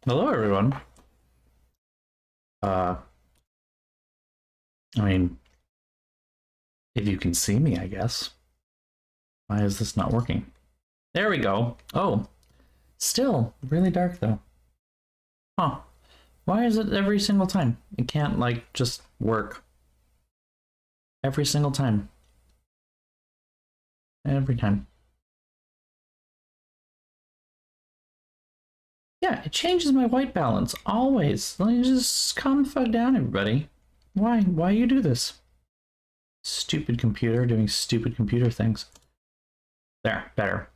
Hello, everyone. Uh, I mean, if you can see me, I guess. Why is this not working? There we go. Oh, still really dark though. Huh. Why is it every single time? It can't, like, just work. Every single time. Every time. Yeah, it changes my white balance. Always. Like, just calm the fuck down, everybody. Why? Why you do this? Stupid computer doing stupid computer things. There, better.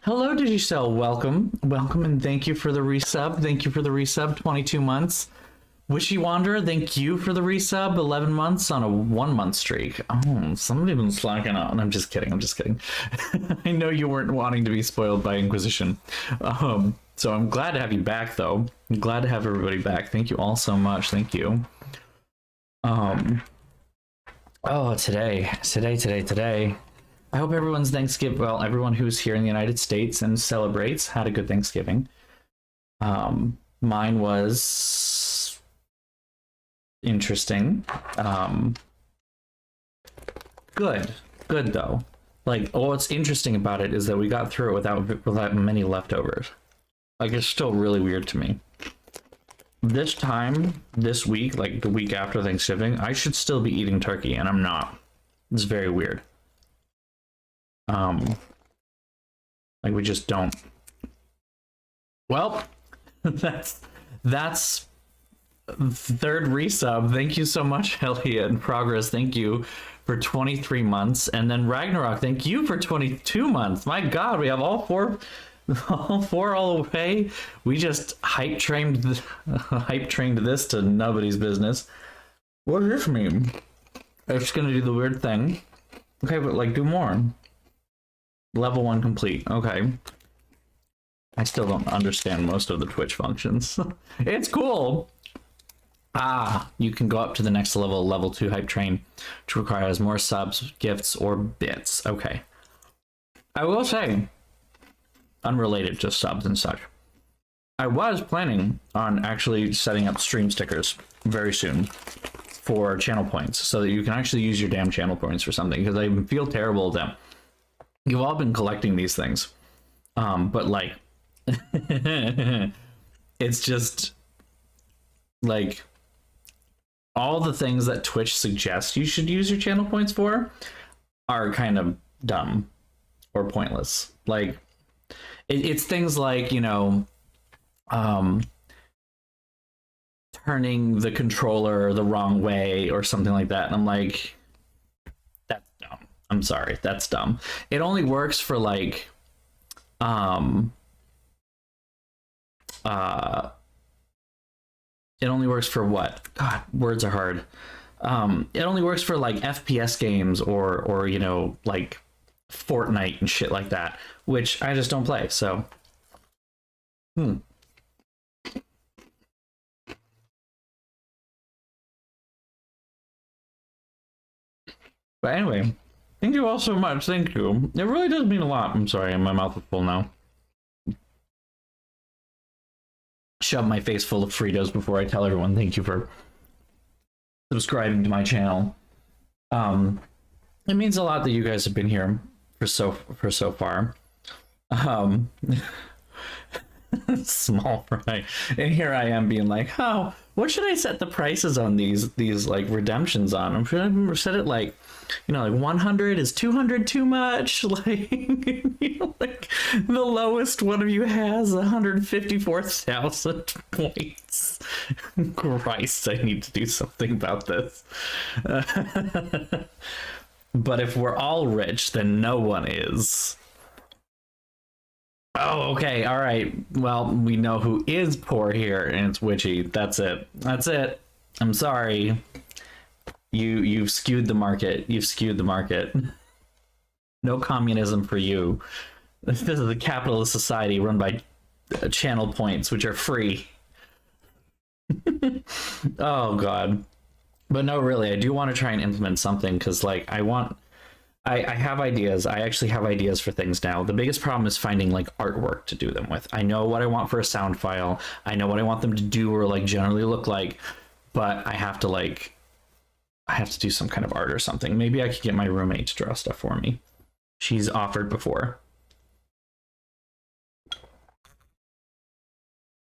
Hello, Digicel. Welcome. Welcome, and thank you for the resub. Thank you for the resub, 22 months. Wishy Wanderer, thank you for the resub, 11 months on a 1-month streak. Oh, somebody been slacking on. I'm just kidding. I'm just kidding. I know you weren't wanting to be spoiled by Inquisition. So I'm glad to have you back, though. I'm glad to have everybody back. Thank you all so much. Thank you. Oh, today. I hope everyone's Thanksgiving, well, everyone who's here in the United States and celebrates had a good Thanksgiving. Mine was interesting. Good though. Like, what's interesting about it is that we got through it without many leftovers. Like, it's still really weird to me. This time, this week, like the week after Thanksgiving, I should still be eating turkey, and I'm not. It's very weird. Like, we just don't. Well, that's third resub. Thank you so much, Elliot and Progress. Thank you for 23 months, and then Ragnarok. Thank you for 22 months. My God, we have all four all the way. We just hype trained this to nobody's business. What does this mean? It's gonna do the weird thing. Okay, but like, do more. Level 1 complete. Okay. I still don't understand most of the Twitch functions. It's cool. You can go up to the next level, level 2 hype train, which requires more subs, gifts, or bits. Okay. I will say, unrelated, just subs and such, I was planning on actually setting up stream stickers very soon for channel points, so that you can actually use your damn channel points for something, because I feel terrible that you've all been collecting these things. But like, it's just like all the things that Twitch suggests you should use your channel points for are kind of dumb or pointless. Like, it's things like, you know, turning the controller the wrong way or something like that. And I'm like, that's dumb. I'm sorry, that's dumb. It only works for like, it only works for what? God, words are hard. It only works for like FPS games or you know, like Fortnite and shit like that, which I just don't play. So, But anyway, thank you all so much. Thank you. It really does mean a lot. I'm sorry, my mouth is full now. Shove my face full of Fritos before I tell everyone thank you for subscribing to my channel. It means a lot that you guys have been here for so far. Small fry, and here I am being like, oh, what should I set the prices on these like redemptions on? I'm sure I set it like, you know, like 100. Is 200 too much? Like, you know, like the lowest one of you has 154,000 points. Christ, I need to do something about this. But if we're all rich, then no one is. Oh, okay, all right. Well, we know who is poor here, and it's Witchy. That's it. That's it. I'm sorry. You've skewed the market. You've skewed the market. No communism for you. This is a capitalist society run by channel points, which are free. Oh God. But no, really, I do want to try and implement something, because like I want I have ideas. I actually have ideas for things now. The biggest problem is finding like artwork to do them with. I know what I want for a sound file. I know what I want them to do or like generally look like, but I have to do some kind of art or something. Maybe I could get my roommate to draw stuff for me. She's offered before.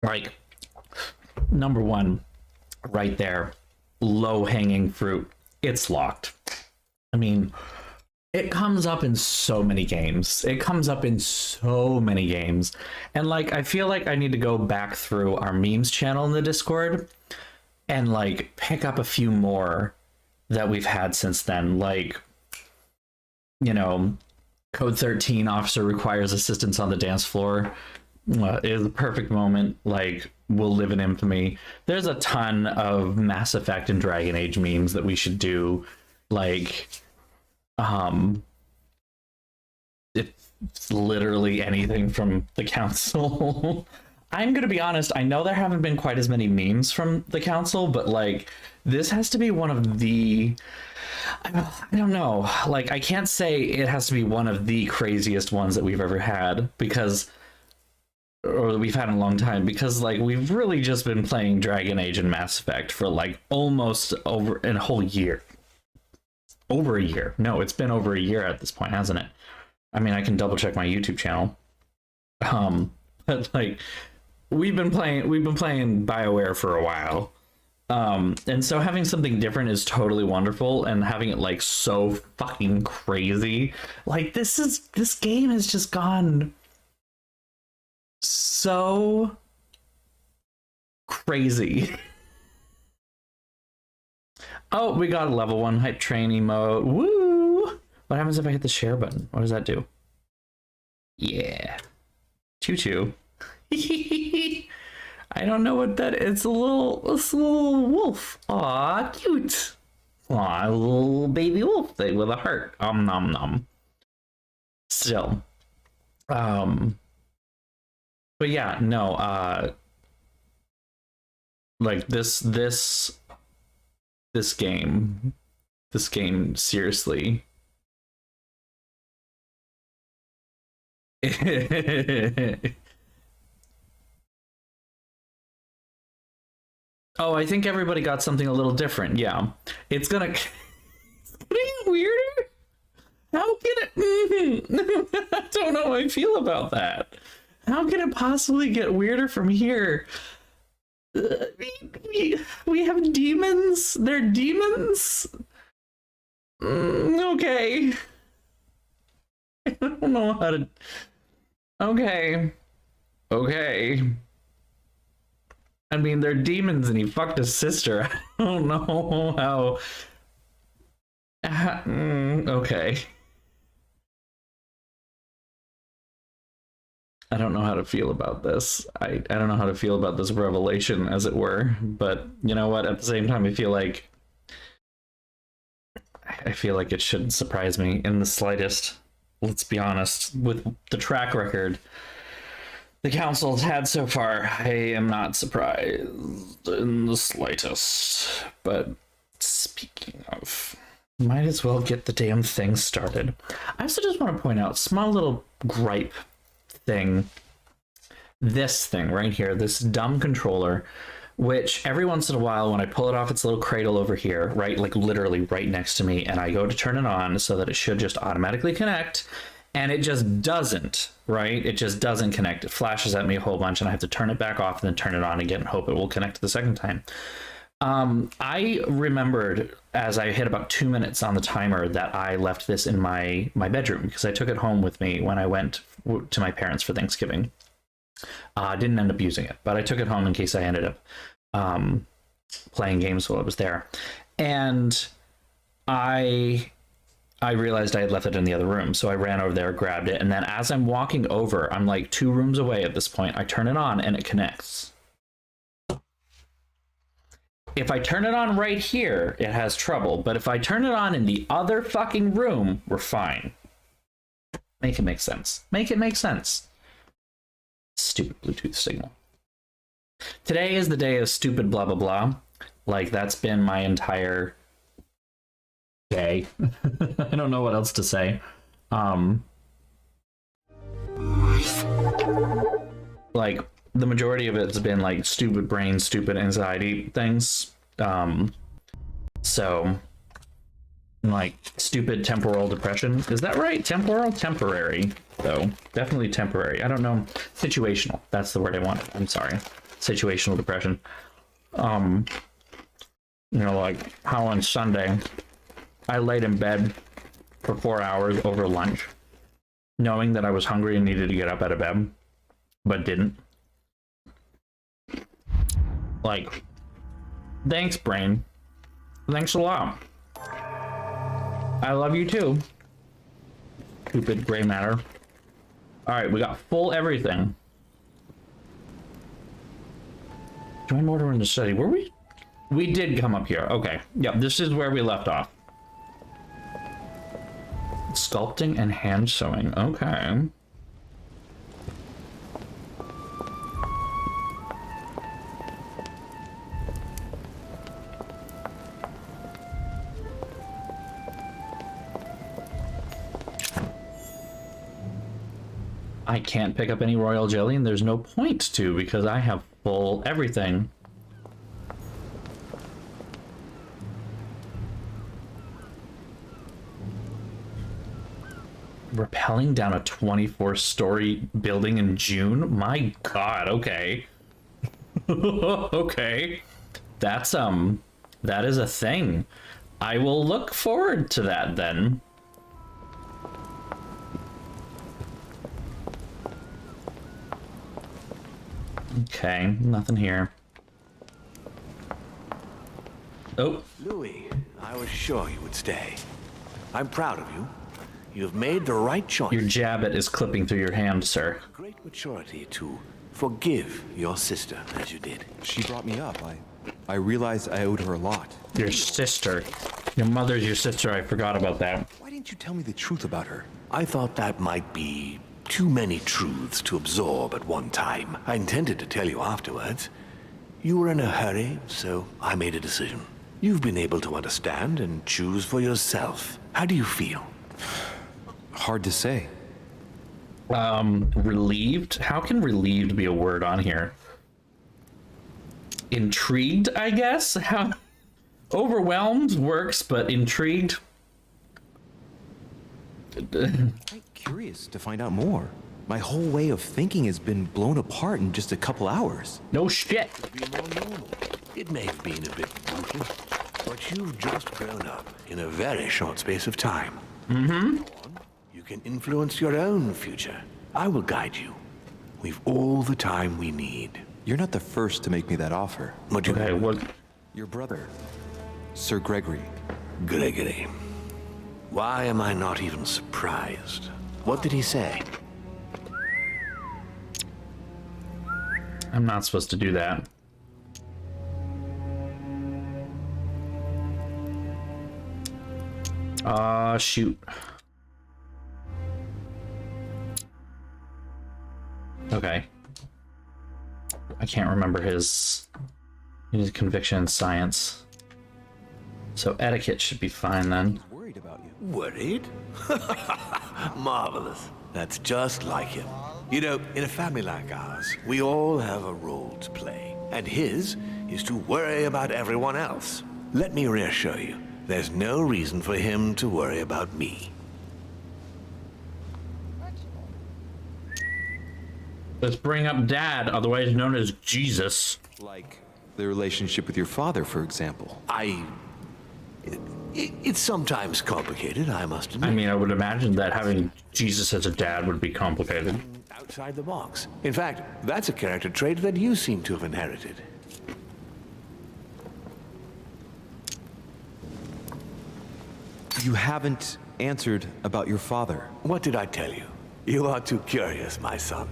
Like, number one, right there, low hanging fruit. It's locked. I mean, it comes up in so many games. It comes up in so many games. And like, I feel like I need to go back through our memes channel in the Discord and like pick up a few more that we've had since then. Like, you know, Code 13 officer requires assistance on the dance floor. Is the perfect moment. Like, will live in infamy. There's a ton of Mass Effect and Dragon Age memes that we should do. Like, it's literally anything from the council. I'm gonna be honest, I know there haven't been quite as many memes from the council, but like, this has to be one of the, I don't know, like, I can't say it has to be one of the craziest ones that we've ever had, because, or that we've had in a long time, because like, we've really just been playing Dragon Age and Mass Effect for like almost over a whole year. Over a year. No, it's been over a year at this point, hasn't it? I mean, I can double check my YouTube channel. But like, we've been playing BioWare for a while. And so having something different is totally wonderful, and having it like so fucking crazy. Like, this game has just gone so crazy. Oh, we got a level 1 hype train emote. Woo! What happens if I hit the share button? What does that do? Yeah. Choo choo. I don't know what that is. It's a little wolf. Aw, cute. Aw, a little baby wolf thing with a heart. Nom nom. Still. But yeah, no, like this game seriously. Oh, I think everybody got something a little different. Yeah, it's gonna get weirder. How can it? I don't know how I feel about that. How can it possibly get weirder from here? We have demons. They're demons. Okay. I don't know how to. Okay. Okay. I mean, they're demons, and he fucked his sister. I don't know how. Okay. I don't know how to feel about this. I don't know how to feel about this revelation, as it were. But you know what? At the same time, I feel like it shouldn't surprise me in the slightest. Let's be honest. With the track record the council has had so far, I am not surprised in the slightest. But speaking of, might as well get the damn thing started. I also just want to point out, small little gripe thing. This thing right here, this dumb controller, which every once in a while when I pull it off its little cradle over here, right, like literally right next to me, and I go to turn it on so that it should just automatically connect, and it just doesn't, right? It just doesn't connect. It flashes at me a whole bunch, and I have to turn it back off and then turn it on again and hope it will connect the second time. I remembered as I hit about 2 minutes on the timer that I left this in my bedroom because I took it home with me when I went to my parents for Thanksgiving. Didn't end up using it, but I took it home in case I ended up playing games while I was there. And I realized I had left it in the other room, so I ran over there, grabbed it, and then as I'm walking over, I'm like 2 rooms away at this point, I turn it on and it connects. If I turn it on right here, it has trouble, but if I turn it on in the other fucking room, we're fine. Make it make sense. Make it make sense. Stupid Bluetooth signal. Today is the day of stupid blah blah blah. Like, that's been my entire day. I don't know what else to say. Like, the majority of it's been like stupid brain, stupid anxiety things. So, like, stupid temporal depression. Is that right? Temporal? Temporary, though. Definitely temporary. I don't know. Situational. That's the word I want. I'm sorry. Situational depression. You know, like how on Sunday I laid in bed for 4 hours over lunch, knowing that I was hungry and needed to get up out of bed, but didn't. Like, thanks, brain. Thanks a lot. I love you too. Stupid gray matter. All right, we got full everything. Join order in the study. Were we? We did come up here. Okay. Yep, this is where we left off. Sculpting and hand sewing. Okay. I can't pick up any royal jelly, and there's no point to because I have full everything. Rappelling down a 24-story building in June? My God, okay. Okay. That's, that is a thing. I will look forward to that then. Okay, nothing here. Oh. Louis, I was sure you would stay. I'm proud of you. You've made the right choice. Your jabbet is clipping through your hand, sir. Great maturity to forgive your sister as you did. She brought me up. I realized I owed her a lot. Your sister. Your mother's your sister. I forgot about that. Why didn't you tell me the truth about her? I thought that might be too many truths to absorb at one time. I intended to tell you afterwards. You were in a hurry, so I made a decision. You've been able to understand and choose for yourself. How do you feel? Hard to say. Relieved? How can relieved be a word on here? Intrigued, I guess? How? Overwhelmed works, but intrigued? I'm curious to find out more. My whole way of thinking has been blown apart in just a couple hours. No shit. Be more normal. It may have been a bit brutal, but you've just grown up in a very short space of time. Mm-hmm. You can influence your own future. I will guide you. We've all the time we need. You're not the first to make me that offer. What do you Okay, what? Your brother, Sir Gregory. Gregory. Why am I not even surprised? What did he say? I'm not supposed to do that. Shoot. Okay. I can't remember his conviction in science. So etiquette should be fine then. He's worried about you. Worried? Marvelous. That's just like him. You know, in a family like ours, we all have a role to play. And his is to worry about everyone else. Let me reassure you, there's no reason for him to worry about me. Let's bring up Dad, otherwise known as Jesus. Like the relationship with your father, for example. It's sometimes complicated, I must admit. I mean, I would imagine that having Jesus as a dad would be complicated. Outside the box. In fact, that's a character trait that you seem to have inherited. You haven't answered about your father. What did I tell you? You are too curious, my son.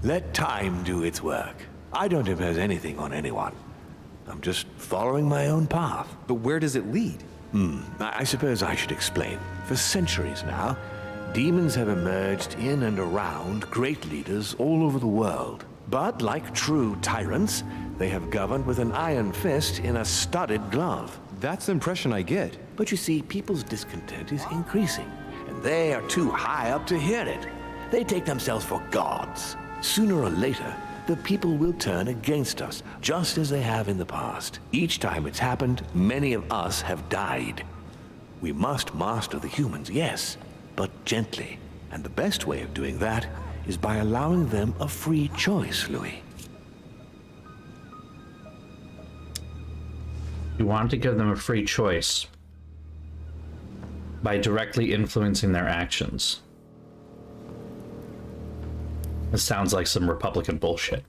Let time do its work. I don't impose anything on anyone. I'm just following my own path. But where does it lead? I suppose I should explain. For centuries now, demons have emerged in and around great leaders all over the world. But like true tyrants, they have governed with an iron fist in a studded glove. That's the impression I get. But you see, people's discontent is increasing, and they are too high up to hear it. They take themselves for gods. Sooner or later, the people will turn against us, just as they have in the past. Each time it's happened, many of us have died. We must master the humans, yes, but gently. And the best way of doing that is by allowing them a free choice, Louis. You want to give them a free choice by directly influencing their actions. This sounds like some Republican bullshit.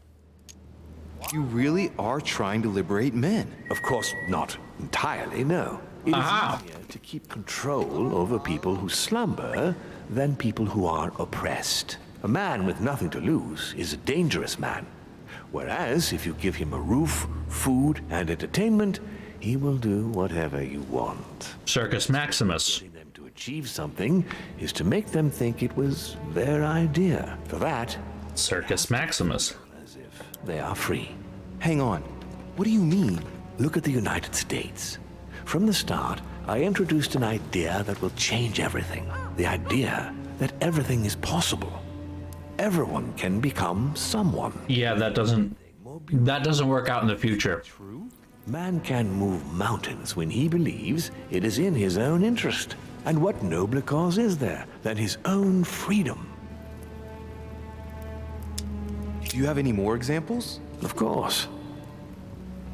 You really are trying to liberate men. Of course, not entirely, no. It is easier to keep control over people who slumber than people who are oppressed. A man with nothing to lose is a dangerous man. Whereas, if you give him a roof, food, and entertainment, he will do whatever you want. Circus Maximus. Getting them to achieve something is to make them think it was their idea. For that, Circus Maximus. as if they are free. Hang on. What do you mean? Look at the United States. From the start, I introduced an idea that will change everything. The idea that everything is possible. Everyone can become someone. Yeah, that doesn't work out in the future. Man can move mountains when he believes it is in his own interest. And what nobler cause is there than his own freedom? Do you have any more examples? Of course.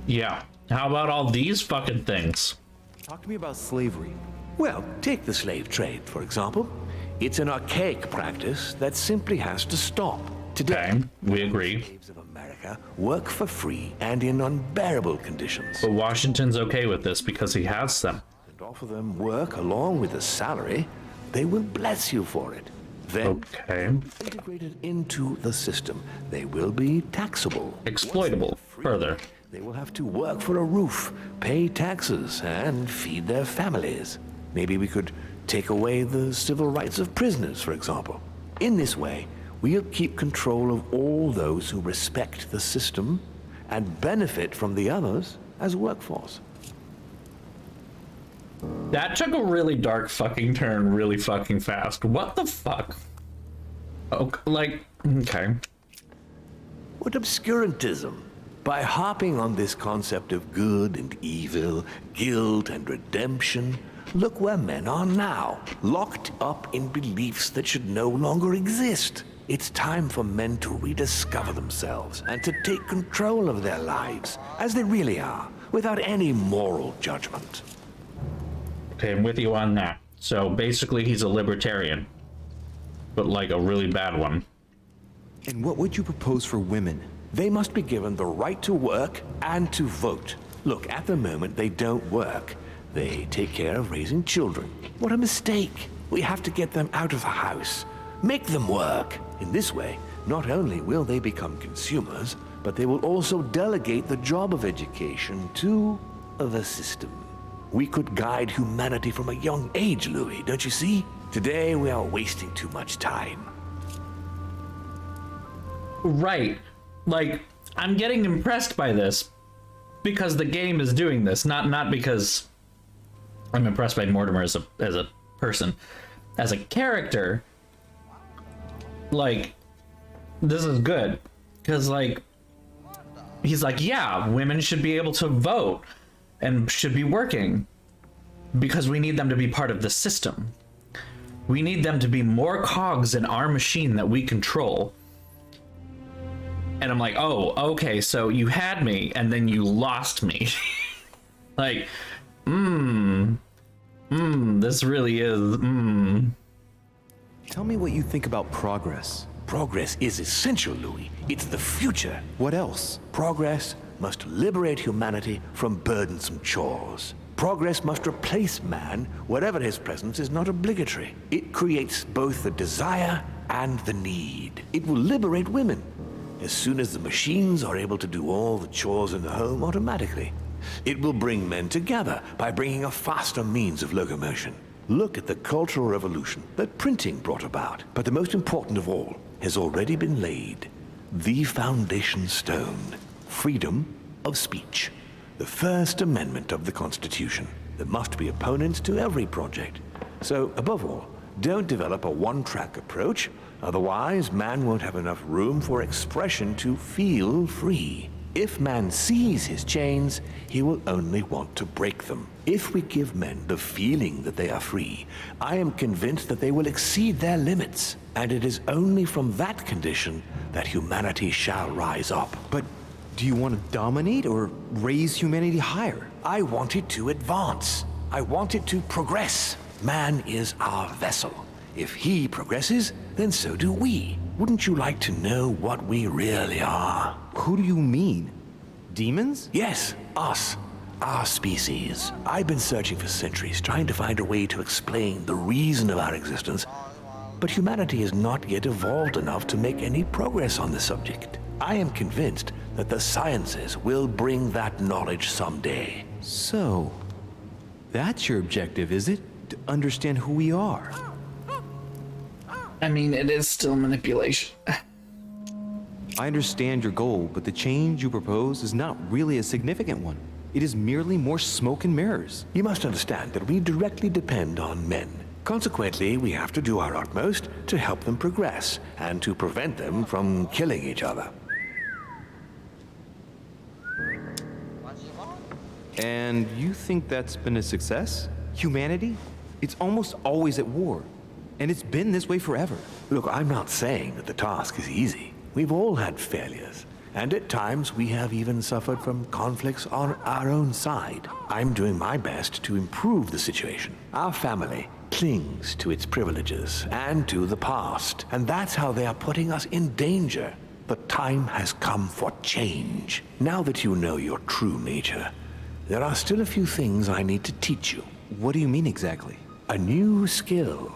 Yeah. How about all these fucking things? Talk to me about slavery. Well, take the slave trade, for example. It's an archaic practice that simply has to stop. Today, Okay, we agree. slaves of America work for free and in unbearable conditions. But Washington's okay with this because he has them. And offer them work along with a salary, they will bless you for it. Then, Okay. integrated into the system, they will be taxable. Exploitable. Further. They will have to work for a roof, pay taxes, and feed their families. Maybe we could take away the civil rights of prisoners, for example. In this way, we'll keep control of all those who respect the system and benefit from the others as a workforce. That took a really dark fucking turn really fucking fast. What the fuck? Oh, like, okay. What obscurantism! By harping on this concept of good and evil, guilt and redemption, look where men are now, locked up in beliefs that should no longer exist. It's time for men to rediscover themselves and to take control of their lives as they really are, without any moral judgment. Okay, I'm with you on that. So basically he's a libertarian. But like a really bad one. And what would you propose for women? They must be given the right to work and to vote. Look, at the moment they don't work. They take care of raising children. What a mistake. We have to get them out of the house. Make them work. In this way, not only will they become consumers, but they will also delegate the job of education to the system. We could guide humanity from a young age, Louis, don't you see? Today we are wasting too much time. Right. Like, I'm getting impressed by this because the game is doing this, not because I'm impressed by Mortimer as a person. As a character, like, this is good. Because, like, he's like, yeah, women should be able to vote and should be working because we need them to be part of the system. We need them to be more cogs in our machine that we control. And I'm like, oh, okay, so you had me and then you lost me. Like, this really is, Tell me what you think about progress. Progress is essential, Louis. It's the future. What else? Progress must liberate humanity from burdensome chores. Progress must replace man wherever his presence is not obligatory. It creates both the desire and the need. It will liberate women as soon as the machines are able to do all the chores in the home automatically. It will bring men together by bringing a faster means of locomotion. Look at the cultural revolution that printing brought about. But the most important of all has already been laid. The foundation stone. Freedom of speech. The First Amendment of the Constitution. There must be opponents to every project. So, above all, don't develop a one-track approach. Otherwise, man won't have enough room for expression to feel free. If man sees his chains, he will only want to break them. If we give men the feeling that they are free, I am convinced that they will exceed their limits. And it is only from that condition that humanity shall rise up. But do you want to dominate or raise humanity higher? I want it to advance. I want it to progress. Man is our vessel. If he progresses, then so do we. Wouldn't you like to know what we really are? Who do you mean? Demons? Yes, us. Our species. I've been searching for centuries, trying to find a way to explain the reason of our existence. But humanity has not yet evolved enough to make any progress on the subject. I am convinced that the sciences will bring that knowledge someday. So, that's your objective, is it? To understand who we are? I mean, it is still manipulation. I understand your goal, but the change you propose is not really a significant one. It is merely more smoke and mirrors. You must understand that we directly depend on men. Consequently, we have to do our utmost to help them progress and to prevent them from killing each other. And you think that's been a success? Humanity? It's almost always at war. And it's been this way forever. Look, I'm not saying that the task is easy. We've all had failures. And at times, we have even suffered from conflicts on our own side. I'm doing my best to improve the situation. Our family clings to its privileges and to the past. And that's how they are putting us in danger. The time has come for change. Now that you know your true nature, there are still a few things I need to teach you. What do you mean exactly? A new skill,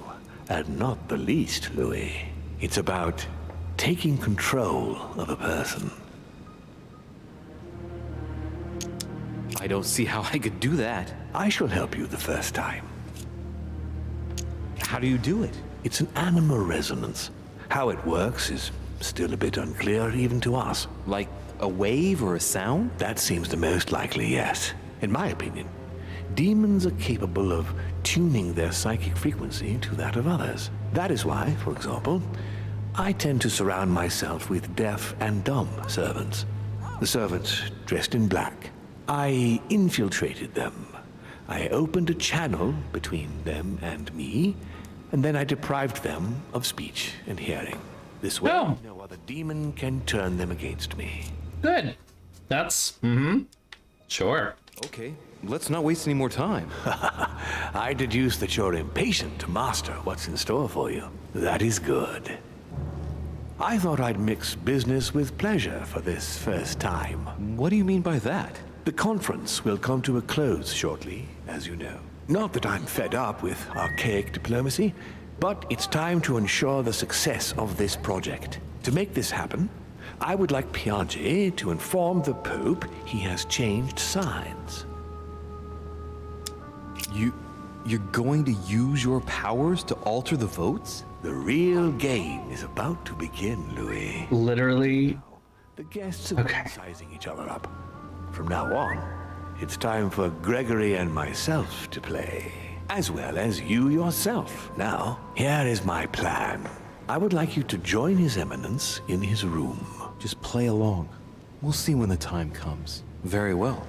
and not the least, Louis. It's about taking control of a person. I don't see how I could do that. I shall help you the first time. How do you do it? It's an animal resonance. How it works is still a bit unclear even to us. Like a wave or a sound? That seems the most likely, yes. In my opinion, demons are capable of tuning their psychic frequency to that of others. That is why, for example, I tend to surround myself with deaf and dumb servants. The servants dressed in black. I infiltrated them. I opened a channel between them and me, and then I deprived them of speech and hearing. This way, Oh. no other demon can turn them against me. Good. That's, sure. Okay, let's not waste any more time. I deduce that you're impatient to master what's in store for you. That is good. I thought I'd mix business with pleasure for this first time. What do you mean by that? The conference will come to a close shortly, as you know. Not that I'm fed up with archaic diplomacy, but it's time to ensure the success of this project. To make this happen, I would like Piaget to inform the Pope he has changed sides. You're going to use your powers to alter the votes? The real game is about to begin, Louis. Literally. The guests are sizing each other up. From now on, it's time for Gregory and myself to play, as well as you yourself. Now, here is my plan. I would like you to join His Eminence in his room. Just play along. We'll see when the time comes. Very well.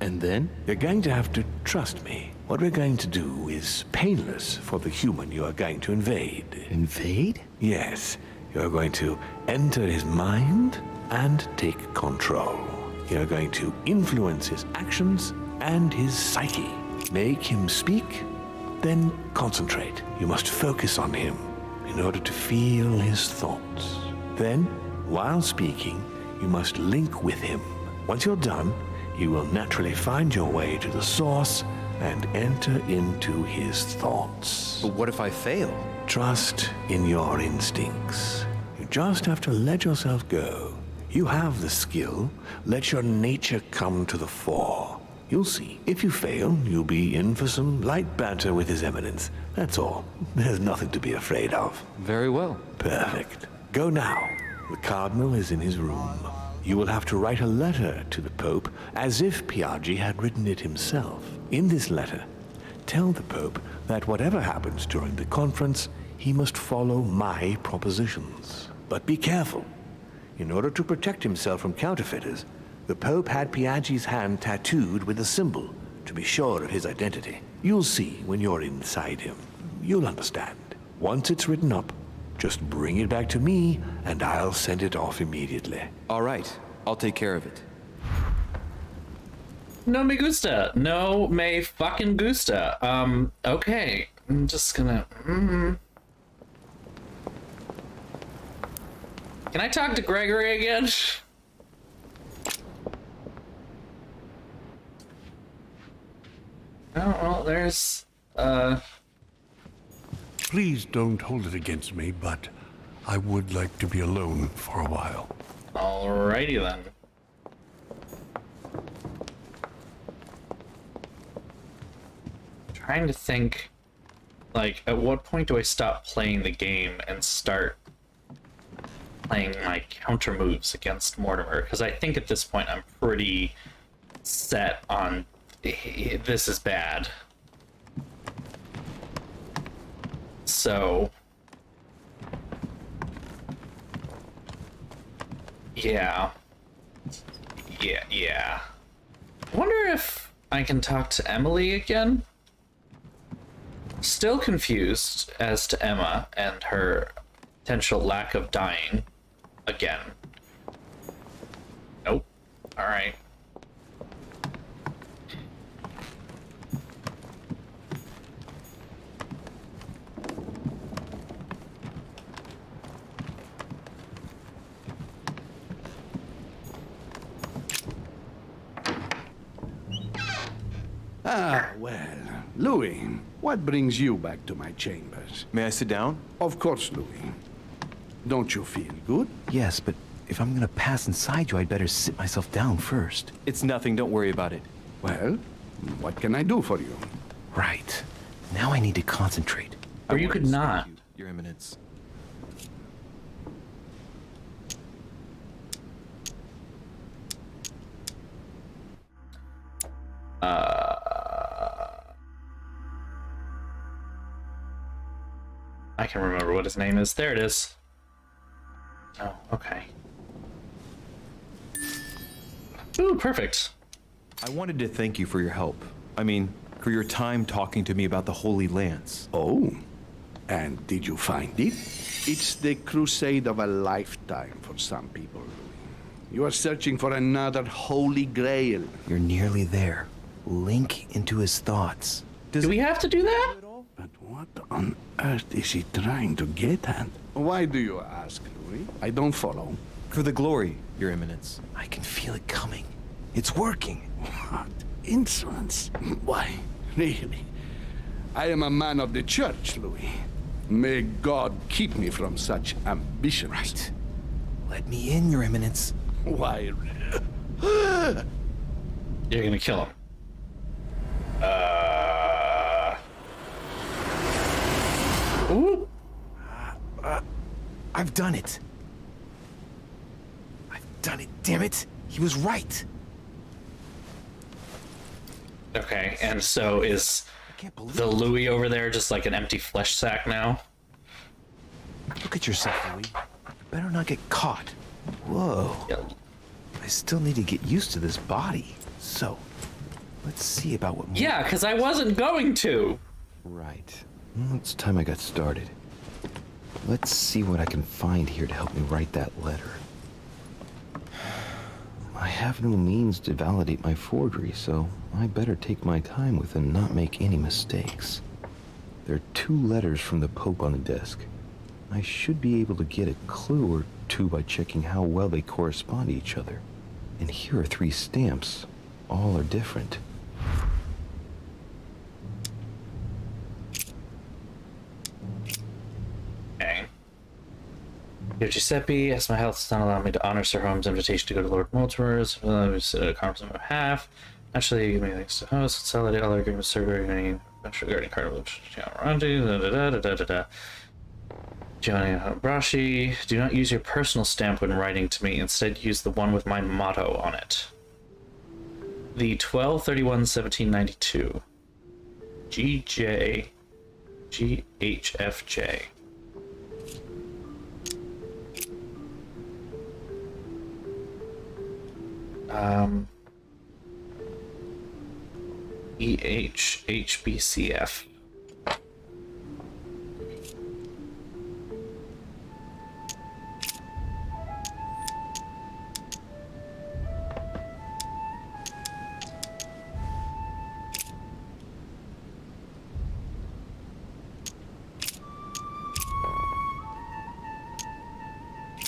And then? You're going to have to trust me. What we're going to do is painless for the human you are going to invade. Invade? Yes, you're going to enter his mind and take control. You're going to influence his actions and his psyche. Make him speak, then concentrate. You must focus on him in order to feel his thoughts. Then, while speaking, you must link with him. Once you're done, you will naturally find your way to the source and enter into his thoughts. But what if I fail? Trust in your instincts. You just have to let yourself go. You have the skill. Let your nature come to the fore. You'll see. If you fail, you'll be in for some light banter with His Eminence. That's all. There's nothing to be afraid of. Very well. Perfect. Go now. The Cardinal is in his room. You will have to write a letter to the Pope as if Piaggi had written it himself. In this letter, tell the Pope that whatever happens during the conference, he must follow my propositions. But be careful. In order to protect himself from counterfeiters, the Pope had Piaggi's hand tattooed with a symbol to be sure of his identity. You'll see when you're inside him. You'll understand. Once it's written up, just bring it back to me, and I'll send it off immediately. All right, I'll take care of it. No me gusta. No me fucking gusta. Okay. I'm just gonna... Can I talk to Gregory again? Oh, well, there's... Please don't hold it against me, but I would like to be alone for a while. Alrighty then. Trying to think, like, at what point do I stop playing the game and start playing my counter moves against Mortimer? Because I think at this point I'm pretty set on this is bad. So, yeah. I wonder if I can talk to Emily again? Still confused as to Emma and her potential lack of dying again. Nope. Alright. Ah, well, Louis, what brings you back to my chambers? May I sit down? Of course, Louis. Don't you feel good? Yes, but if I'm gonna pass inside you, I'd better sit myself down first. It's nothing, don't worry about it. Well, what can I do for you? Right. Now I need to concentrate. Or I you wanted could to speak not. to you, Your Eminence. I can remember what his name is. There it is. Oh, okay. Ooh, perfect. I wanted to thank you for your help. I mean, for your time talking to me about the Holy Lance. Oh, and did you find it? It's the crusade of a lifetime for some people, Louis. You are searching for another holy grail. You're nearly there. Link into his thoughts. Do we have to do that? But what on earth is he trying to get at? Why do you ask, Louis? I don't follow. For the glory, Your Eminence. I can feel it coming. It's working. What insolence? Why, really? I am a man of the church, Louis. May God keep me from such ambitions. Right. Let me in, Your Eminence. Why? You're gonna kill him. Ooh. I've done it. I've done it, damn it. He was right. Okay, and so is I can't believe the it. Louis over there just like an empty flesh sack now? Look at yourself, Louis. You better not get caught. Whoa. Yeah. I still need to get used to this body. So, let's see about what more... Yeah, because I wasn't going to. Right. Well, it's time I got started. Let's see what I can find here to help me write that letter. I have no means to validate my forgery, so I better take my time with it and not make any mistakes. There are 2 letters from the Pope on the desk. I should be able to get a clue or 2 by checking how well they correspond to each other. And here are 3 stamps. All are different. Okay. Dear Giuseppe, as my health does not allow me to honor Sir Holmes' invitation to go to Lord Mortimer's, we sit at a conference on my behalf. Actually, give me thanks to host, consolidate all our agreements regarding carnival, Gianni Brashi, do not use your personal stamp when writing to me. Instead, use the one with my motto on it. The 12/31/1792. GJ GHFJ. EHHBCF.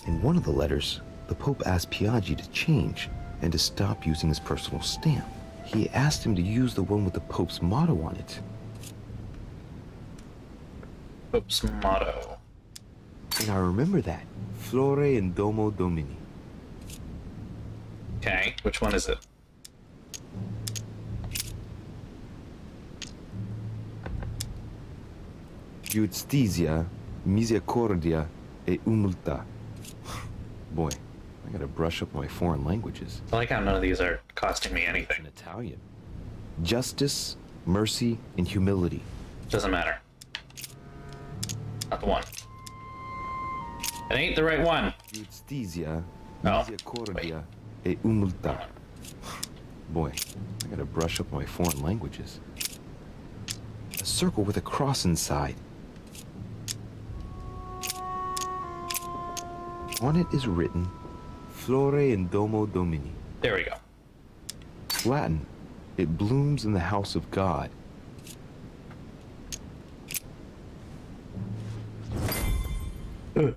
In one of the letters, the Pope asked Piaggi to change and to stop using his personal stamp. He asked him to use the one with the Pope's motto on it. Pope's motto. And I remember that. Flore in Domo Domini. Okay, which one is it? Justitia, misericordia e humiltà. Boy, I gotta brush up my foreign languages. I like how none of these are costing me In anything. Italian. Justice, mercy, and humility. Doesn't matter. Not the one. It ain't the right one. Justitia, Oh, misericordia e humiltà. Boy, I gotta brush up my foreign languages. A circle with a cross inside. On it is written, Flore in Domo Domini. There we go. Latin, it blooms in the house of God. Okay.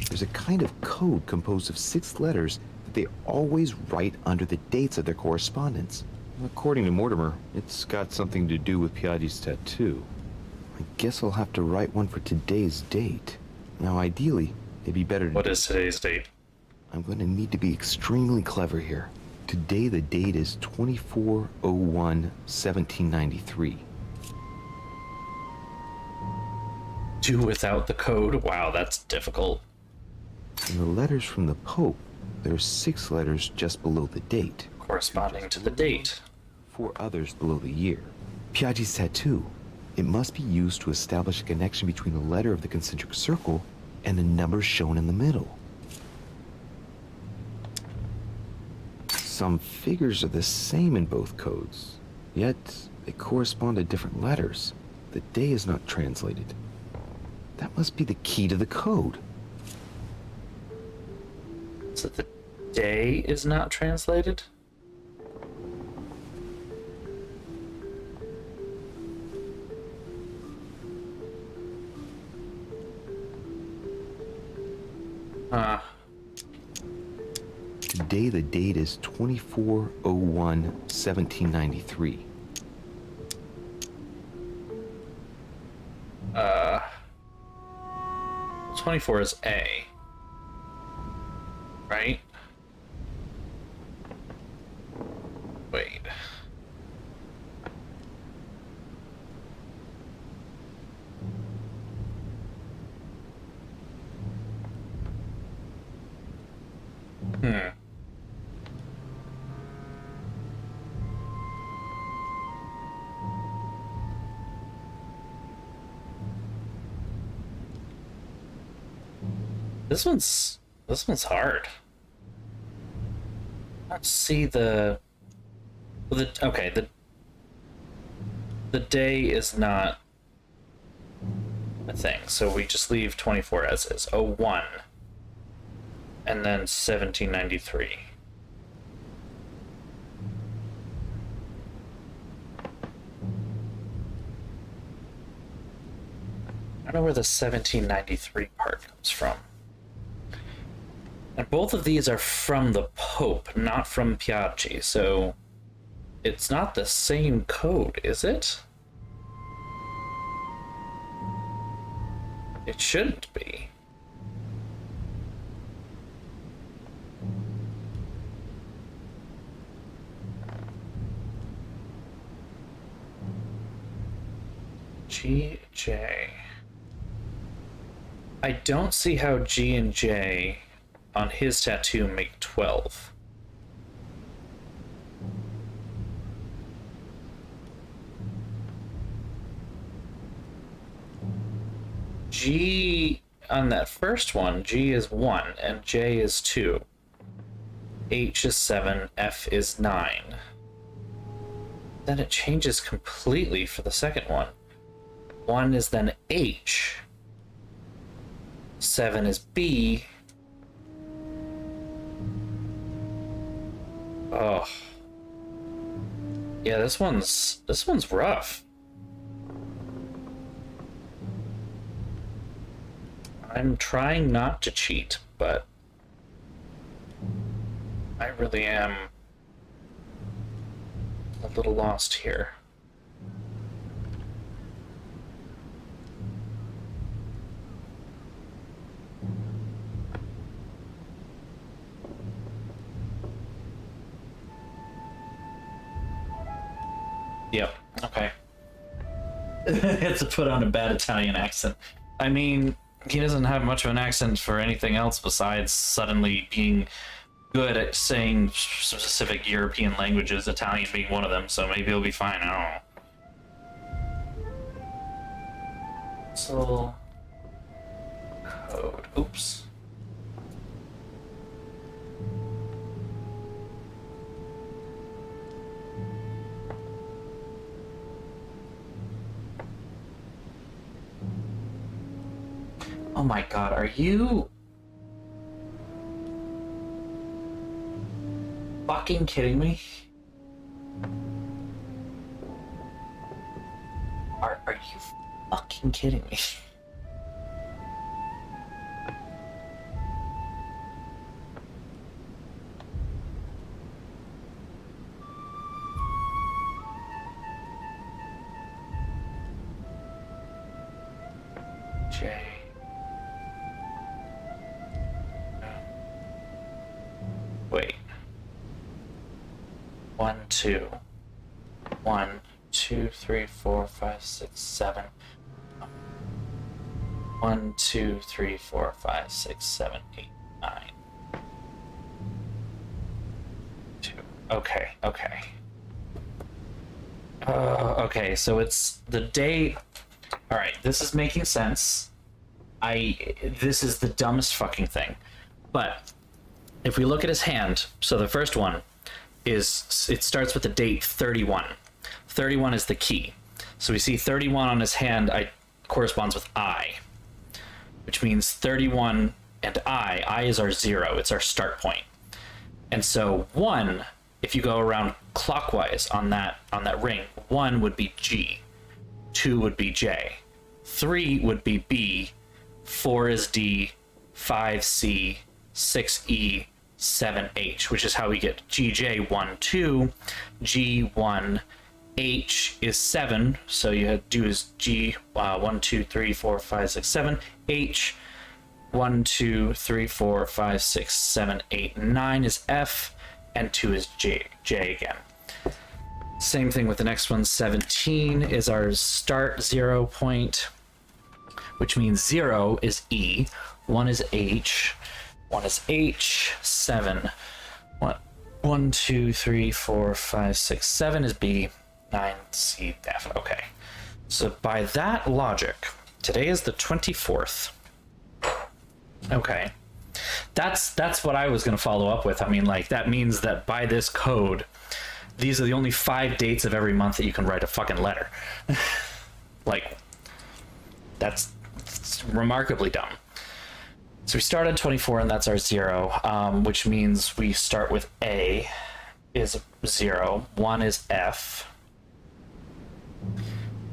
There's a kind of code composed of 6 letters that they always write under the dates of their correspondence. According to Mortimer, it's got something to do with Piaggi's tattoo. I guess I'll have to write one for today's date. Now, ideally, it'd be better to... What is today's date? I'm going to need to be extremely clever here. Today, the date is 24/01/1793. Do without the code? Wow, that's difficult. In the letters from the Pope, there are 6 letters just below the date. Corresponding to the date. 4 others below the year. Piaggi's tattoo. It must be used to establish a connection between the letter of the concentric circle and the numbers shown in the middle. Some figures are the same in both codes, yet they correspond to different letters. The day is not translated. That must be the key to the code. So the day is not translated? Today the date is 24/01/1793. 24 is A. Right? Wait. This one's hard. Let's see the okay, the day is not a thing, so we just leave 24 as is. 01 and then 1793. I don't know where the 1793 part comes from. And both of these are from the Pope, not from Piaggi, so it's not the same code, is it? It shouldn't be. G, J. I don't see how G and J on his tattoo make 12. G on that first one, G is 1 and J is 2. H is 7, F is 9. Then it changes completely for the second one. 1 is then H. 7 is B. Oh. Yeah, this one's rough. I'm trying not to cheat, but I really am a little lost here. Yep, okay. It's to put on a bad Italian accent. I mean, he doesn't have much of an accent for anything else besides suddenly being good at saying specific European languages, Italian being one of them, so maybe he'll be fine, I don't know. So... code. Oops. Oh my god, are you fucking kidding me? Are you fucking kidding me? J. Wait. 1, 2. 1, 2, 3, 4, 5, 6, 7. 1, 2, 3, 4, 5, 6, 7, 8, 9. 2. Okay, okay. Okay, so it's the day. Alright, this is making sense. This is the dumbest fucking thing. But if we look at his hand, so the first one is, it starts with the date 31. 31 is the key. So we see 31 on his hand corresponds with I, which means 31 and I is our 0. It's our start point. And so 1, if you go around clockwise on that ring, 1 would be G, 2 would be J, 3 would be B, 4 is D, 5 C, 6 E, 7 H, which is how we get GJ 1, 2, G 1, H is 7, so you have to do is G 1, 2, 3, 4, 5, 6, 7, H 1, 2, 3, 4, 5, 6, 7, 8, 9 is F, and 2 is J again. Same thing with the next one. 17 is our start 0 point, which means 0 is E, 1 is H, 1 is H, 7, 1, 2, 3, 4, 5, 6, 7 is B, 9 C, F. Okay. So by that logic, today is the 24th. Okay. That's what I was going to follow up with. I mean, like, that means that by this code, these are the only 5 dates of every month that you can write a fucking letter. Like, that's remarkably dumb. So we start at 24, and that's our 0, which means we start with A is 0, 1 is F,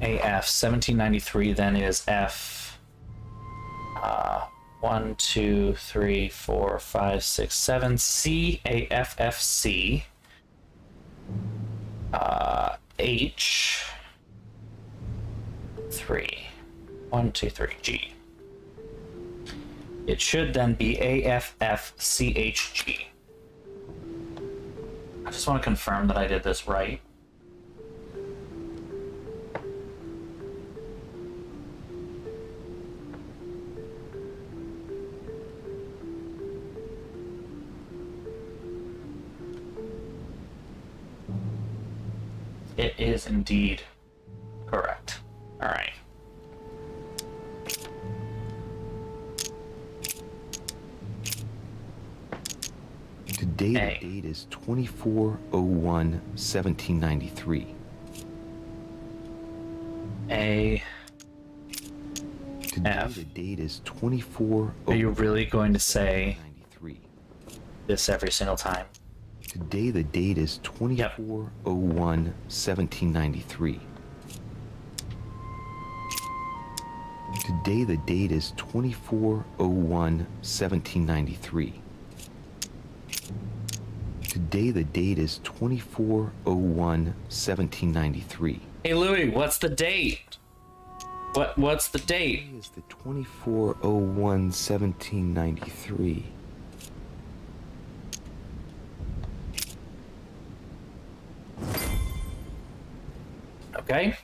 AF, 1793 then is F, 1, 2, 3, 4, 5, 6, 7, C, AFFC, H, 3, 1, 2, 3, G. It should then be AFFCHG. I just want to confirm that I did this right. It is indeed correct. All right. Today the date is 24/01/1793. A. Today F. the date is 24. Are you really going to say 93. this every single time? Today the date is 24/01/1793. Today the date is 24/01/1793. Today the date is 24/01/1793. Hey Louis, what's the date? What's the date? Today is the 24/01/1793. Okay.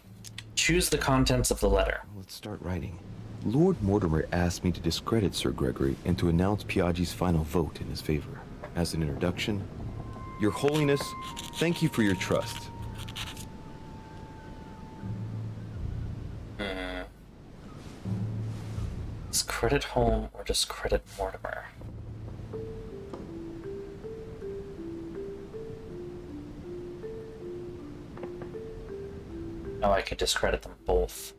Choose the contents of the letter. Let's start writing. Lord Mortimer asked me to discredit Sir Gregory and to announce Piaggi's final vote in his favor. As an introduction, Your Holiness, thank you for your trust. Discredit Home or discredit Mortimer? Oh, I could discredit them both.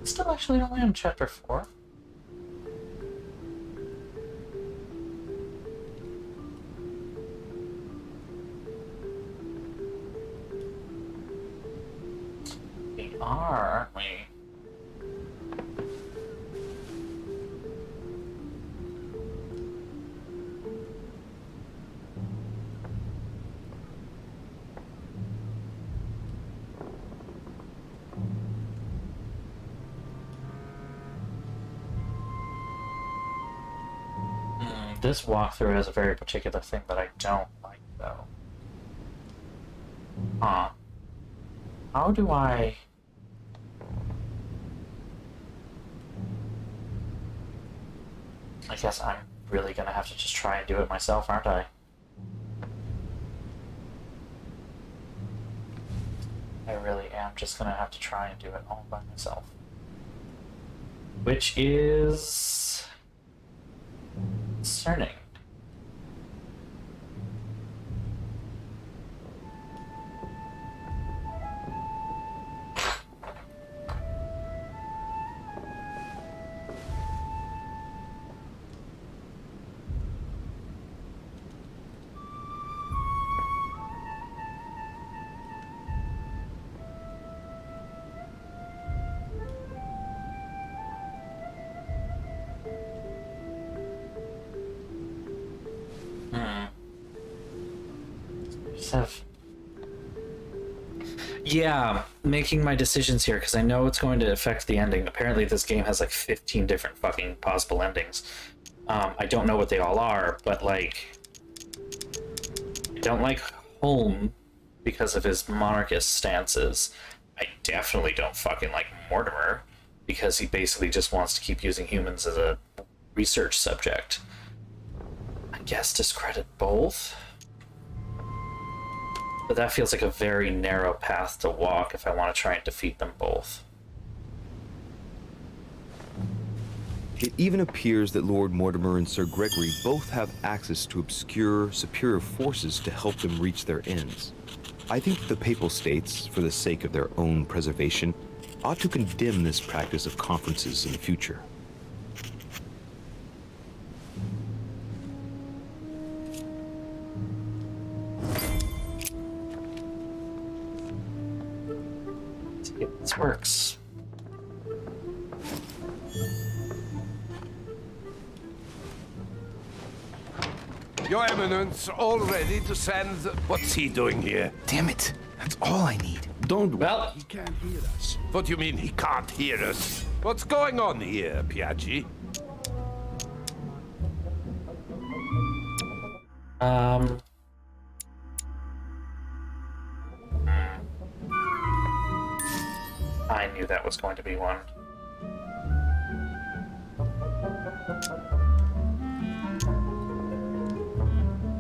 Still actually only on chapter 4. We are, aren't we? This walkthrough has a very particular thing that I don't like, though. Huh. How do I... I guess I'm really gonna have to just try and do it myself, aren't I? I really am just gonna have to try and do it all by myself. Which is... concerning. Yeah, making my decisions here because I know it's going to affect the ending. Apparently this game has like 15 different fucking possible endings. I don't know what they all are, but like I don't like home because of his monarchist stances. I definitely don't fucking like Mortimer because he basically just wants to keep using humans as a research subject. I guess discredit both? But that feels like a very narrow path to walk if I want to try and defeat them both. It even appears that Lord Mortimer and Sir Gregory both have access to obscure, superior forces to help them reach their ends. I think the Papal States, for the sake of their own preservation, ought to condemn this practice of conferences in the future. Let's see if this works. Your Eminence, all ready to send... What's he doing here? Damn it! That's all I need. Don't worry, Well- he can't hear us. What do you mean he can't hear us? What's going on here, Piaggi? I knew that was going to be one.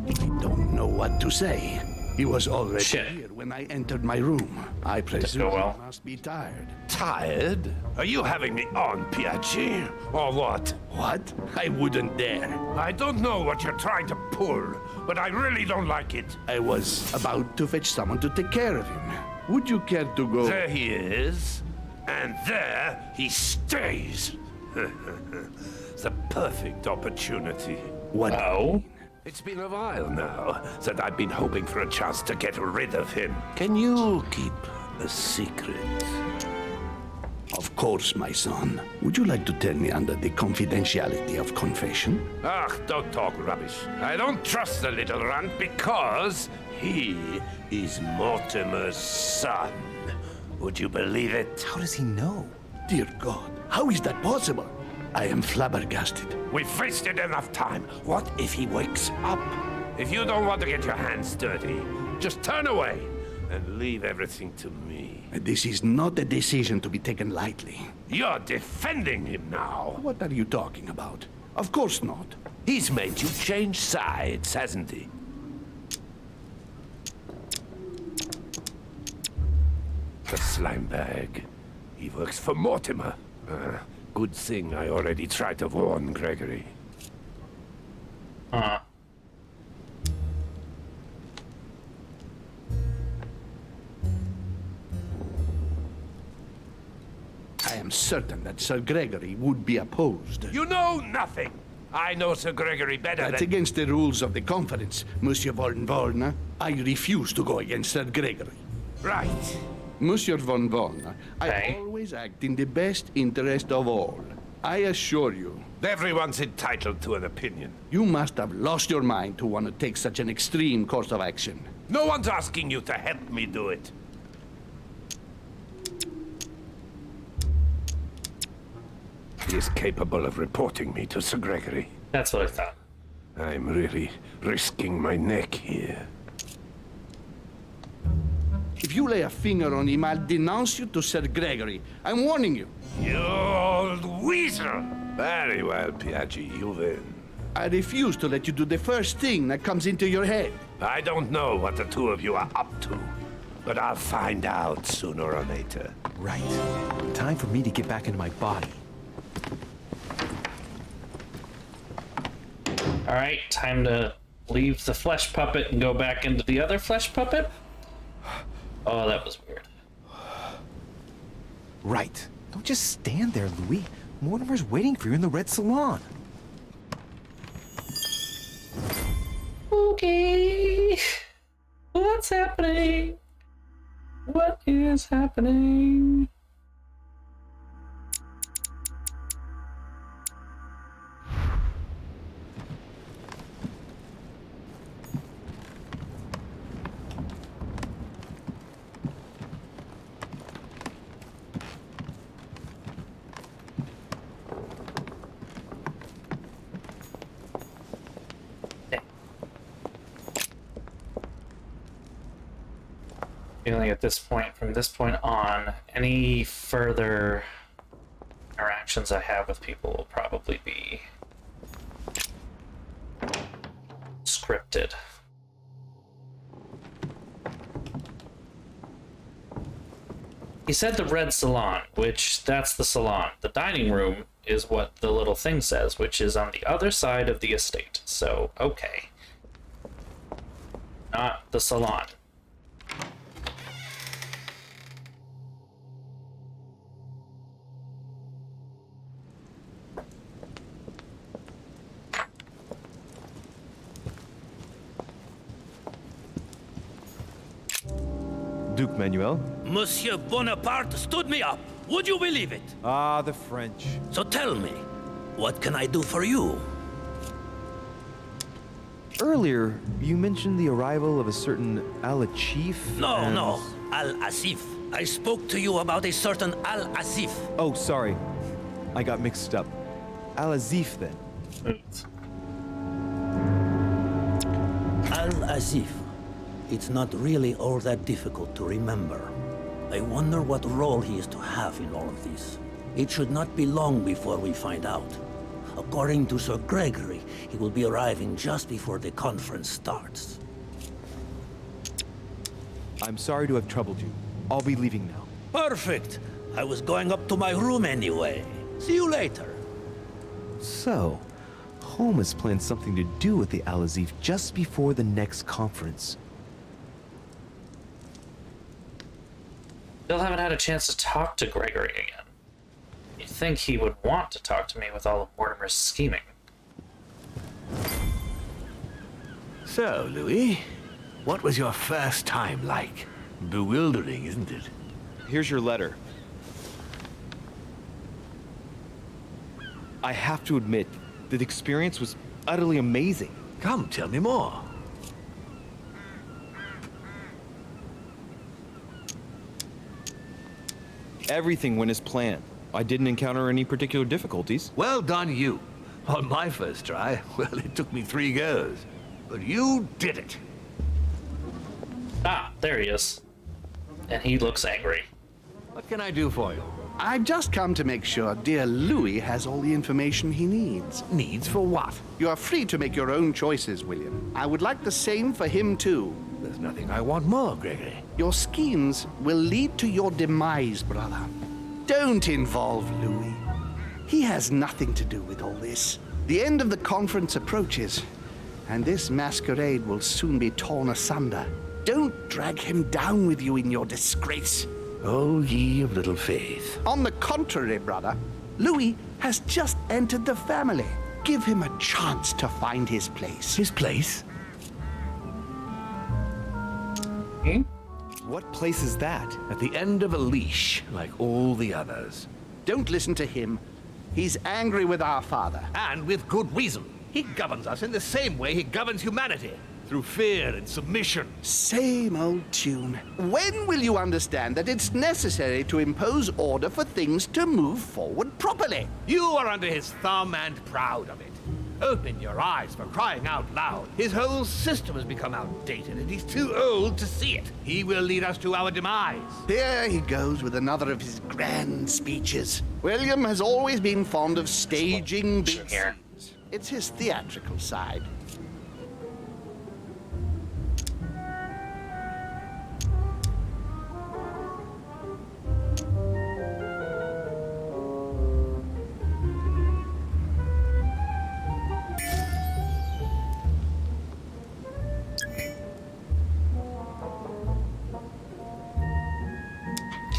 I don't know what to say. He was already Shit. here when I entered my room. I presume go well. he must be tired. Tired? Are you having me on, Piaggi? Or what? What? I wouldn't dare. I don't know what you're trying to pull, but I really don't like it. I was about to fetch someone to take care of him. Would you care to go? There he is, and there he stays. The perfect opportunity. What? Oh? It's been a while now that I've been hoping for a chance to get rid of him. Can you keep a secret? Of course, my son. Would you like to tell me under the confidentiality of confession? Ah, don't talk rubbish. I don't trust the little runt because he is Mortimer's son. Would you believe it? How does he know? Dear God, how is that possible? I am flabbergasted. We've wasted enough time. What if he wakes up? If you don't want to get your hands dirty, just turn away and leave everything to me. This is not a decision to be taken lightly. You're defending him now. What are you talking about? Of course not. He's made you change sides, hasn't he? The slime bag. He works for Mortimer. Good thing I already tried to warn Gregory. Huh. I am certain that Sir Gregory would be opposed. You know nothing! I know Sir Gregory better That's than... against the rules of the conference, Monsieur von Vorna. I refuse to go against Sir Gregory. Right. Monsieur von Vorna, Okay. I always act in the best interest of all. I assure you, Everyone's entitled to an opinion. you must have lost your mind to want to take such an extreme course of action. No one's asking you to help me do it. He is capable of reporting me to Sir Gregory. That's what I thought. I'm really risking my neck here. If you lay a finger on him, I'll denounce you to Sir Gregory. I'm warning you. You old weasel! Very well, Piaggi, you win. I refuse to let you do the first thing that comes into your head. I don't know what the two of you are up to, but I'll find out sooner or later. Right. Time for me to get back into my body. Alright, time to leave the flesh puppet and go back into the other flesh puppet. Oh, that was weird. Right. Don't just stand there, Louis. Mortimer's waiting for you in the Red Salon. Okay. What's happening? What is happening? feeling at this point, from this point on, any further interactions I have with people will probably be scripted. He said the red salon, which that's the salon. The dining room is what the little thing says, which is on the other side of the estate. So, okay. Not the salon. Duke Manuel? Monsieur Bonaparte stood me up. Would you believe it? Ah, the French. So tell me, what can I do for you? Earlier, you mentioned the arrival of a certain Al-Chief. No, Al-Asif. I spoke to you about a certain Al-Asif. Oh, sorry. I got mixed up. Al-Azif, then. Al-Asif. It's not really all that difficult to remember. I wonder what role he is to have in all of this. It should not be long before we find out. According to Sir Gregory, he will be arriving just before the conference starts. I'm sorry to have troubled you. I'll be leaving now. Perfect! I was going up to my room anyway. See you later. So, Holmes has planned something to do with the Al-Azif just before the next conference. Still haven't had a chance to talk to Gregory again. You'd think he would want to talk to me with all of Mortimer's scheming. So, Louis, what was your first time like? Bewildering, isn't it? Here's your letter. I have to admit, the experience was utterly amazing. Come, tell me more. Everything went as planned. I didn't encounter any particular difficulties. Well done, you. On my first try, well, it took me 3 goes. But you did it. Ah, there he is. And he looks angry. What can I do for you? I've just come to make sure dear Louis has all the information he needs. Needs for what? You are free to make your own choices, William. I would like the same for him, too. There's nothing I want more, Gregory. Your schemes will lead to your demise, brother. Don't involve Louis. He has nothing to do with all this. The end of the conference approaches, and this masquerade will soon be torn asunder. Don't drag him down with you in your disgrace. Oh, ye of little faith. On the contrary, brother, Louis has just entered the family. Give him a chance to find his place. His place? Hmm? What place is that? At the end of a leash, like all the others. Don't listen to him. He's angry with our father. And with good reason. He governs us in the same way he governs humanity. Through fear and submission. Same old tune. When will you understand that it's necessary to impose order for things to move forward properly? You are under his thumb and proud of it. Open your eyes, for crying out loud. His whole system has become outdated, and he's too old to see it. He will lead us to our demise. Here he goes with another of his grand speeches. William has always been fond of staging big Here. scenes. It's his theatrical side.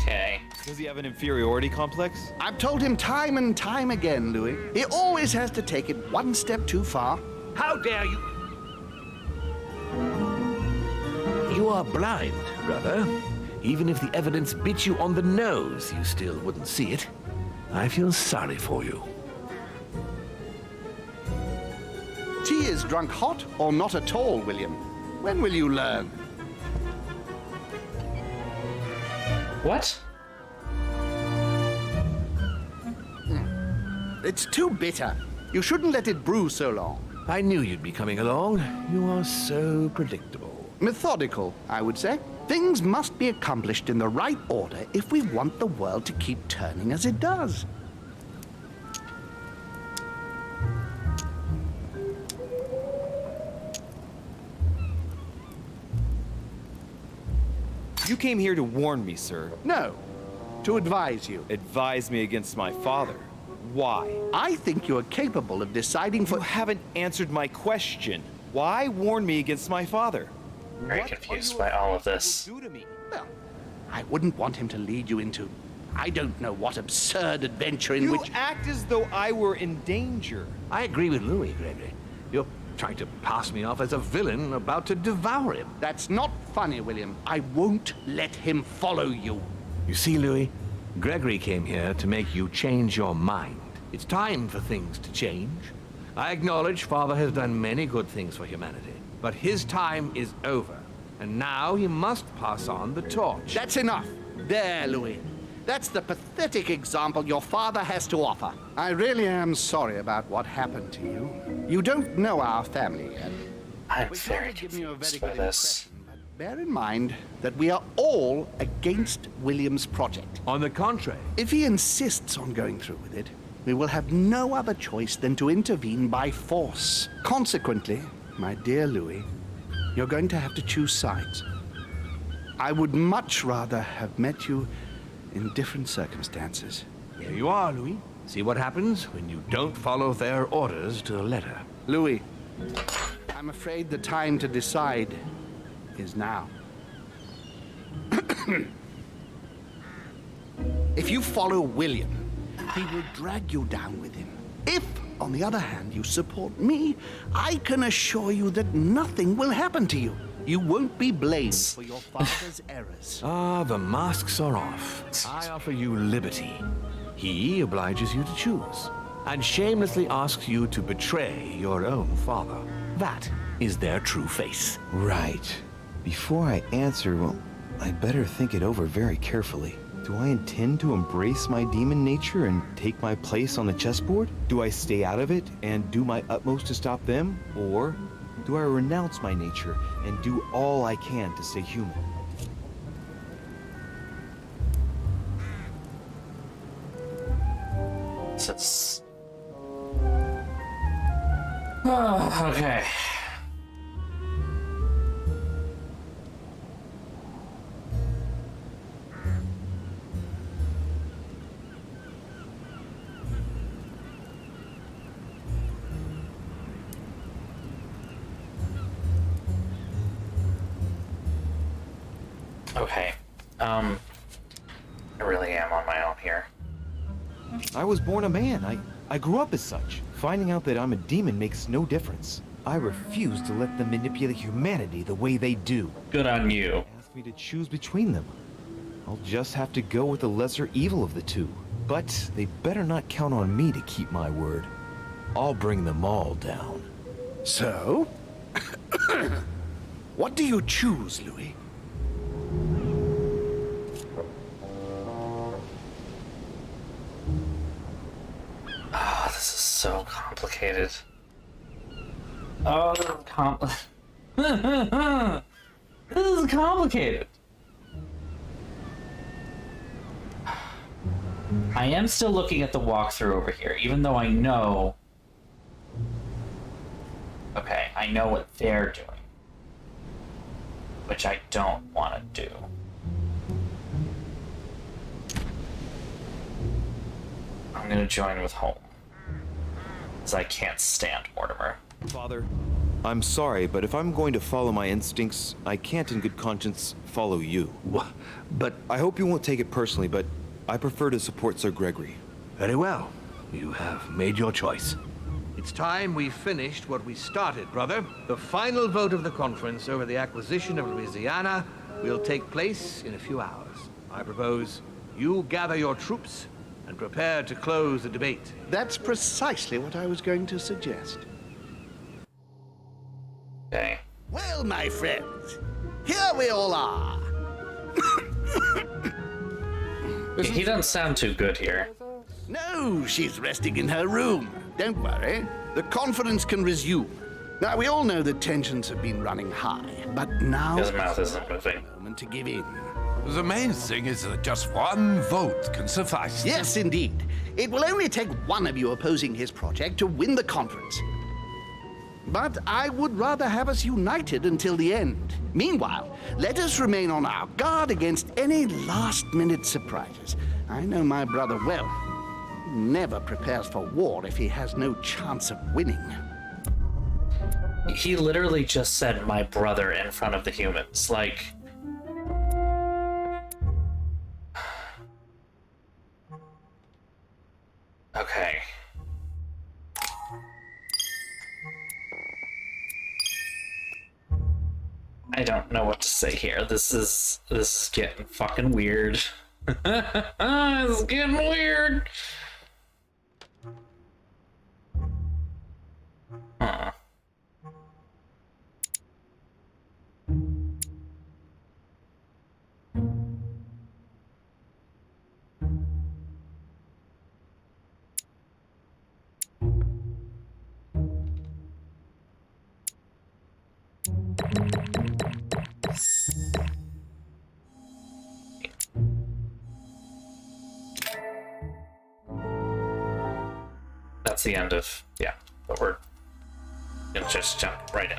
Okay. Does he have an inferiority complex? I've told him time and time again, Louis. He always has to take it one step too far. How dare you? You are blind, brother. Even if the evidence bit you on the nose, you still wouldn't see it. I feel sorry for you. Tea is drunk hot or not at all, William. When will you learn? What? It's too bitter. You shouldn't let it brew so long. I knew you'd be coming along. You are so predictable. Methodical, I would say. Things must be accomplished in the right order if we want the world to keep turning as it does. You came here to warn me, sir. No, to advise you. Advise me against my father. Why? I think you are capable of deciding for... You haven't answered my question. Why warn me against my father? Very What confused are you by all afraid of this. he will do to me? Well, I wouldn't want him to lead you into... I don't know what absurd adventure in You which... act as though I were in danger. I agree with Louis, Gregory. You're trying to pass me off as a villain about to devour him. That's not funny, William. I won't let him follow you. You see, Louis, Gregory came here to make you change your mind. It's time for things to change. I acknowledge Father has done many good things for humanity, but his time is over, and now he must pass on the torch. That's enough. There, Louis. That's the pathetic example your father has to offer. I really am sorry about what happened to you. You don't know our family yet. I'm Which very might have given you a confused very by good this. impression, but bear in mind that we are all against William's project. On the contrary, If he insists on going through with it, we will have no other choice than to intervene by force. Consequently, my dear Louis, you're going to have to choose sides. I would much rather have met you in different circumstances. here you are, Louis. See what happens when you don't follow their orders to the letter. Louis, I'm afraid the time to decide is now. If you follow William, he will drag you down with him. If, on the other hand, you support me, I can assure you that nothing will happen to you. You won't be blamed for your father's errors. Ah, the masks are off. I offer you liberty. He obliges you to choose, and shamelessly asks you to betray your own father. That is their true face. Right. Before I answer, well, I'd better think it over very carefully. Do I intend to embrace my demon nature and take my place on the chessboard? Do I stay out of it and do my utmost to stop them? Or do I renounce my nature and do all I can to stay human? It's... Oh, okay. Okay. I really am on my own here. I was born a man. I grew up as such. Finding out that I'm a demon makes no difference. I refuse to let them manipulate humanity the way they do. Good on you. Ask me to choose between them. I'll just have to go with the lesser evil of the two. But they better not count on me to keep my word. I'll bring them all down. So? What do you choose, Louis? Oh, this is so complicated. Oh, this is complicated. I am still looking at the walkthrough over here, even though I know... Okay, I know what they're doing. Which I don't want to do. I'm gonna join with home. Because I can't stand Mortimer. Father, I'm sorry, but if I'm going to follow my instincts, I can't in good conscience follow you. But I hope you won't take it personally, but I prefer to support Sir Gregory. very well. You have made your choice. It's time we finished what we started, brother. The final vote of the conference over the acquisition of Louisiana will take place in a few hours. I propose you gather your troops and prepare to close the debate. That's precisely what I was going to suggest. Okay. Well, my friends, here we all are. He doesn't sound too good here. No, she's resting in her room. Don't worry. The conference can resume. Now, we all know that tensions have been running high, but now His mouth isn't moving. moment to give in. The main thing is that just one vote can suffice. Yes, indeed. It will only take one of you opposing his project to win the conference. But I would rather have us united until the end. Meanwhile, let us remain on our guard against any last-minute surprises. I know my brother well. He never prepares for war if he has no chance of winning. He literally just said my brother in front of the humans. Like, okay. I don't know what to say here. This is getting fucking weird. This is getting weird. Huh. That's the end of, yeah, but we're gonna just jump right in.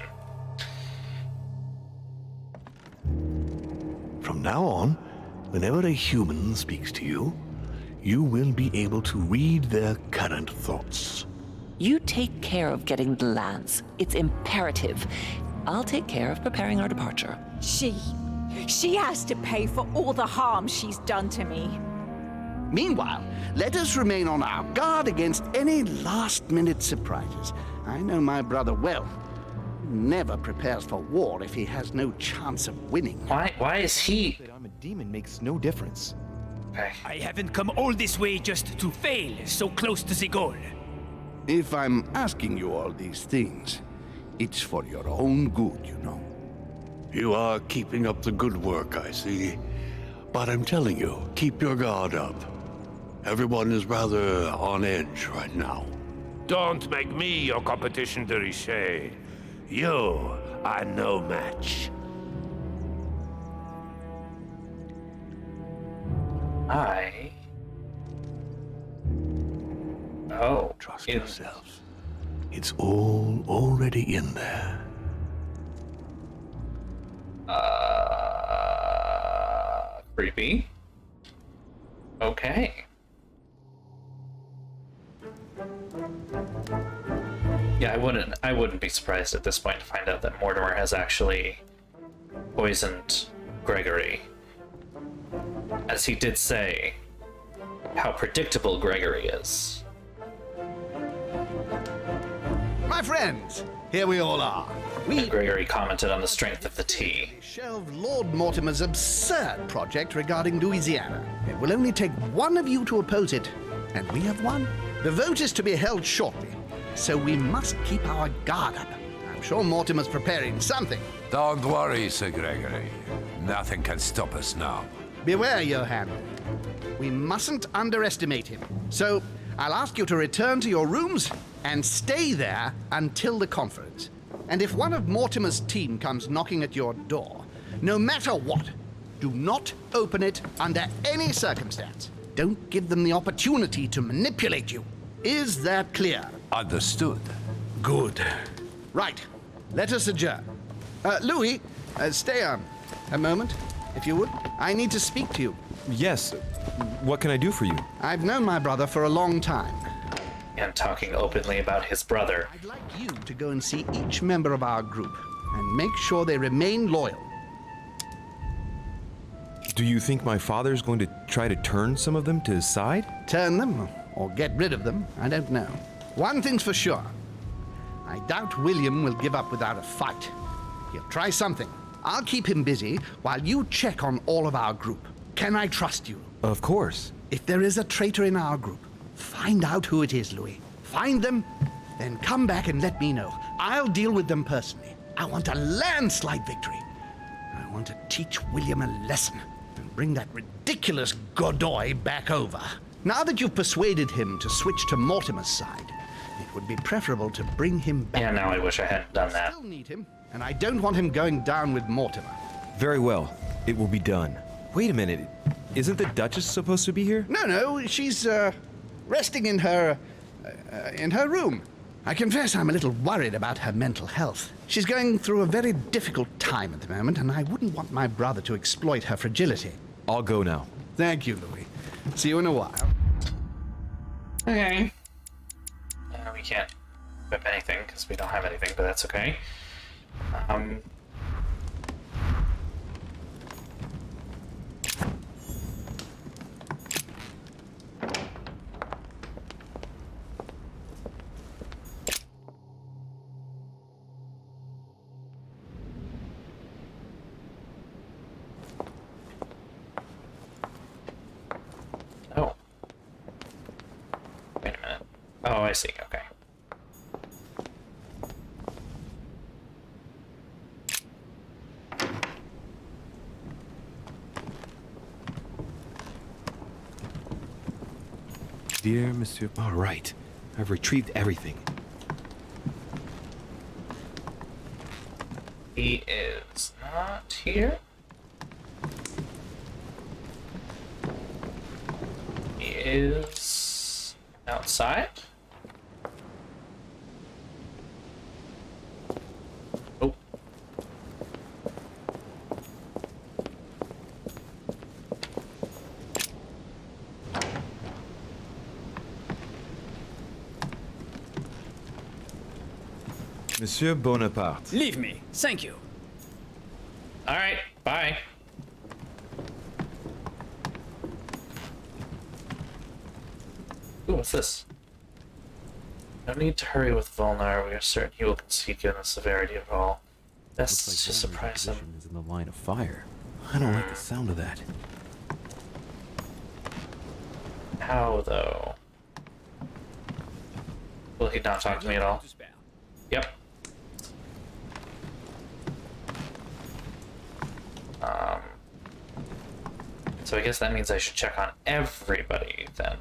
From now on, whenever a human speaks to you, you will be able to read their current thoughts. You take care of getting the lands. It's imperative. I'll take care of preparing our departure. She has to pay for all the harm she's done to me. Meanwhile, let us remain on our guard against any last-minute surprises. I know my brother well. He never prepares for war if he has no chance of winning. Why is he? That I'm a demon makes no difference. Okay. I haven't come all this way just to fail so close to the goal. If I'm asking you all these things, it's for your own good, you know. You are keeping up the good work, I see. But I'm telling you, keep your guard up. Everyone is rather on edge right now. Don't make me your competition, de Richet. You are no match. Oh. Trust yourselves. It's all already in there. Creepy. Okay. Yeah, I wouldn't be surprised at this point to find out that Mortimer has actually poisoned Gregory. As he did say, how predictable Gregory is. My friends, here we all are. And Gregory commented on the strength of the tea. Shelved Lord Mortimer's absurd project regarding Louisiana. It will only take one of you to oppose it, and we have won. The vote is to be held shortly, so we must keep our guard up. I'm sure Mortimer's preparing something. Don't worry, Sir Gregory. Nothing can stop us now. Beware, Johann. We mustn't underestimate him. So, I'll ask you to return to your rooms and stay there until the conference. And if one of Mortimer's team comes knocking at your door, no matter what, do not open it under any circumstance. Don't give them the opportunity to manipulate you. Is that clear? Understood. Good. Right. Let us adjourn. Louis, stay on a moment, if you would. I need to speak to you. Yes. What can I do for you? I've known my brother for a long time. And talking openly about his brother. I'd like you to go and see each member of our group and make sure they remain loyal. Do you think my father's going to try to turn some of them to his side? Turn them or get rid of them, I don't know. One thing's for sure. I doubt William will give up without a fight. He'll try something. I'll keep him busy while you check on all of our group. Can I trust you? Of course. If there is a traitor in our group, find out who it is, Louis. Find them, then come back and let me know. I'll deal with them personally. I want a landslide victory. I want to teach William a lesson and bring that ridiculous Godoy back over. Now that you've persuaded him to switch to Mortimer's side, if it would be preferable to bring him back. Yeah, now I wish I hadn't done I that. still need him, and I don't want him going down with Mortimer. Very well. It will be done. Wait a minute. Isn't the Duchess supposed to be here? No, she's resting in her room. I confess I'm a little worried about her mental health. She's going through a very difficult time at the moment, and I wouldn't want my brother to exploit her fragility. I'll go now. Thank you, Louis. See you in a while. Okay. We can't equip anything because we don't have anything, but that's okay. Oh. Wait a minute. Oh, I see. Okay. Dear Monsieur... All right. I've retrieved everything. He is not here. He is outside. Oh. Monsieur Bonaparte. Leave me. Thank you. All right. Bye. Ooh, what's this? No need to hurry with Volnar. We are certain he will concede given the severity of all. Best Looks to like surprise him. is in the line of fire. I don't like the sound of that. How though? Will he not talk to me at all? Yep. So I guess that means I should check on everybody then.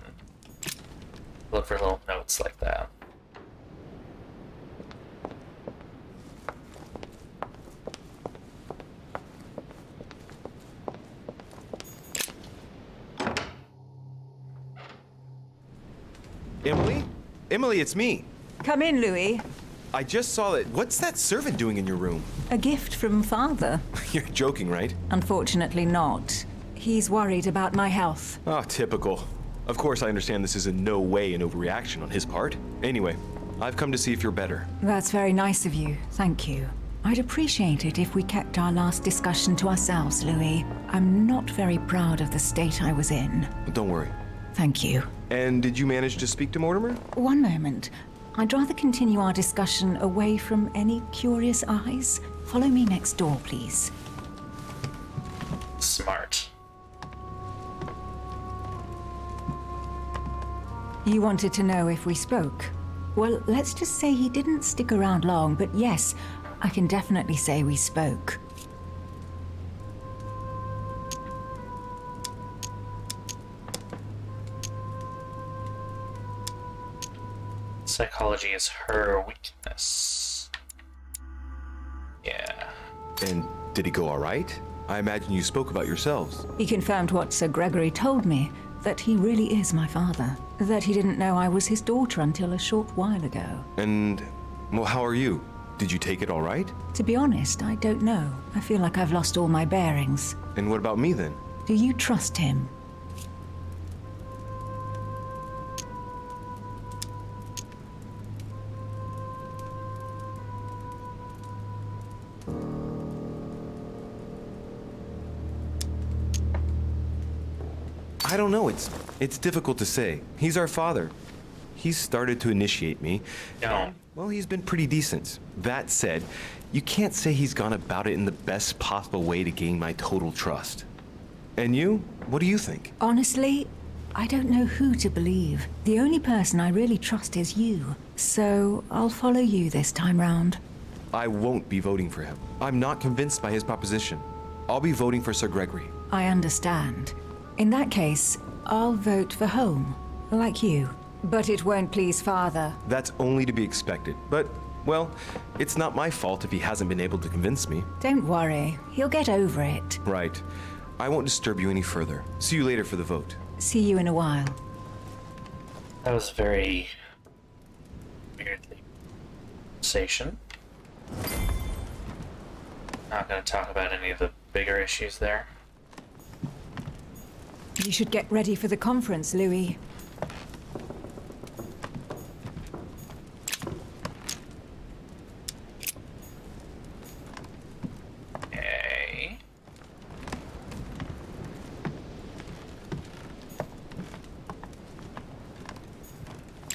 Look for little notes like that. Emily? Emily, it's me. Come in, Louis. I just saw that. What's that servant doing in your room? A gift from Father. You're joking, right? Unfortunately not. He's worried about my health. Oh, typical. Of course, I understand this is in no way an overreaction on his part. Anyway, I've come to see if you're better. That's very nice of you. Thank you. I'd appreciate it if we kept our last discussion to ourselves, Louis. I'm not very proud of the state I was in. Don't worry. Thank you. And did you manage to speak to Mortimer? One moment. I'd rather continue our discussion away from any curious eyes. Follow me next door, please. Smart. You wanted to know if we spoke. Well, let's just say he didn't stick around long, but yes, I can definitely say we spoke. Psychology is her weakness. Yeah. And did he go all right? I imagine you spoke about yourselves. He confirmed what Sir Gregory told me, that he really is my father. That he didn't know I was his daughter until a short while ago. And, well, how are you? Did you take it all right? To be honest, I don't know. I feel like I've lost all my bearings. And what about me then? Do you trust him? I don't know. It's difficult to say. He's our father. He's started to initiate me. No. Well, he's been pretty decent. That said, you can't say he's gone about it in the best possible way to gain my total trust. And you? What do you think? Honestly, I don't know who to believe. The only person I really trust is you. So I'll follow you this time round. I won't be voting for him. I'm not convinced by his proposition. I'll be voting for Sir Gregory. I understand. In that case, I'll vote for home, like you. But it won't please Father. That's only to be expected. But, well, it's not my fault if he hasn't been able to convince me. Don't worry. He'll get over it. Right. I won't disturb you any further. See you later for the vote. See you in a while. That was very weirdly conversation. Not going to talk about any of the bigger issues there. You should get ready for the conference, Louis. Okay.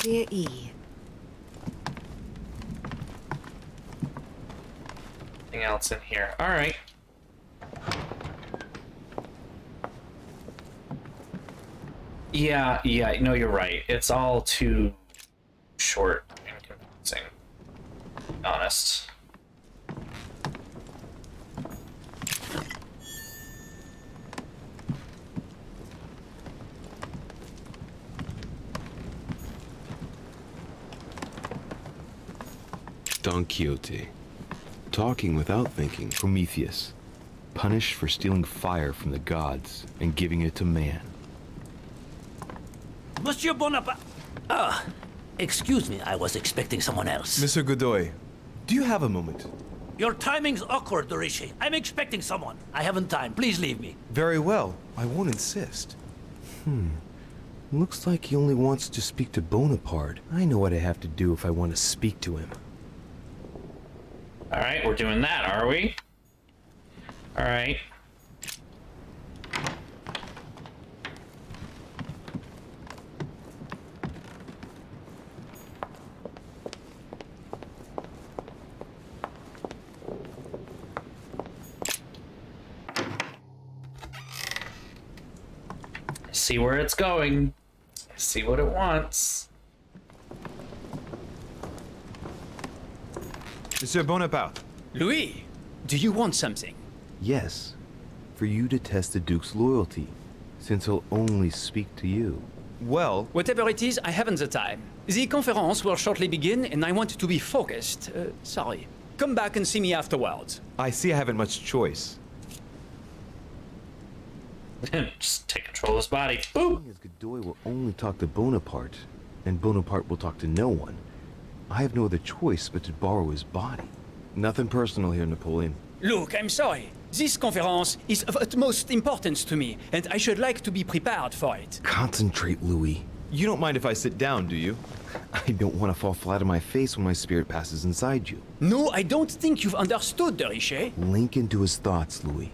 Dear E. Anything else in here? All right. Yeah, no, you're right. It's all too short and confusing, to be honest. Don Quixote. Talking without thinking. Prometheus. Punished for stealing fire from the gods and giving it to man. Monsieur Bonaparte. Ah, excuse me, I was expecting someone else. Mr. Godoy, do you have a moment? Your timing's awkward, Dorishi. I'm expecting someone. I haven't time. Please leave me. Very well. I won't insist. Looks like he only wants to speak to Bonaparte. I know what I have to do if I want to speak to him. All right, we're doing that, are we? All right. See where it's going. See what it wants. Monsieur Bonaparte. Louis, do you want something? Yes, for you to test the Duke's loyalty, since he'll only speak to you. Well, Whatever it is, I haven't the time. The conference will shortly begin, and I want to be focused. Sorry. Come back and see me afterwards. I see I haven't much choice. Just take control of his body. Boop. As Godoy will only talk to Bonaparte, and Bonaparte will talk to no one. I have no other choice but to borrow his body. Nothing personal here, Napoleon. Look, I'm sorry. This conference is of utmost importance to me, and I should like to be prepared for it. Concentrate, Louis. You don't mind if I sit down, do you? I don't want to fall flat on my face when my spirit passes inside you. No, I don't think you've understood, Dorishi. Link into his thoughts, Louis.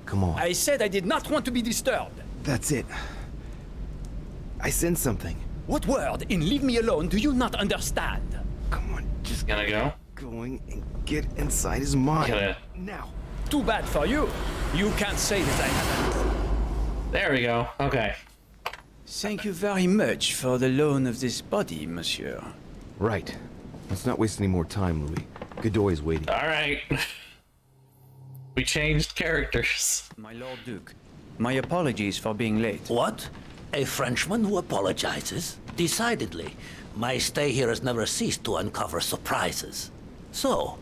Come on. I said I did not want to be disturbed. That's it. I sense something. What word in leave me alone do you not understand? Come on, just Gonna go. going and get inside his mind. Gonna. Now. Too bad for you. You can't say that I haven't. There we go. Okay. Thank you very much for the loan of this body, monsieur. Right. Let's not waste any more time, Louis. Godoy is waiting. All right. We changed characters. My Lord Duke, my apologies for being late. What? A Frenchman who apologizes? Decidedly. My stay here has never ceased to uncover surprises. So,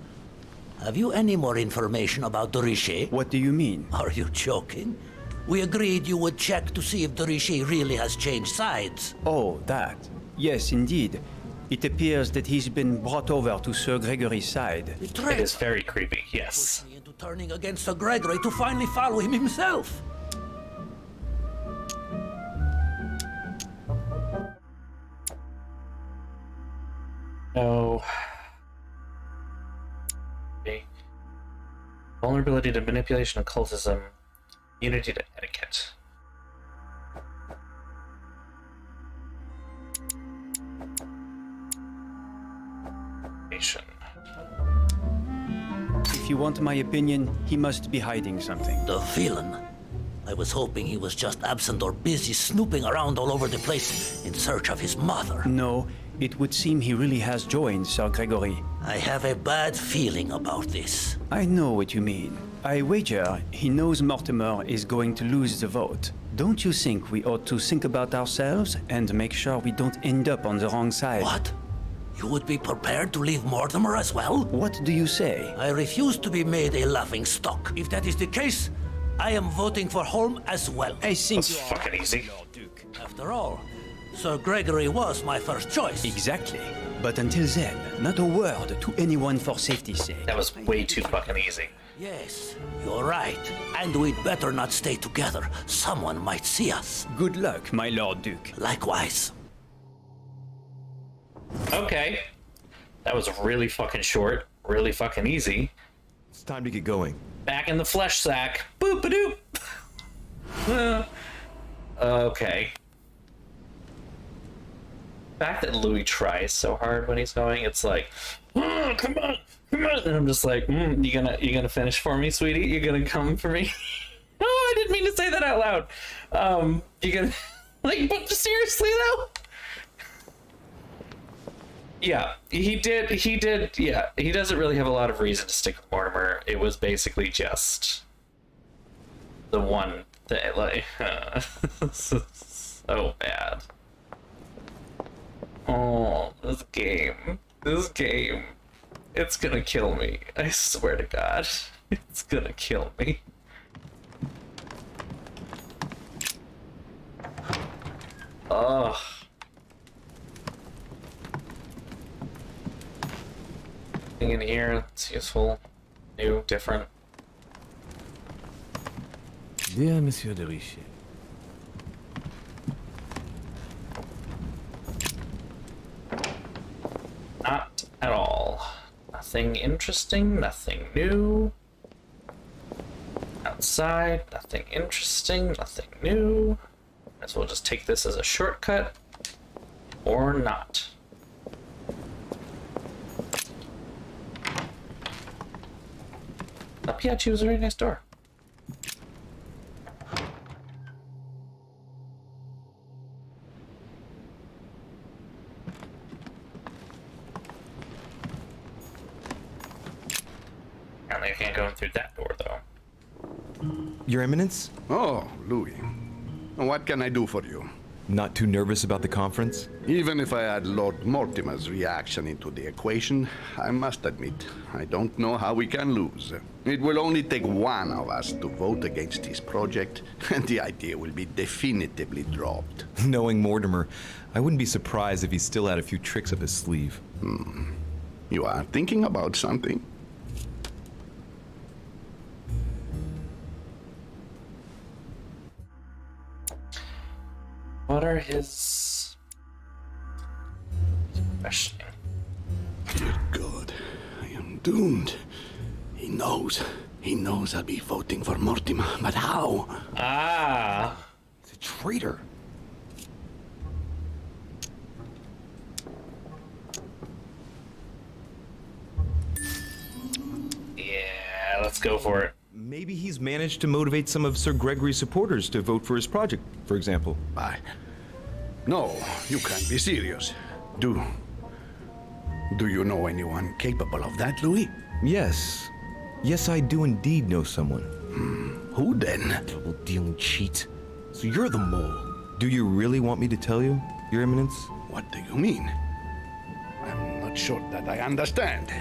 have you any more information about Dorishi? What do you mean? Are you joking? We agreed you would check to see if Dorishi really has changed sides. Oh, that. Yes, indeed. It appears that he's been brought over to Sir Gregory's side. Betrayed. It is very creepy. Yes. Pushed me into turning against Sir Gregory to finally follow him himself. No. Okay. Vulnerability to manipulation, occultism, immunity to etiquette. If you want my opinion, he must be hiding something. The villain. I was hoping he was just absent or busy snooping around all over the place in search of his mother. No, it would seem he really has joined Sir Gregory. I have a bad feeling about this. I know what you mean. I wager he knows Mortimer is going to lose the vote. Don't you think we ought to think about ourselves and make sure we don't end up on the wrong side? What? You would be prepared to leave Mortimer as well? What do you say? I refuse to be made a laughing stock. If that is the case, I am voting for Holm as well. I think That's fucking easy. Lord Duke. After all, Sir Gregory was my first choice. Exactly. But until then, not a word to anyone for safety's sake. That was way too fucking easy. Yes, you're right. And we'd better not stay together. Someone might see us. Good luck, my Lord Duke. Likewise. Okay. That was really fucking short, really fucking easy. It's time to get going. Back in the flesh sack. Boop-a-doop. Okay. The fact that Louis tries so hard when he's going, it's like, oh, come on, and I'm just like, you gonna finish for me, sweetie? You gonna come for me? No, I didn't mean to say that out loud. You gonna like, but seriously though? Yeah, he did. Yeah, he doesn't really have a lot of reason to stick with Mortimer. It was basically just the one thing, like, so bad. Oh, this game, it's gonna kill me. I swear to God, it's gonna kill me. Ugh. In here, it's useful, new, different. Dear Monsieur de Richet, Not at all. Nothing interesting, nothing new. Outside, nothing interesting, nothing new. Might as well just take this as a shortcut, or not. Piachi was a very nice door. And I can't go in through that door, though. Your Eminence? Oh, Louis. What can I do for you? Not too nervous about the conference? Even if I add Lord Mortimer's reaction into the equation, I must admit, I don't know how we can lose. It will only take one of us to vote against his project, and the idea will be definitively dropped. Knowing Mortimer, I wouldn't be surprised if he still had a few tricks up his sleeve. You are thinking about something? What are his questioning? Dear God, I am doomed. He knows. He knows I'll be voting for Mortimer, but how? Ah. He's a traitor. Yeah, let's go for it. Maybe he's managed to motivate some of Sir Gregory's supporters to vote for his project, for example. No, you can't be serious. Do you know anyone capable of that, Louis? Yes. Yes, I do indeed know someone. Who then? Double-dealing cheat. So you're the mole. Do you really want me to tell you, Your Eminence? What do you mean? I'm not sure that I understand.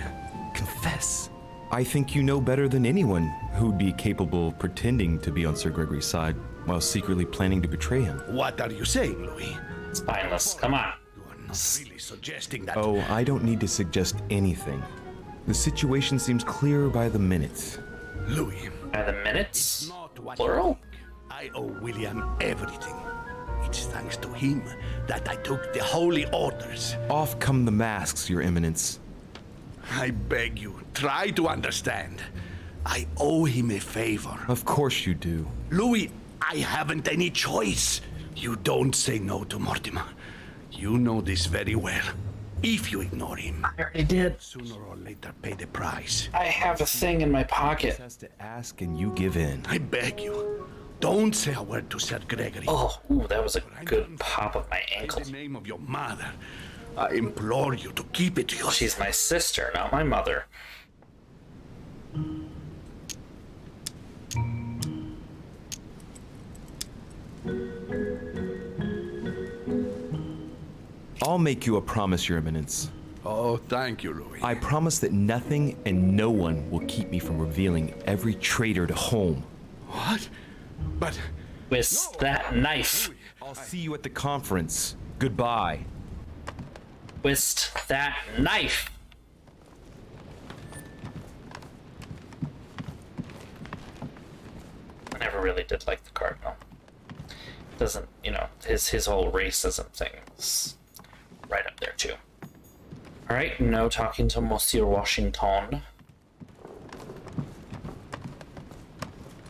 Confess. I think you know better than anyone who'd be capable of pretending to be on Sir Gregory's side while secretly planning to betray him. What are you saying, Louis? It's spineless. Come on. You are not really suggesting that... Oh, I don't need to suggest anything. The situation seems clearer by the minute. Louis. By the minutes? Not what Plural? you think. I owe William everything. It's thanks to him that I took the holy orders. Off come the masks, Your Eminence. I beg you, try to understand. I owe him a favor. Of course you do. Louis, I haven't any choice. You don't say no to Mortimer. You know this very well. If you ignore him, I already did. Sooner or later pay the price. I have a thing in my pocket. He has to ask and you give in. I beg you, don't say a word to Sir Gregory. Oh, ooh, that was a good pop of my ankle. In the name of your mother, I implore you to keep it to yourself. She's my sister, not my mother. I'll make you a promise, Your Eminence. Oh, thank you, Louis. I promise that nothing and no one will keep me from revealing every traitor to home. What? But... With that knife. I'll see you at the conference. Goodbye. With that knife. I never really did like the Cardinal. Doesn't, you know, his whole racism thing is right up there too. Alright, no talking to Monsieur Washington.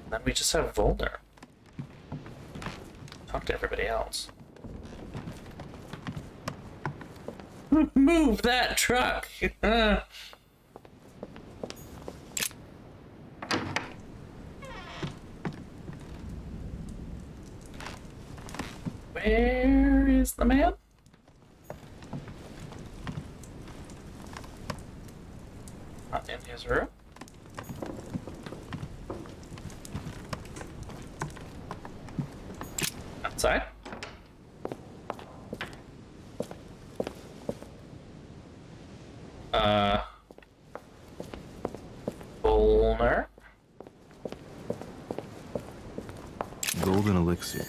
Then we just have Volner. Talk to everybody else. Move that truck! Where is the man? Not in his room. Outside. Volner. Golden elixir.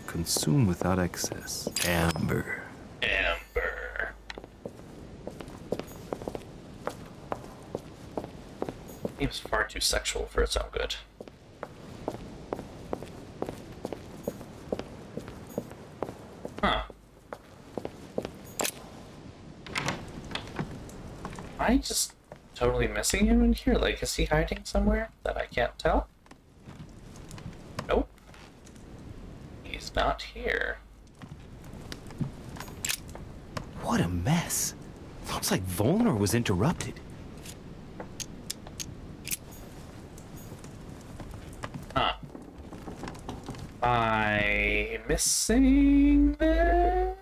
Consume without excess. Amber. Amber. Seems far too sexual for its own good. Huh. Am I just totally missing him in here? Like, is he hiding somewhere that I can't tell? Nope. He's not here. What a mess. Looks like Volner was interrupted. Huh. Am I missing them?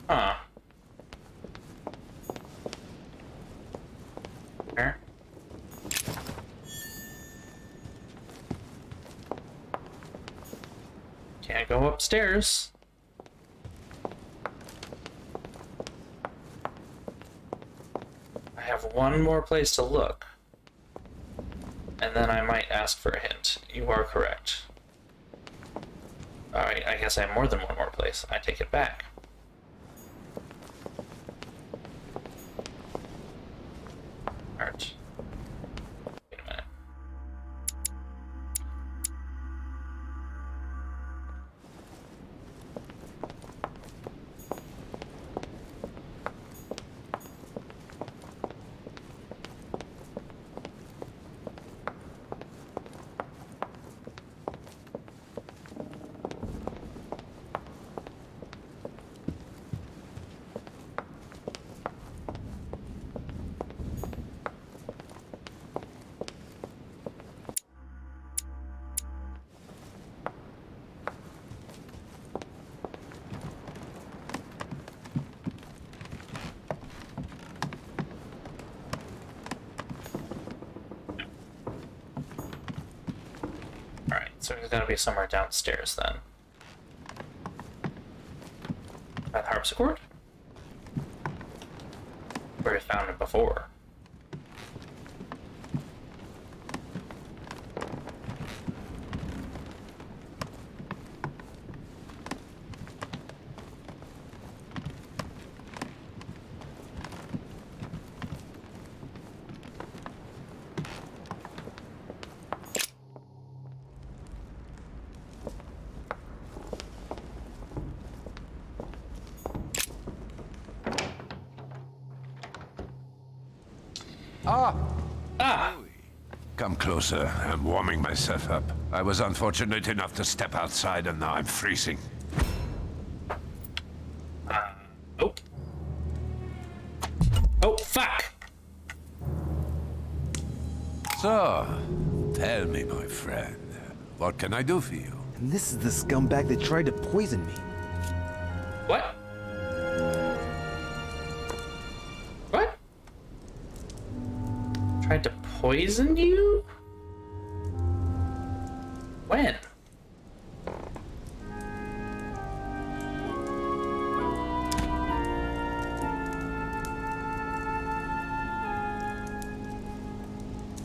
Huh. Where? Can't go upstairs. I have one more place to look. And then I might ask for a hint. You are correct. Alright, I guess I have more than one more place. I take it back. Alright. Wait a minute. So he's gonna be somewhere downstairs then. That harpsichord? Where we found him before. Come closer. I'm warming myself up. I was unfortunate enough to step outside and now I'm freezing. Oh. Oh, fuck! So, tell me, my friend, what can I do for you? And this is the scumbag that tried to poison me. What? tried to poison you? When?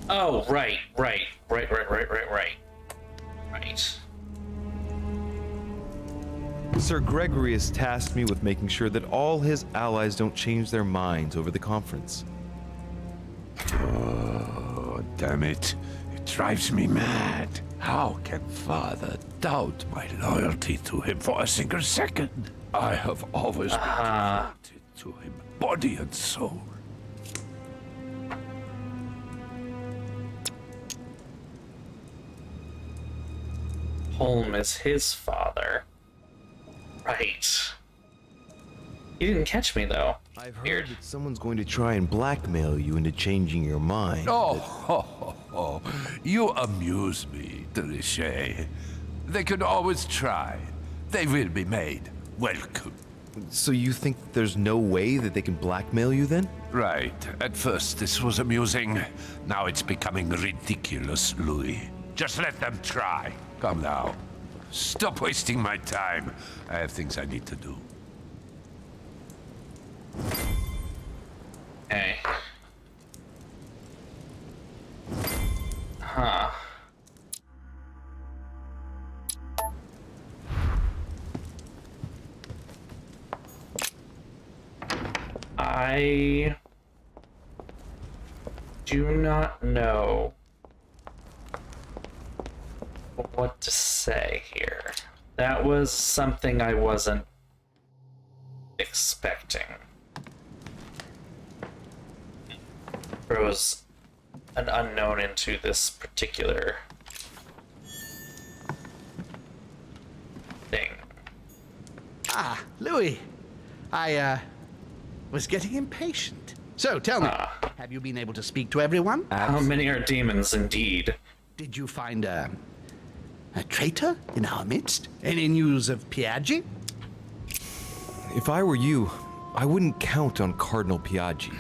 Oh, right. Sir Gregory has tasked me with making sure that all his allies don't change their minds over the conference. Oh, damn it. It drives me mad. How can Father doubt my loyalty to him for a single second? I have always been devoted to him, body and soul. Holm is his father. Right. You didn't catch me, though. I've heard that someone's going to try and blackmail you into changing your mind. Oh, you amuse me, Trichet. They can always try. They will be made welcome. So you think there's no way that they can blackmail you then? Right. At first this was amusing. Now it's becoming ridiculous, Louis. Just let them try. Come now. Stop wasting my time. I have things I need to do. Okay. Huh. I do not know what to say here. That was something I wasn't expecting. Throws an unknown into this particular thing. Ah, Louis. I, was getting impatient. So, tell me, have you been able to speak to everyone? How many are demons, indeed? Did you find a traitor in our midst? Any news of Piaggi? If I were you, I wouldn't count on Cardinal Piaggi.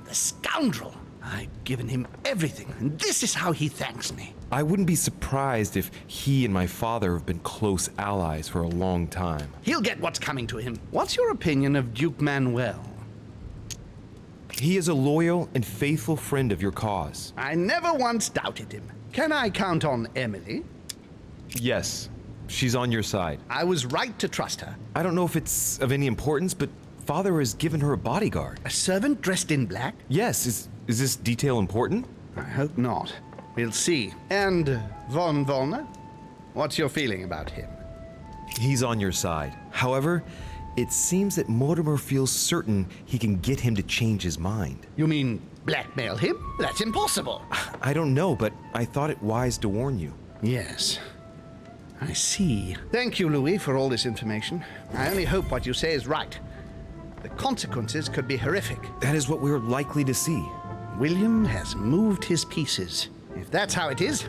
The scoundrel! I've given him everything, and this is how he thanks me. I wouldn't be surprised if he and my father have been close allies for a long time. He'll get what's coming to him. What's your opinion of Duke Manuel? He is a loyal and faithful friend of your cause. I never once doubted him. Can I count on Emily? Yes, she's on your side. I was right to trust her. I don't know if it's of any importance, but Father has given her a bodyguard. A servant dressed in black? Yes, is this detail important? I hope not. We'll see. And von Volner? What's your feeling about him? He's on your side. However, it seems that Mortimer feels certain he can get him to change his mind. You mean blackmail him? That's impossible. I don't know, but I thought it wise to warn you. Yes. I see. Thank you, Louis, for all this information. I only hope what you say is right. The consequences could be horrific. That is what we're likely to see. William has moved his pieces. If that's how it is,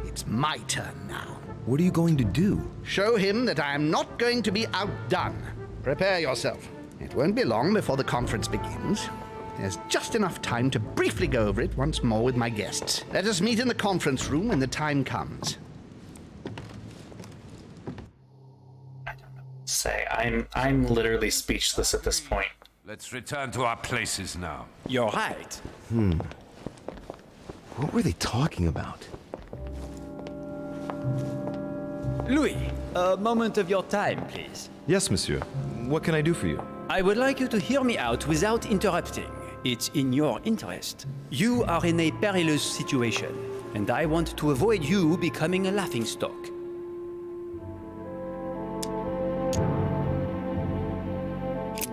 it's my turn now. What are you going to do? Show him that I am not going to be outdone. Prepare yourself. It won't be long before the conference begins. There's just enough time to briefly go over it once more with my guests. Let us meet in the conference room when the time comes. I don't know what to say. I'm literally speechless at this point. Let's return to our places now. You're right. What were they talking about? Louis, a moment of your time, please. Yes, monsieur. What can I do for you? I would like you to hear me out without interrupting. It's in your interest. You are in a perilous situation, and I want to avoid you becoming a laughingstock.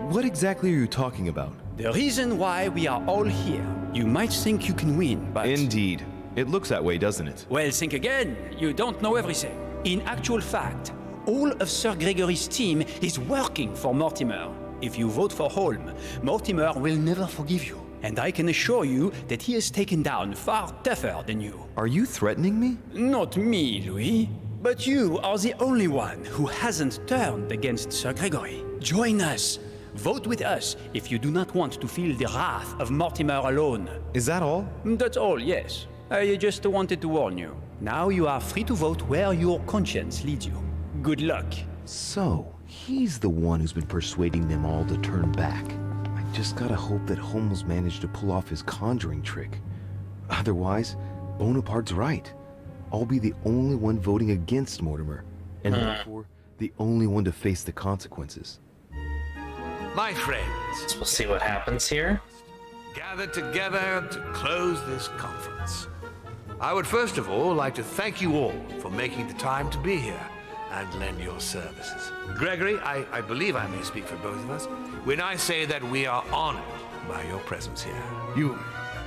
What exactly are you talking about? The reason why we are all here. You might think you can win, but... Indeed. It looks that way, doesn't it? Well, think again. You don't know everything. In actual fact, all of Sir Gregory's team is working for Mortimer. If you vote for Holm, Mortimer will never forgive you. And I can assure you that he is taken down far tougher than you. Are you threatening me? Not me, Louis. But you are the only one who hasn't turned against Sir Gregory. Join us. Vote with us if you do not want to feel the wrath of Mortimer alone. Is that all? That's all, yes. I just wanted to warn you. Now you are free to vote where your conscience leads you. Good luck. So, he's the one who's been persuading them all to turn back. I just gotta hope that Holmes managed to pull off his conjuring trick. Otherwise, Bonaparte's right. I'll be the only one voting against Mortimer, and therefore the only one to face the consequences. My friends, We'll see what happens here. gathered together to close this conference. I would first of all like to thank you all for making the time to be here and lend your services. Gregory, I believe I may speak for both of us when I say that we are honored by your presence here. You...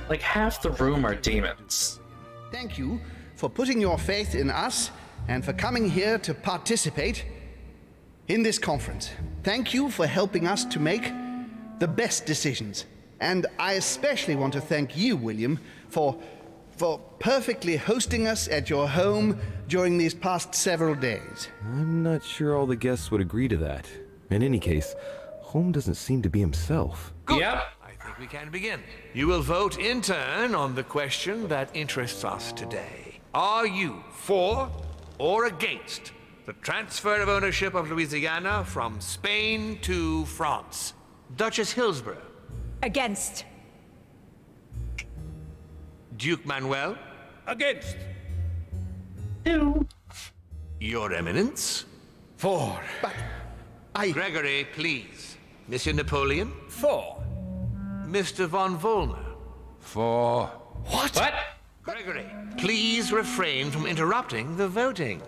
Like, half the room are demons. Thank you for putting your faith in us and for coming here to participate in this conference. Thank you for helping us to make the best decisions. And I especially want to thank you, William, for perfectly hosting us at your home during these past several days. I'm not sure all the guests would agree to that. In any case, Holmes doesn't seem to be himself. Good. Yep. I think we can begin. You will vote in turn on the question that interests us today. Are you for or against the transfer of ownership of Louisiana from Spain to France? Duchess Hillsborough. Against. Duke Manuel. Against. Your Eminence. For. But Gregory, please. Monsieur Napoleon. For. Mr. von Vollmer. For. What? Gregory, please refrain from interrupting the voting.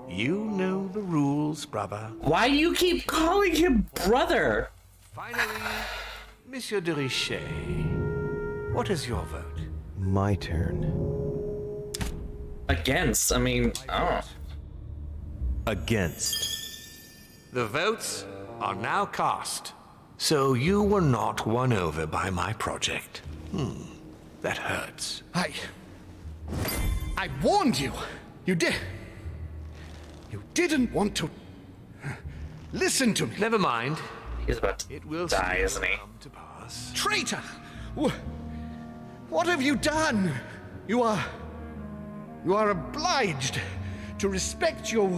You know the rules, brother. Why do you keep calling him brother? Finally, Monsieur de Richet. What is your vote? My turn. Against? I mean, oh. Against. The votes are now cast. So you were not won over by my project. That hurts. I warned you. You didn't want to listen to me. Never mind. He's about to It will die, still isn't he? come to pass. Traitor! What have you done? You are obliged to respect your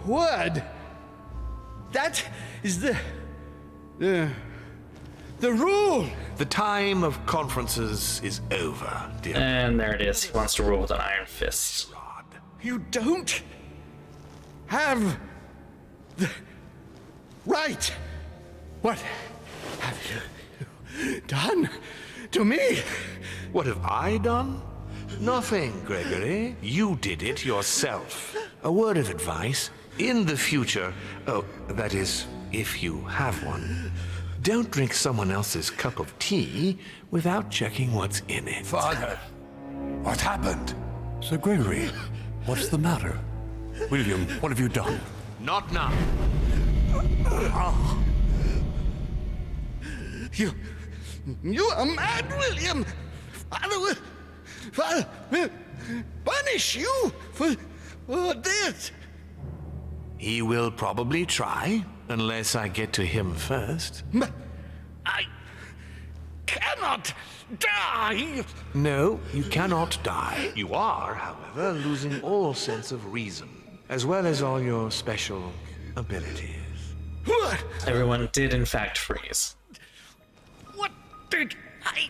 word. That is the rule. The time of conferences is over, dear. And there it is. He wants to rule with an iron fist. Rod. You don't have the right. What have you done to me? What have I done? Nothing, Gregory. You did it yourself. A word of advice. In the future, that is, if you have one, don't drink someone else's cup of tea without checking what's in it. Father, what happened? Sir Gregory, what's the matter? William, what have you done? Not now. You are mad, William. Father will punish you for this. He will probably try, unless I get to him first. But I cannot die. No, you cannot die. You are, however, losing all sense of reason, as well as all your special abilities. What? Everyone did, in fact, freeze. What did I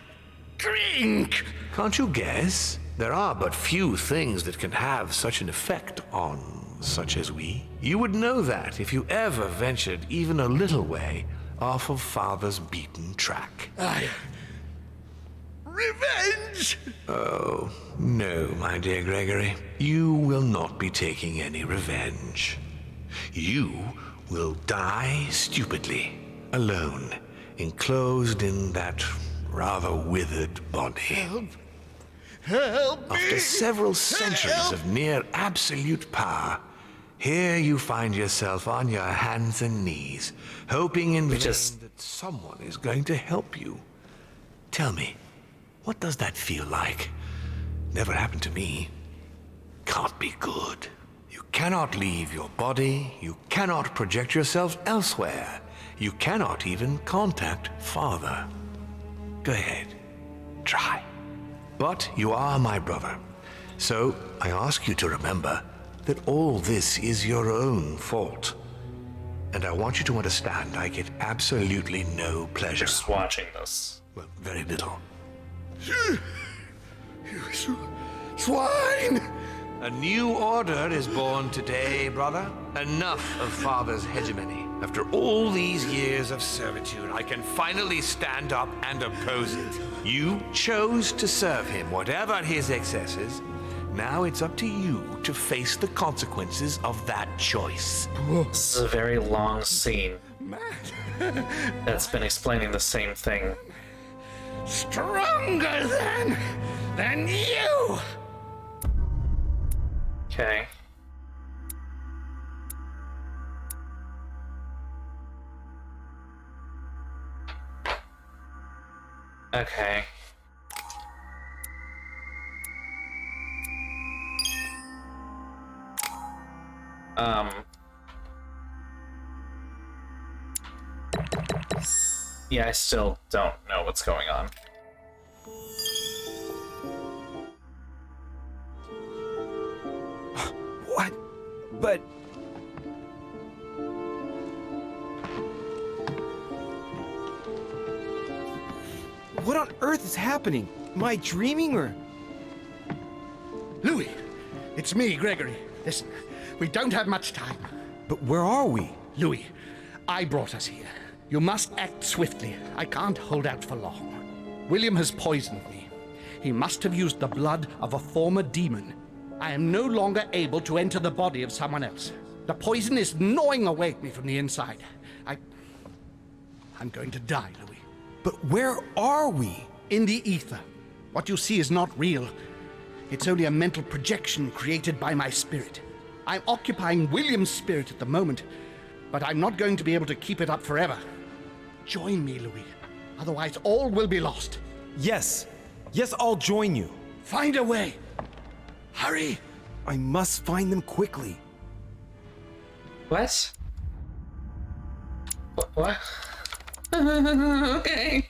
drink? Can't you guess? There are but few things that can have such an effect on such as we. You would know that if you ever ventured even a little way off of Father's beaten track. Revenge! Oh, no, my dear Gregory. You will not be taking any revenge. You will die stupidly, alone, enclosed in that rather withered body. Help me! After several centuries of near absolute power, here you find yourself on your hands and knees, hoping in vain that someone is going to help you. Tell me, what does that feel like? Never happened to me. Can't be good. You cannot leave your body. You cannot project yourselves elsewhere. You cannot even contact Father. Go ahead. Try. But you are my brother. So I ask you to remember that all this is your own fault. And I want you to understand I get absolutely no pleasure. Just watching this. Well, very little. You swine! A new order is born today, brother. Enough of Father's hegemony. After all these years of servitude, I can finally stand up and oppose it. You chose to serve him, whatever his excesses. Now it's up to you to face the consequences of that choice. This is a very long scene that's been explaining the same thing. Stronger than you! Okay. Okay. Yeah, I still don't know what's going on. What? But... What on earth is happening? Am I dreaming or... Louis, it's me, Gregory. Listen, we don't have much time. But where are we? Louis, I brought us here. You must act swiftly. I can't hold out for long. William has poisoned me. He must have used the blood of a former demon. I am no longer able to enter the body of someone else. The poison is gnawing away at me from the inside. I'm going to die, Louis. But where are we? In the ether. What you see is not real. It's only a mental projection created by my spirit. I'm occupying William's spirit at the moment, but I'm not going to be able to keep it up forever. Join me, Louis. Otherwise, all will be lost. Yes. Yes, I'll join you. Find a way. Hurry. I must find them quickly. What? What? Okay.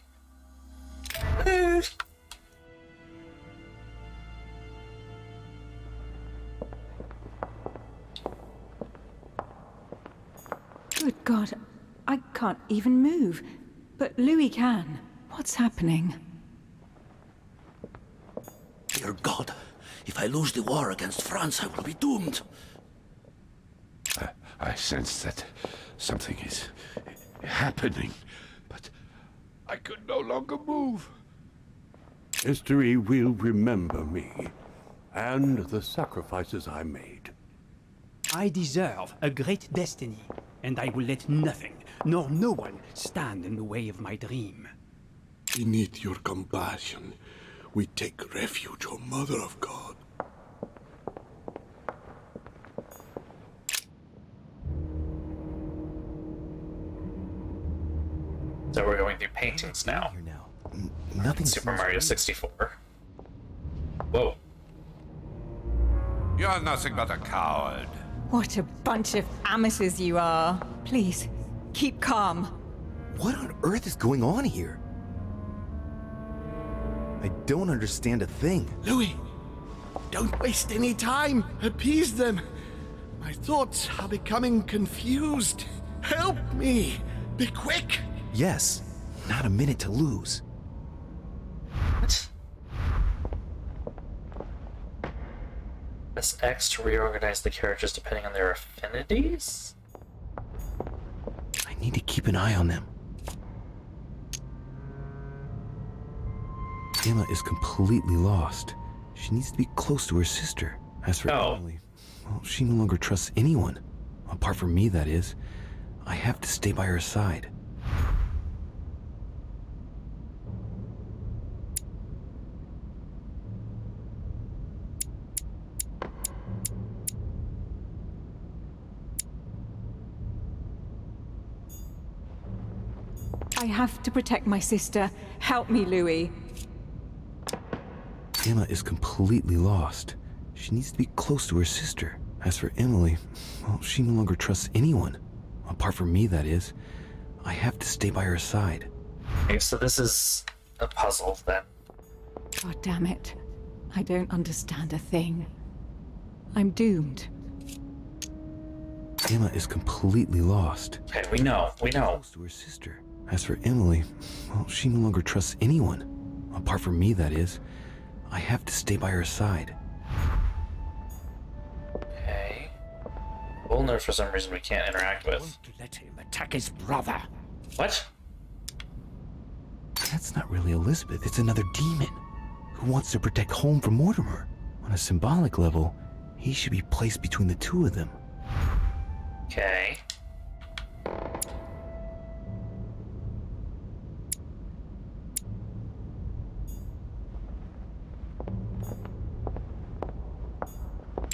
Good God, I can't even move. But Louis can. What's happening? Dear God, if I lose the war against France, I will be doomed. I sense that something is happening, but I could no longer move. History will remember me and the sacrifices I made. I deserve a great destiny, and I will let nothing, nor no one, stand in the way of my dream. Beneath your compassion, we take refuge, O Mother of God. So we're going through paintings now. Here now. Nothing. Super Mario 64. Whoa. You're nothing but a coward. What a bunch of amateurs you are. Please, keep calm. What on earth is going on here? I don't understand a thing. Louis, don't waste any time. Appease them. My thoughts are becoming confused. Help me. Be quick. Yes, not a minute to lose. What? Press X to reorganize the characters depending on their affinities? I need to keep an eye on them. Emma is completely lost. She needs to be close to her sister. As for Emily, well, she no longer trusts anyone. Apart from me, that is. I have to stay by her side. I have to protect my sister. Help me, Louis. Emma is completely lost. She needs to be close to her sister. As for Emily, well, she no longer trusts anyone. Apart from me, that is. I have to stay by her side. Okay, so this is a puzzle then. God damn it. I don't understand a thing. I'm doomed. Emma is completely lost. Okay, we know. Close to her sister. As for Emily, well, she no longer trusts anyone. Apart from me, that is. I have to stay by her side. Okay. Volner, for some reason, we can't interact with. Want to let him attack his brother. What? That's not really Elizabeth, it's another demon who wants to protect home from Mortimer. On a symbolic level, he should be placed between the two of them. Okay.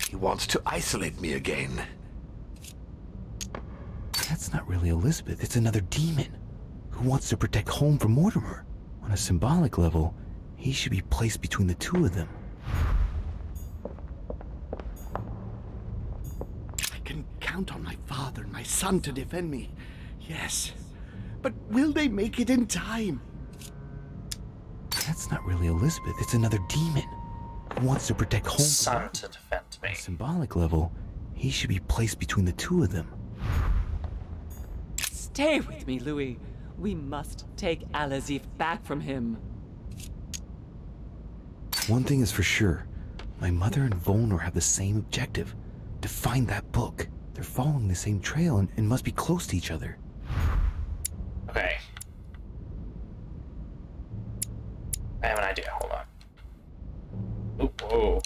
He wants to isolate me again. That's not really Elizabeth, it's another demon who wants to protect home from Mortimer. On a symbolic level, he should be placed between the two of them. I can count on my father and my son to defend me. Yes. But will they make it in time? That's not really Elizabeth, it's another demon who wants to protect home from Son Mortimer. to defend me. On a symbolic level, he should be placed between the two of them. Stay with me, Louis. We must take Al-Azif back from him. One thing is for sure, my mother and Volnor have the same objective, to find that book. They're following the same trail and must be close to each other. Okay. I have an idea. Hold on. Ooh, whoa.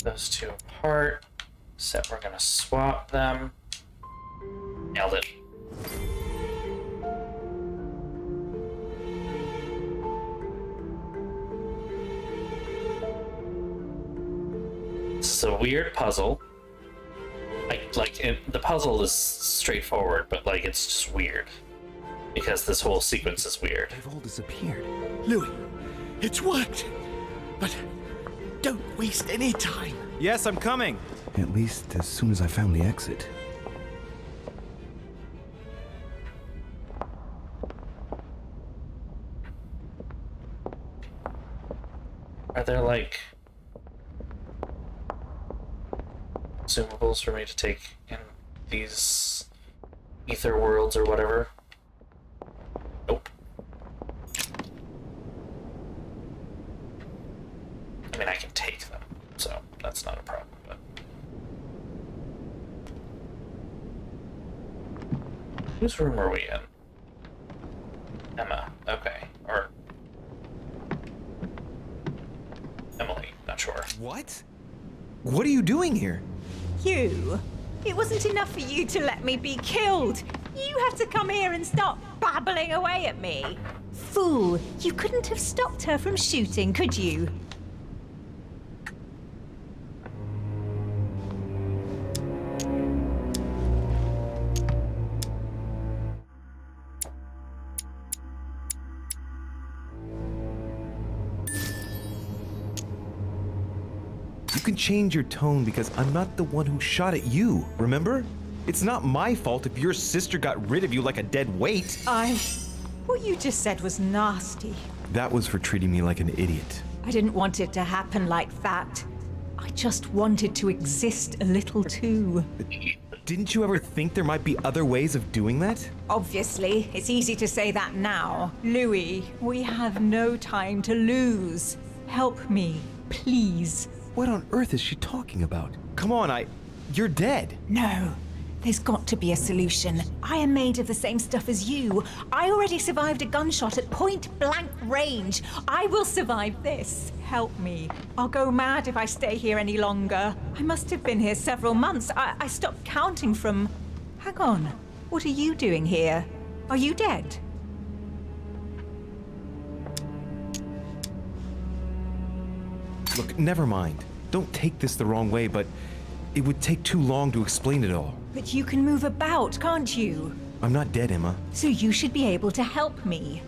Those two apart. Except we're gonna swap them. Nailed it. This is a weird puzzle. The puzzle is straightforward, but like it's just weird because this whole sequence is weird. They've all disappeared. Louis, it's worked. But don't waste any time. Yes, I'm coming. At least as soon as I found the exit. Are there like consumables for me to take in these ether worlds or whatever? Nope. I mean, I can take them, so that's not a problem, but... Whose room are we in? Emma, okay. Or... Emily, not sure. What? What are you doing here? You? It wasn't enough for you to let me be killed. You have to come here and start babbling away at me. Fool, you couldn't have stopped her from shooting, could you? You can change your tone because I'm not the one who shot at you, remember? It's not my fault if your sister got rid of you like a dead weight. What you just said was nasty. That was for treating me like an idiot. I didn't want it to happen like that. I just wanted to exist a little too. Didn't you ever think there might be other ways of doing that? Obviously, it's easy to say that now. Louis, we have no time to lose. Help me, please. What on earth is she talking about? Come on, you're dead. No. There's got to be a solution. I am made of the same stuff as you. I already survived a gunshot at point-blank range. I will survive this. Help me. I'll go mad if I stay here any longer. I must have been here several months. I stopped counting from... Hang on. What are you doing here? Are you dead? Look, never mind. Don't take this the wrong way, but it would take too long to explain it all. But you can move about, can't you? I'm not dead, Emma. So you should be able to help me.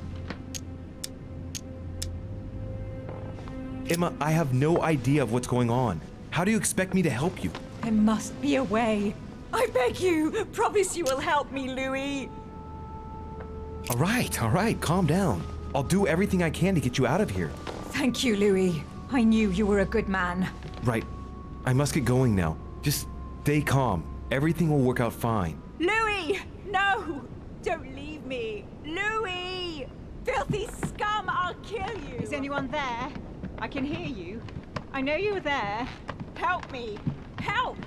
Emma, I have no idea of what's going on. How do you expect me to help you? There must be a way. I beg you, promise you will help me, Louis. All right, calm down. I'll do everything I can to get you out of here. Thank you, Louis. I knew you were a good man. Right. I must get going now. Just stay calm. Everything will work out fine. Louis! No! Don't leave me! Louis! Filthy scum, I'll kill you! Is anyone there? I can hear you. I know you're there. Help me! Help!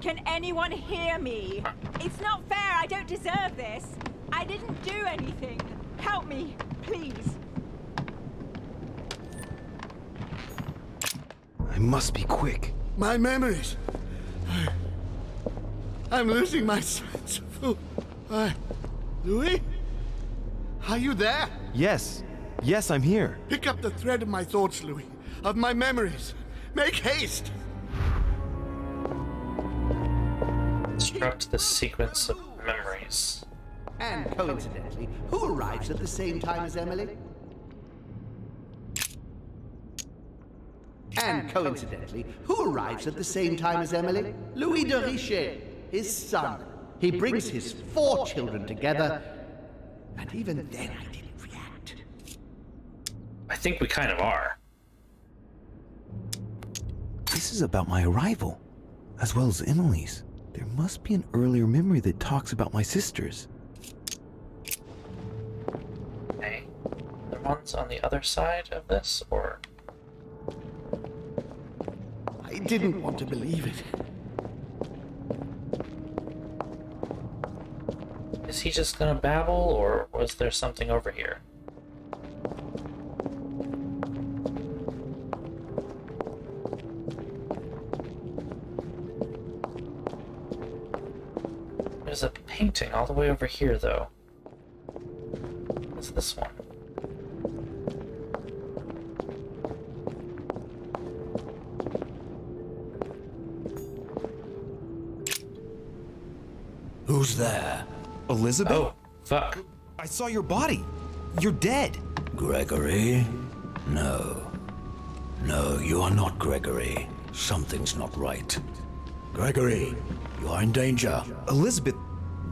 Can anyone hear me? It's not fair, I don't deserve this. I didn't do anything. Help me, please. I must be quick. My memories. I'm losing my sense of who. Louis? Are you there? Yes, I'm here. Pick up the thread of my thoughts, Louis. Of my memories. Make haste! Disrupt the sequence of memories. And coincidentally, who arrives at the same time as Emily? And coincidentally, who arrives at the same time as Emily? Louis de Richet, his son. He brings his 4 children together, and even then I didn't react. I think we kind of are. This is about my arrival, as well as Emily's. There must be an earlier memory that talks about my sisters. Okay. The ones on the other side of this, or... I didn't want to believe it. Is he just gonna babble, or was there something over here? There's a painting all the way over here, though. What's this one? Who's there? Elizabeth? Oh, fuck. I saw your body. You're dead. Gregory? No. No, you are not Gregory. Something's not right. Gregory, you are in danger. Elizabeth,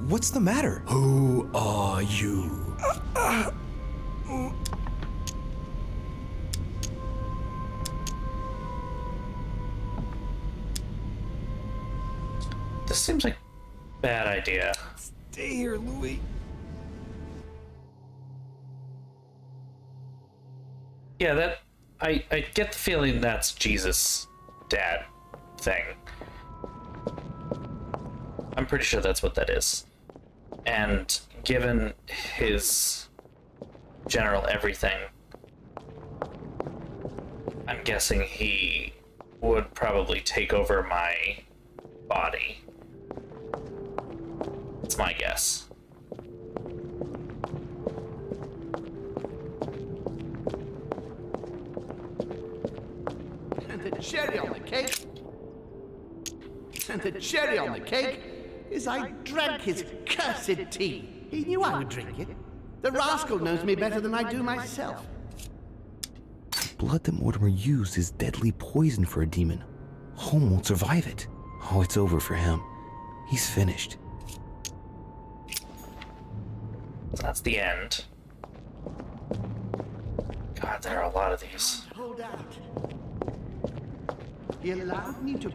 what's the matter? Who are you? This seems like a bad idea. Stay here, Louis. Yeah, that... I get the feeling that's Jesus' dad thing. I'm pretty sure that's what that is. And given his general everything, I'm guessing he would probably take over my body. It's my guess. And the cherry on the cake. And the cherry on the cake is I drank his cursed tea. He knew I would drink it. The rascal knows me better than I do myself. The blood that Mortimer used is deadly poison for a demon. Holm won't survive it. Oh, it's over for him. He's finished. So that's the end. God, there are a lot of these. Hold out. He allowed me to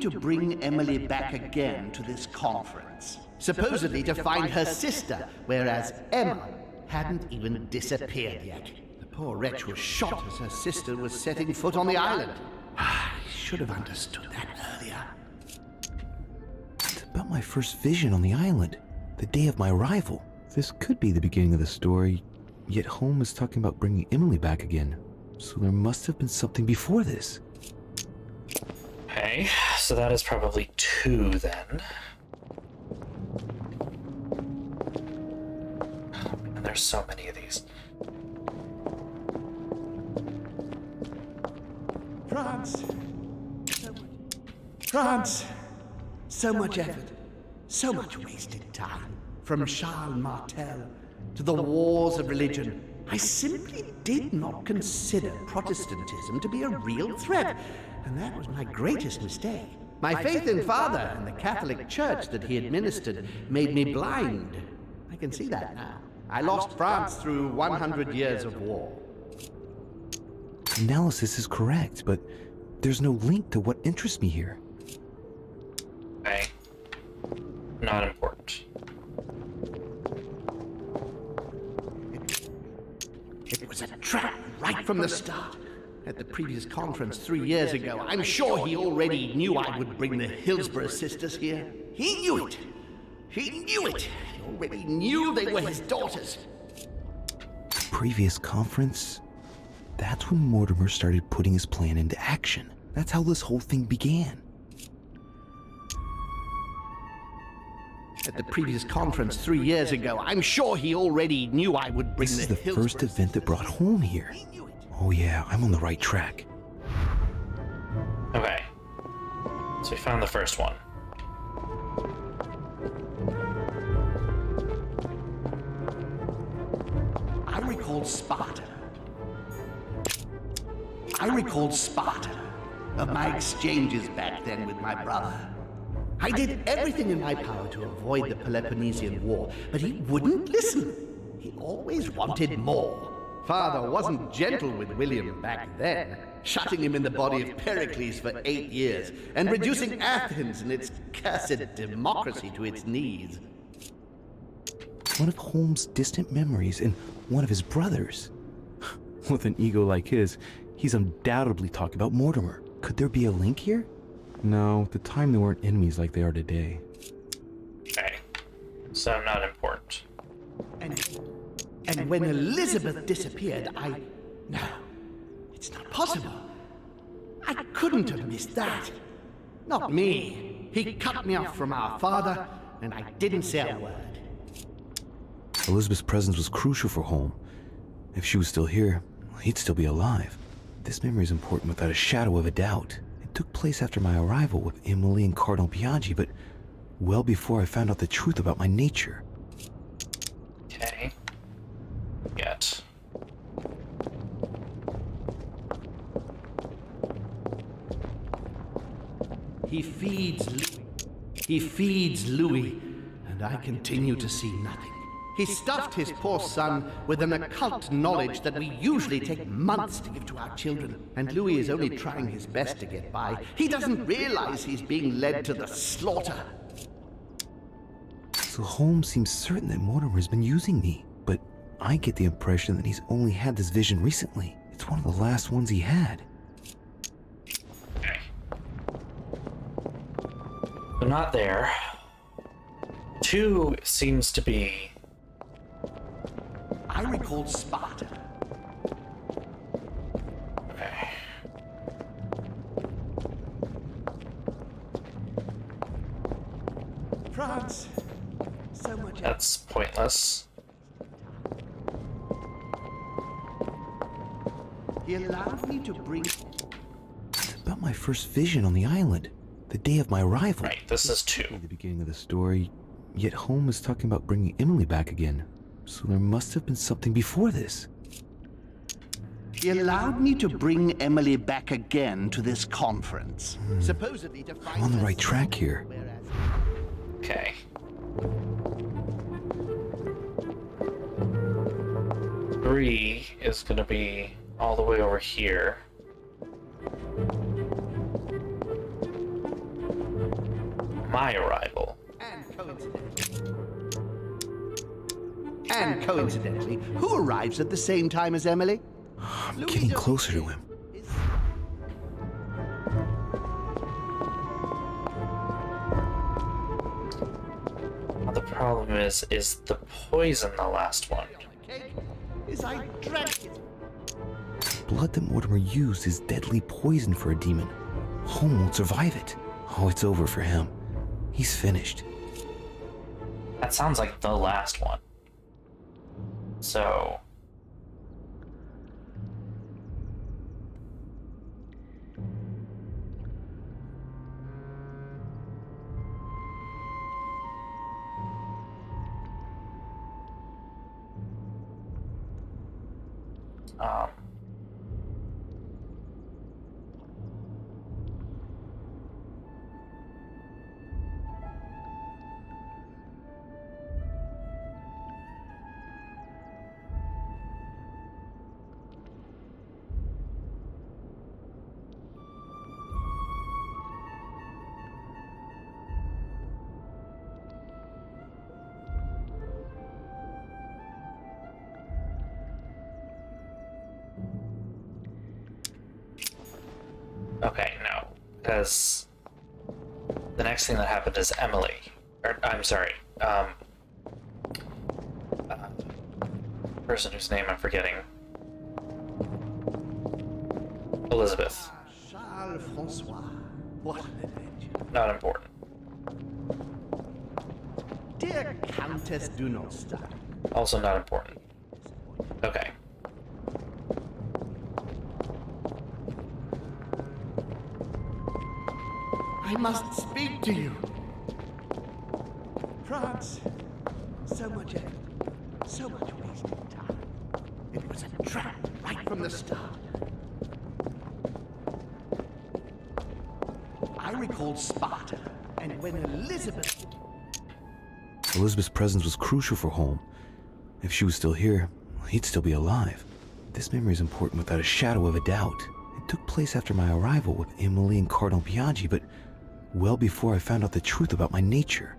bring Emily back again to this conference, supposedly to find her sister, whereas Emma hadn't even disappeared yet. The poor wretch was shot as her sister was setting foot on the island. I should have understood that earlier. It's about my first vision on the island, the day of my arrival. This could be the beginning of the story, yet Holm is talking about bringing Emily back again. So there must have been something before this. Okay, so that is probably 2 then. And there's so many of these. France! So much effort, so much wasted time. From Charles Martel to the wars of religion, I simply did not consider Protestantism to be a real threat, and that was my greatest mistake. My faith in Father and the Catholic Church that he administered made me blind. I can see that now. I lost France through 100 years of war. Analysis is correct, but there's no link to what interests me here. Okay. Not important. It was a trap right from the start. At the previous conference 3 years ago, I'm sure he already knew I would bring the Hillsborough sisters here. He knew it. He knew it. He already knew they were his daughters. Previous conference? That's when Mortimer started putting his plan into action. That's how this whole thing began. At the previous conference 3 years ago, I'm sure he already knew I would bring This is the the first event that brought home here. Oh yeah, I'm on the right track. Okay. So we found the first one. I recalled Sparta of my exchanges back then with my brother. I did everything in my power to avoid the Peloponnesian War, but he wouldn't listen. He always wanted more. Father wasn't gentle with William back then, shutting him in the body of Pericles for 8 years, and reducing Athens and its cursed democracy to its knees. One of Holmes' distant memories and one of his brothers. With an ego like his, he's undoubtedly talking about Mortimer. Could there be a link here? No, at the time they weren't enemies like they are today. Okay. So not important. And when Elizabeth disappeared, No, it's not possible. I couldn't have missed that. Not me. He cut me off from our father, and I didn't say a word. Elizabeth's presence was crucial for Holmes. If she was still here, he'd still be alive. This memory is important without a shadow of a doubt. It took place after my arrival with Emily and Cardinal Biaggi, but well before I found out the truth about my nature. Okay. Yet. He feeds Louis, and I continue to see nothing. He stuffed his poor son with an occult knowledge that we usually take months to give to our children, and Louis is only trying his best to get by. He doesn't realize he's being led to the slaughter. So Holmes seems certain that Mortimer has been using me, but I get the impression that he's only had this vision recently. It's one of the last ones he had. Okay. They're not there. 2 seems to be... I recalled Sparta. Okay. France. So much. That's pointless. He allowed me to bring... It's about my first vision on the island, the day of my arrival. Right, this is 2. The beginning of the story, yet Holmes is talking about bringing Emily back again. So there must have been something before this. He allowed me to bring Emily back again to this conference. Supposedly to find I'm on the right track here. Okay. Three is gonna be all the way over here. My arrival. And coincidentally, who arrives at the same time as Emily? I'm getting closer to him. Well, the problem is the poison the last one? Is I drank it. Blood that Mortimer used is deadly poison for a demon. Holmes won't survive it. Oh, it's over for him. He's finished. That sounds like the last one. So... Okay, no. Because the next thing that happened is Emily. Or, I'm sorry. Person whose name I'm forgetting. Elizabeth. Charles Francois. What an adventure. Not important. Dear Countess Dunostar. Also not important. Okay. I must speak to you. France, so much effort, so much wasted time. It was a trap right from the start. I recalled Sparta, and when Elizabeth... Elizabeth's presence was crucial for Holm. If she was still here, he'd still be alive. This memory is important without a shadow of a doubt. It took place after my arrival with Emily and Cardinal Biaggi, but well before I found out the truth about my nature.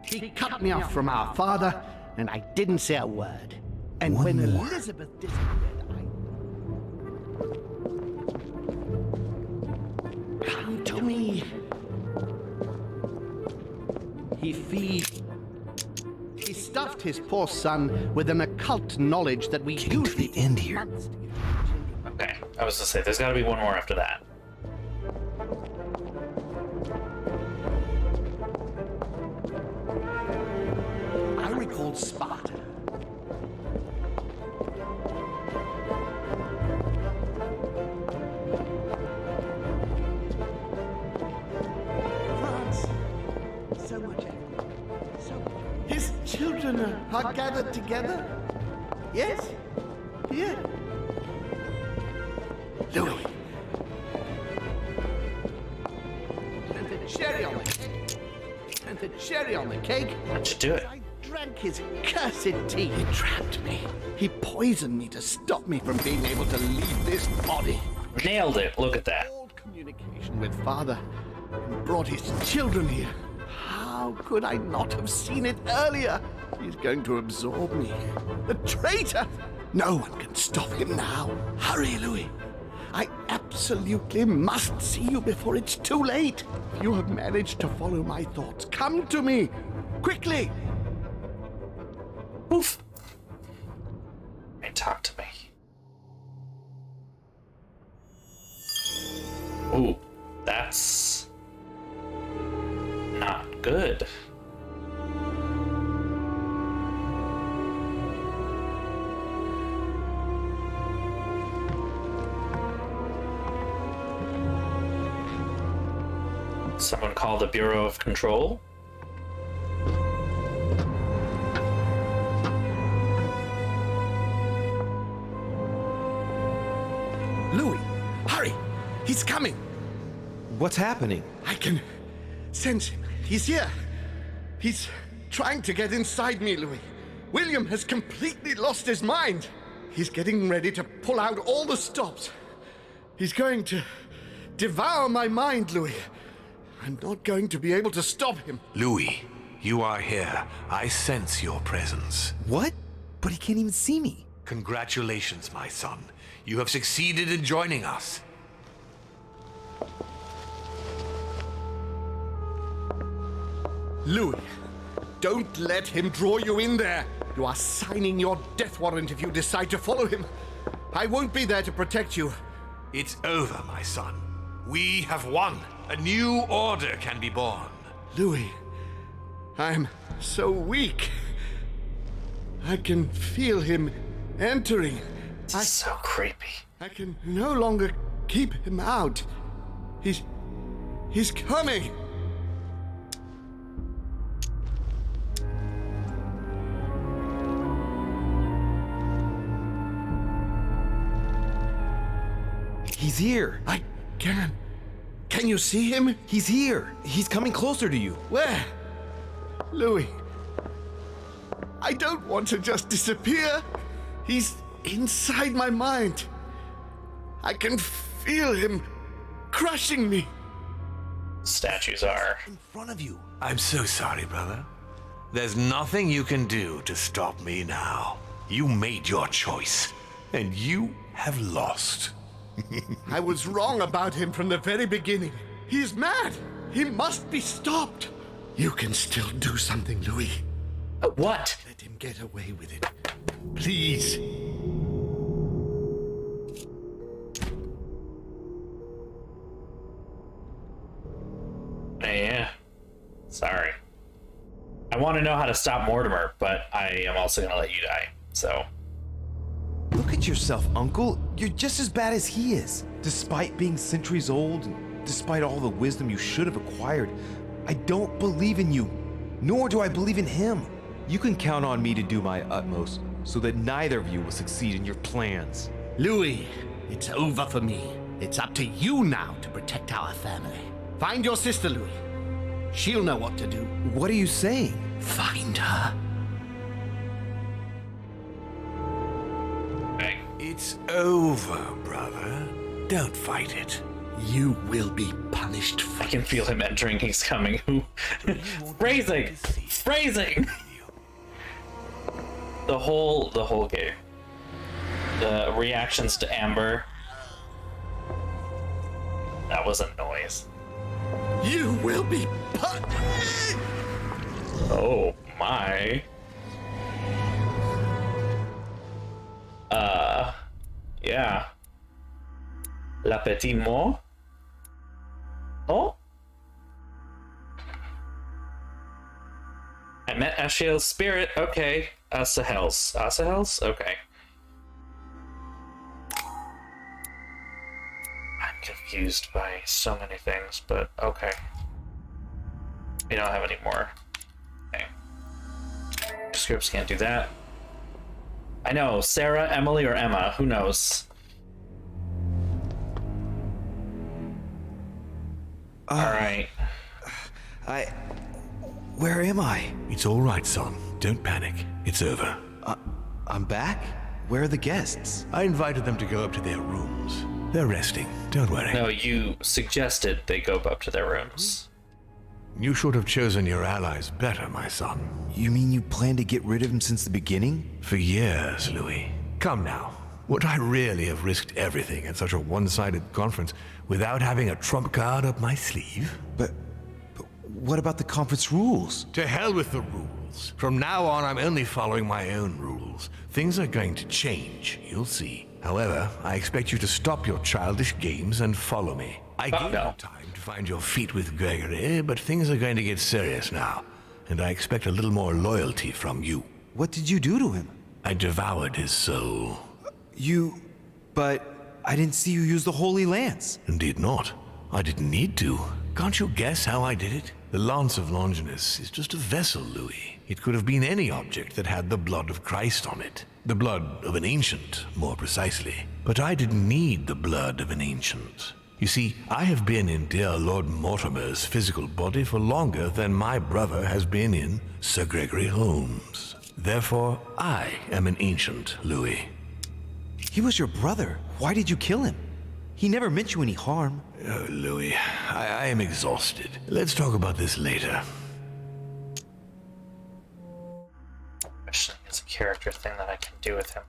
He cut me off from our father, and I didn't say a word. And One when more. Elizabeth disappeared, I... Come to me. He stuffed his poor son with an occult knowledge that we Getting to the end here. Okay, I was to say, there's gotta be one more after that. I recalled Sparta. France, so much effort, so much. His children are gathered together? Yes? Here? Louis. And the cherry on the cake. And the cherry on the cake. How'd you do it? I drank his cursed tea. He trapped me. He poisoned me to stop me from being able to leave this body. Nailed it. Look at that. All communication with father and brought his children here. How could I not have seen it earlier? He's going to absorb me. The traitor! No one can stop him now. Hurry, Louis. I absolutely must see you before it's too late. If you have managed to follow my thoughts, come to me. Quickly! Oof. Hey, talk to me. Ooh, that's not good. Someone call the Bureau of Control? Louis, hurry! He's coming! What's happening? I can sense him. He's here. He's trying to get inside me, Louis. William has completely lost his mind. He's getting ready to pull out all the stops. He's going to devour my mind, Louis. I'm not going to be able to stop him. Louis, you are here. I sense your presence. What? But he can't even see me. Congratulations, my son. You have succeeded in joining us. Louis, don't let him draw you in there. You are signing your death warrant if you decide to follow him. I won't be there to protect you. It's over, my son. We have won. A new order can be born. Louis, I'm so weak. I can feel him entering. It's so creepy. I can no longer keep him out. He's coming. He's here. I can't. Can you see him? He's here. He's coming closer to you. Where? Louis. I don't want to just disappear. He's inside my mind. I can feel him crushing me. Statues are in front of you. I'm so sorry, brother. There's nothing you can do to stop me now. You made your choice, and you have lost. I was wrong about him from the very beginning. He's mad. He must be stopped. You can still do something, Louis. What? Let him get away with it. Please. Yeah. Sorry. I want to know how to stop Mortimer, but I am also going to let you die, so... Look at yourself, Uncle. You're just as bad as he is. Despite being centuries old, and despite all the wisdom you should have acquired, I don't believe in you, nor do I believe in him. You can count on me to do my utmost so that neither of you will succeed in your plans. Louis, it's over for me. It's up to you now to protect our family. Find your sister, Louis. She'll know what to do. What are you saying? Find her. Okay. It's over, brother. Don't fight it. You will be punished for I can feel him entering. He's coming. Phrasing! Phrasing! The whole game. The reactions to Amber. That was a noise. You will be punished! Oh my. Yeah. La petite mort? Oh? I met Ashiel's spirit. Okay. Asahel's. Asahel's? Okay. I'm confused by so many things, but okay. We don't have any more. Okay. Scripts can't do that. I know. Sarah, Emily, or Emma. Who knows? Alright. Where am I? It's all right, son. Don't panic. It's over. I'm back? Where are the guests? I invited them to go up to their rooms. They're resting. Don't worry. No, you suggested they go up to their rooms. You should have chosen your allies better, my son. You mean you plan to get rid of him since the beginning? For years, Louis. Come now. Would I really have risked everything at such a one-sided conference without having a trump card up my sleeve? But what about the conference rules? To hell with the rules. From now on, I'm only following my own rules. Things are going to change, you'll see. However, I expect you to stop your childish games and follow me. I gave you time to find your feet with Gregory, but things are going to get serious now, and I expect a little more loyalty from you. What did you do to him? I devoured his soul. But I didn't see you use the Holy Lance. Indeed not. I didn't need to. Can't you guess how I did it? The Lance of Longinus is just a vessel, Louis. It could have been any object that had the blood of Christ on it. The blood of an ancient, more precisely. But I didn't need the blood of an ancient. You see, I have been in dear Lord Mortimer's physical body for longer than my brother has been in Sir Gregory Holmes. Therefore, I am an ancient, Louis. He was your brother. Why did you kill him? He never meant you any harm. Oh, Louis, I am exhausted. Let's talk about this later. Questioning is a character thing that I can do with him.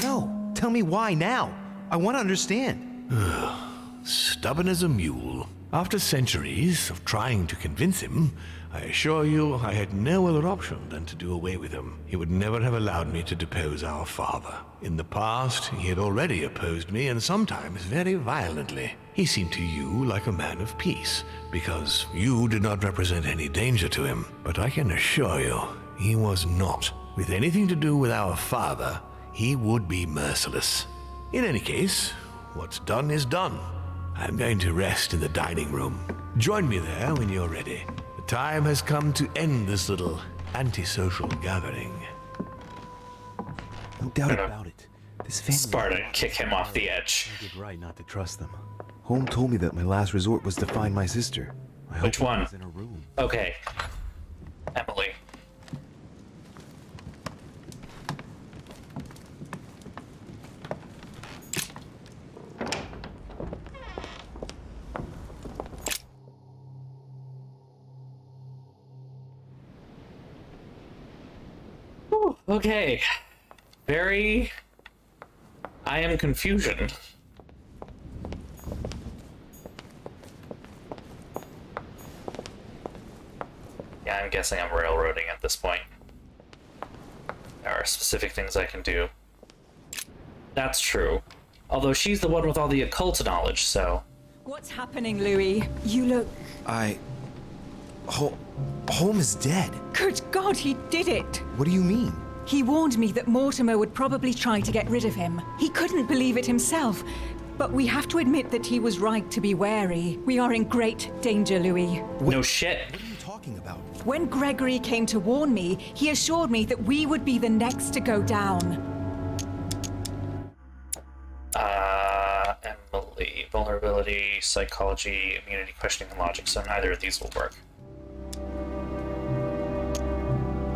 No, tell me why now. I want to understand. Stubborn as a mule. After centuries of trying to convince him, I assure you I had no other option than to do away with him. He would never have allowed me to depose our father. In the past, he had already opposed me, and sometimes very violently. He seemed to you like a man of peace, because you did not represent any danger to him. But I can assure you, he was not. With anything to do with our father, he would be merciless. In any case, what's done is done. I'm going to rest in the dining room. Join me there when you're ready. The time has come to end this little antisocial gathering. No doubt about it. This family... Sparta, kick him off the edge. I did right not to trust them. Home told me that my last resort was to find my sister. I Which hope one? was in her room. Okay. Emily. Whew, okay. I am confusion. Yeah, I'm guessing I'm railroading at this point. There are specific things I can do. That's true. Although she's the one with all the occult knowledge, so... What's happening, Louis? You look... Holm is dead. Good God, he did it! What do you mean? He warned me that Mortimer would probably try to get rid of him. He couldn't believe it himself. But we have to admit that he was right to be wary. We are in great danger, Louis. No shit. What are you talking about? When Gregory came to warn me, he assured me that we would be the next to go down. Emily. Vulnerability, psychology, immunity, questioning, and logic. So neither of these will work.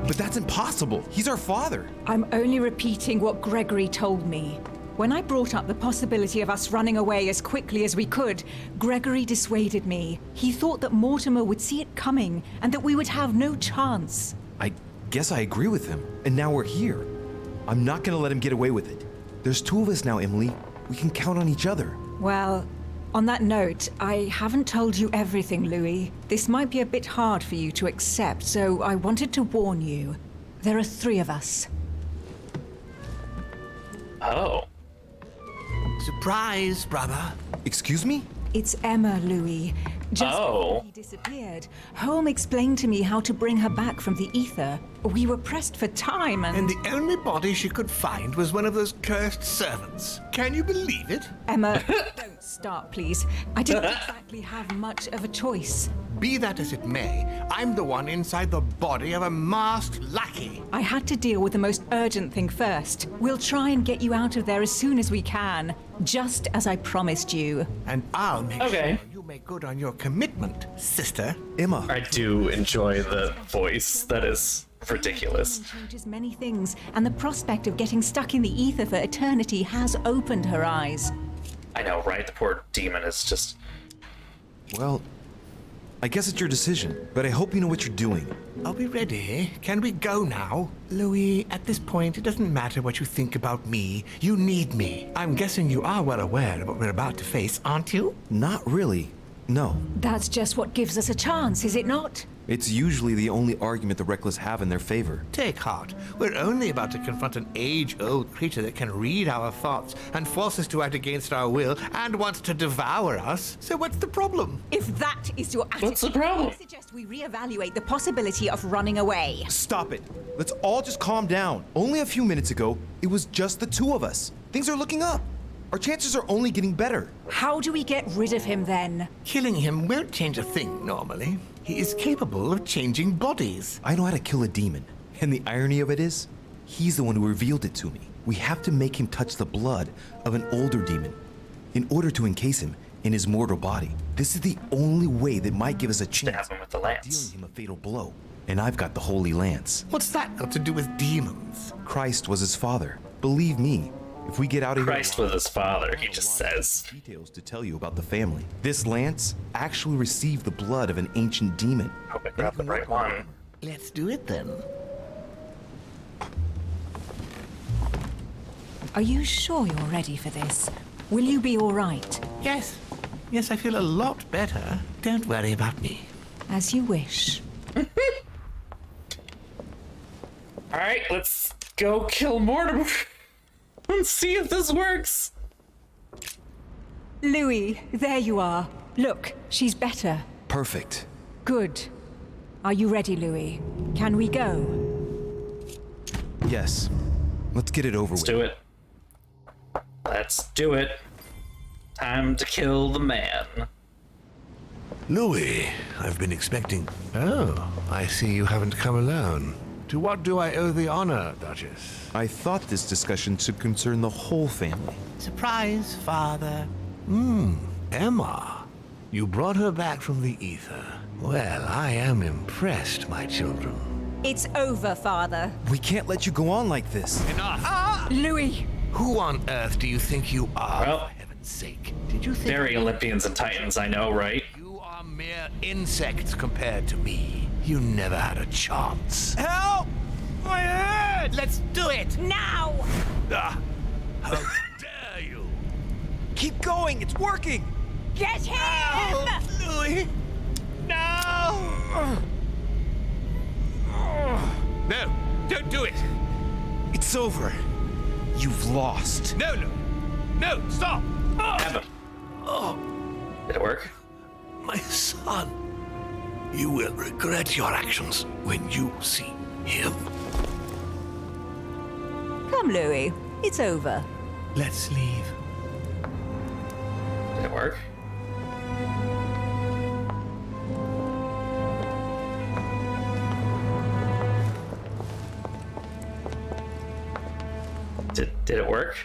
But that's impossible. He's our father. I'm only repeating what Gregory told me. When I brought up the possibility of us running away as quickly as we could, Gregory dissuaded me. He thought that Mortimer would see it coming and that we would have no chance. I guess I agree with him. And now we're here. I'm not gonna let him get away with it. There's two of us now, Emily. We can count on each other. Well, on that note, I haven't told you everything, Louis. This might be a bit hard for you to accept, so I wanted to warn you. There are 3 of us. Oh. Surprise, brother. Excuse me? It's Emma, Louis. Just before he disappeared, Holm explained to me how to bring her back from the ether. We were pressed for time And the only body she could find was one of those cursed servants. Can you believe it? Emma, don't start, please. I didn't exactly have much of a choice. Be that as it may, I'm the one inside the body of a masked lackey. I had to deal with the most urgent thing first. We'll try and get you out of there as soon as we can, just as I promised you. And I'll make sure you make good on your commitment, sister. Emma. I do enjoy the voice. That is ridiculous. Changes many things, and the prospect of getting stuck in the ether for eternity has opened her eyes. I know, right? The poor demon is just... Well, I guess it's your decision, but I hope you know what you're doing. Are we ready? Can we go now? Louis, at this point, it doesn't matter what you think about me. You need me. I'm guessing you are well aware of what we're about to face, aren't you? Not really. No. That's just what gives us a chance, is it not? It's usually the only argument the reckless have in their favor. Take heart. We're only about to confront an age-old creature that can read our thoughts and force us to act against our will and wants to devour us. So what's the problem? If that is your attitude, What's the problem? I suggest we reevaluate the possibility of running away. Stop it. Let's all just calm down. Only a few minutes ago, it was just the 2 of us. Things are looking up. Our chances are only getting better. How do we get rid of him then? Killing him won't change a thing normally. He is capable of changing bodies. I know how to kill a demon. And the irony of it is, he's the one who revealed it to me. We have to make him touch the blood of an older demon in order to encase him in his mortal body. This is the only way that might give us a chance him with the lance. of dealing him a fatal blow. And I've got the Holy Lance. What's that got to do with demons? Christ was his father. Believe me, if we get out of Christ here... was his father, he just says. ...details to tell you about the family. This lance actually received the blood of an ancient demon. Hope I grabbed the right one. Let's do it then. Are you sure you're ready for this? Will you be all right? Yes. Yes, I feel a lot better. Don't worry about me. As you wish. Alright, let's go kill Mortimer. Let's see if this works. Louis, there you are. Look, she's better. Perfect. Good. Are you ready, Louis? Can we go? Yes. Let's get it over with. Let's do it. Let's do it. Time to kill the man. Louis, I've been expecting... Oh, I see you haven't come alone. To what do I owe the honor, Duchess? I thought this discussion should concern the whole family. Surprise, Father. Emma. You brought her back from the ether. Well, I am impressed, my children. It's over, Father. We can't let you go on like this. Enough! Louis! Who on earth do you think you are, Well, for heaven's sake? Did you think very Olympians and Titans, I know, right? you are mere insects compared to me? You never had a chance. Help! My head! Let's do it! Now! Ah, how dare you! Keep going, it's working! Get him! Louis! No! No, don't do it! It's over. You've lost. No, no! No, stop! Have him. Did it work? My son, you will regret your actions when you see him. Come, Louis. It's over. Let's leave. Did it work? Did it work?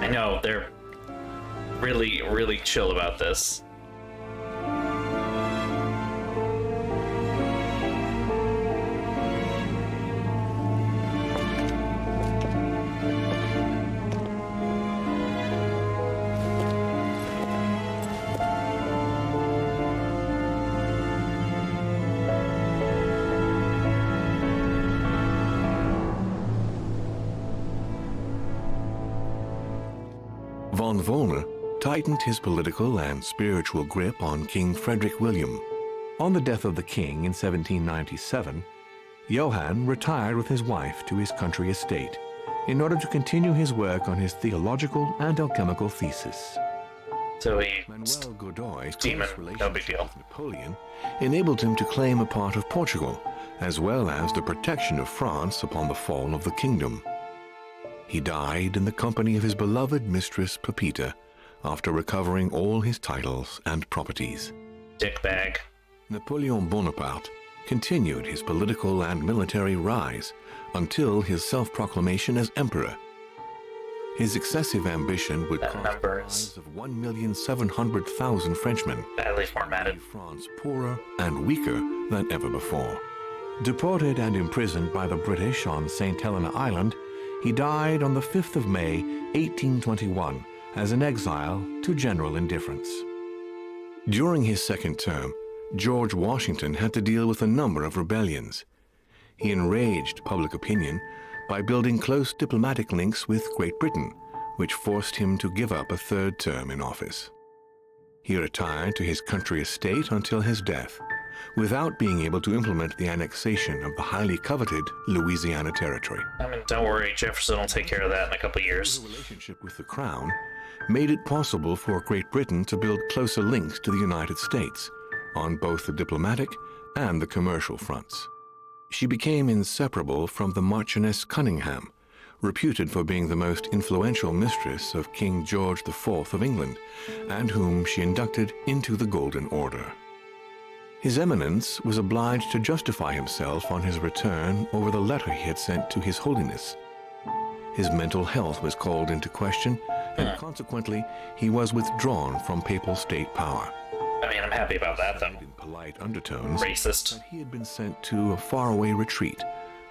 I know, they're really, really chill about this. Von Wollner tightened his political and spiritual grip on King Frederick William. On the death of the king in 1797, Johann retired with his wife to his country estate in order to continue his work on his theological and alchemical thesis. So he Manuel Godoy's demon, close no big relationship deal. with Napoleon enabled him to claim a part of Portugal, as well as the protection of France upon the fall of the kingdom. He died in the company of his beloved mistress Pepita after recovering all his titles and properties. Dickbag. Napoleon Bonaparte continued his political and military rise until his self-proclamation as emperor. His excessive ambition would That cost number the is lives of 1,700,000 Frenchmen, badly formatted. leave France poorer and weaker than ever before. Deported and imprisoned by the British on St. Helena Island, he died on the 5th of May, 1821, as an exile to general indifference. During his second term, George Washington had to deal with a number of rebellions. He enraged public opinion by building close diplomatic links with Great Britain, which forced him to give up a third term in office. He retired to his country estate until his death, without being able to implement the annexation of the highly coveted Louisiana Territory. I mean, don't worry, Jefferson will take care of that in a couple years. His relationship with the Crown made it possible for Great Britain to build closer links to the United States on both the diplomatic and the commercial fronts. She became inseparable from the Marchioness Cunningham, reputed for being the most influential mistress of King George IV of England, and whom she inducted into the Golden Order. His Eminence was obliged to justify himself on his return over the letter he had sent to His Holiness. His mental health was called into question, and consequently, he was withdrawn from papal state power. I mean, I'm happy about that, though. In polite undertones, Racist. that he had been sent to a faraway retreat,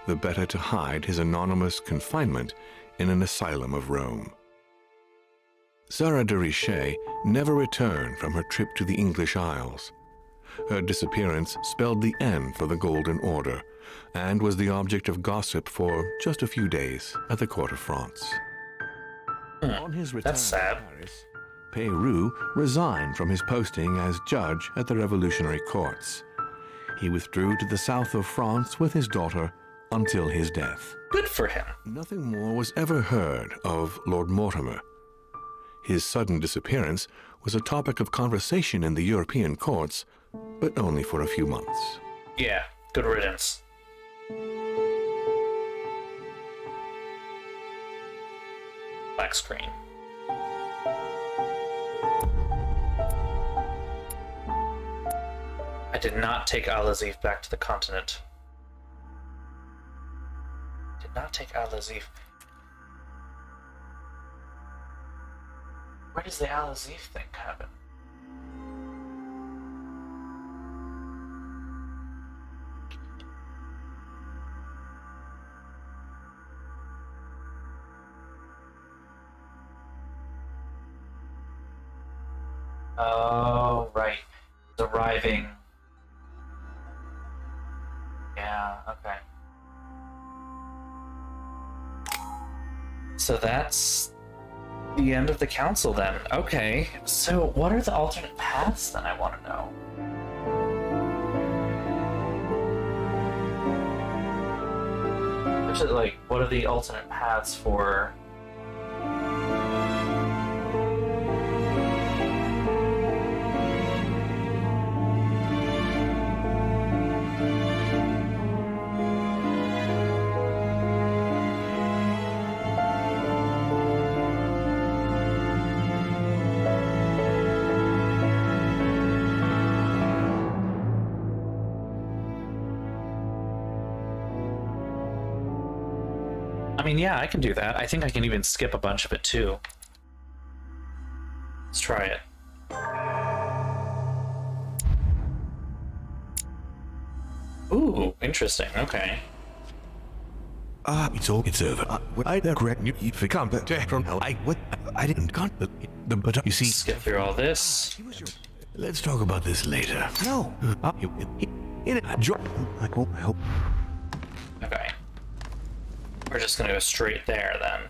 the better to hide his anonymous confinement in an asylum of Rome. Sarah de Richet never returned from her trip to the English Isles. Her disappearance spelled the end for the Golden Order, and was the object of gossip for just a few days at the court of France. On his return That's sad. to Paris, Peyroux resigned from his posting as judge at the revolutionary courts. He withdrew to the south of France with his daughter until his death. Good for him. Nothing more was ever heard of Lord Mortimer. His sudden disappearance was a topic of conversation in the European courts, but only for a few months. Yeah, good riddance. black screen. I did not take Al-Azif back to the continent. Did not take Al-Azif. Where does the Al-Azif thing happen? Oh, right. It's arriving. Yeah, okay. So that's the end of the council then. Okay, so what are the alternate paths then, I want to know? Which is, like, what are the alternate paths for... I mean, yeah, I can do that. I think I can even skip a bunch of it, too. Let's try it. Ooh, interesting. Okay. It's over. I correct you if you come from hell. I didn't but you see. Skip through all this. Let's talk about this later. No. In a drop. I won't help. Okay. We're just gonna go straight there then.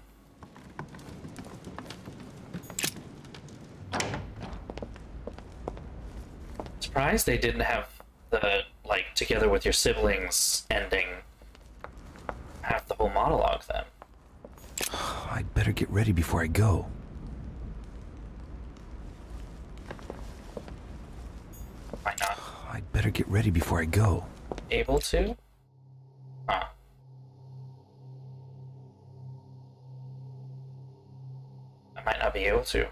Surprised they didn't have the, like, together with your siblings ending half the whole monologue then. I'd better get ready before I go. Why not? I'd better get ready before I go. Able to? Huh. I might not be able to.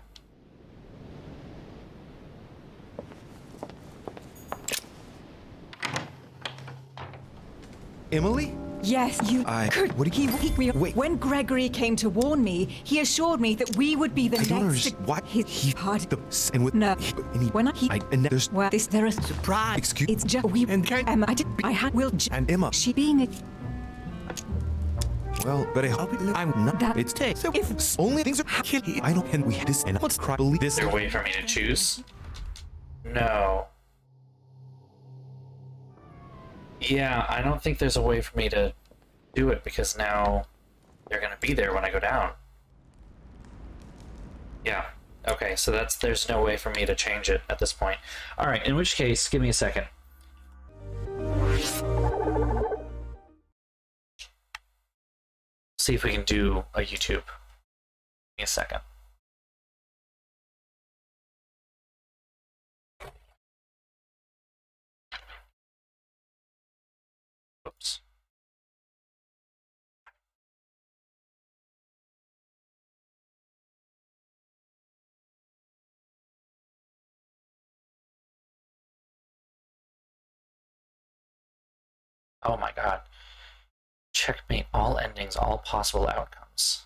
Emily? Yes, you could. What did He wait. When Gregory came to warn me, he assured me that we would be the I next. don't understand why He part. And with No. when There's well, this there is surprise. Excuse. It's just we and Emma. I had will and Emma. She being a Well, but I'm not. That- It's take. So if- only things are killing. I don't. And we had this. And what's cry? Believe this. Is there a way for me to choose? No. Yeah, I don't think there's a way for me to do it because now they're gonna be there when I go down. Yeah. Okay, so there's no way for me to change it at this point. Alright, in which case, give me a second. See if we can do a YouTube. Give me a second. Oops. Oh my god. Checkmate all endings, all possible outcomes.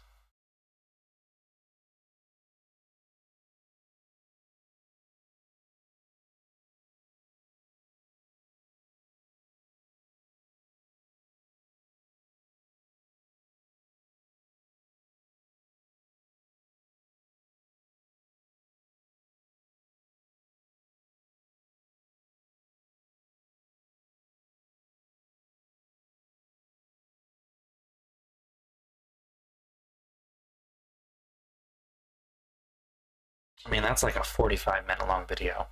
I mean, that's like a 45-minute long video.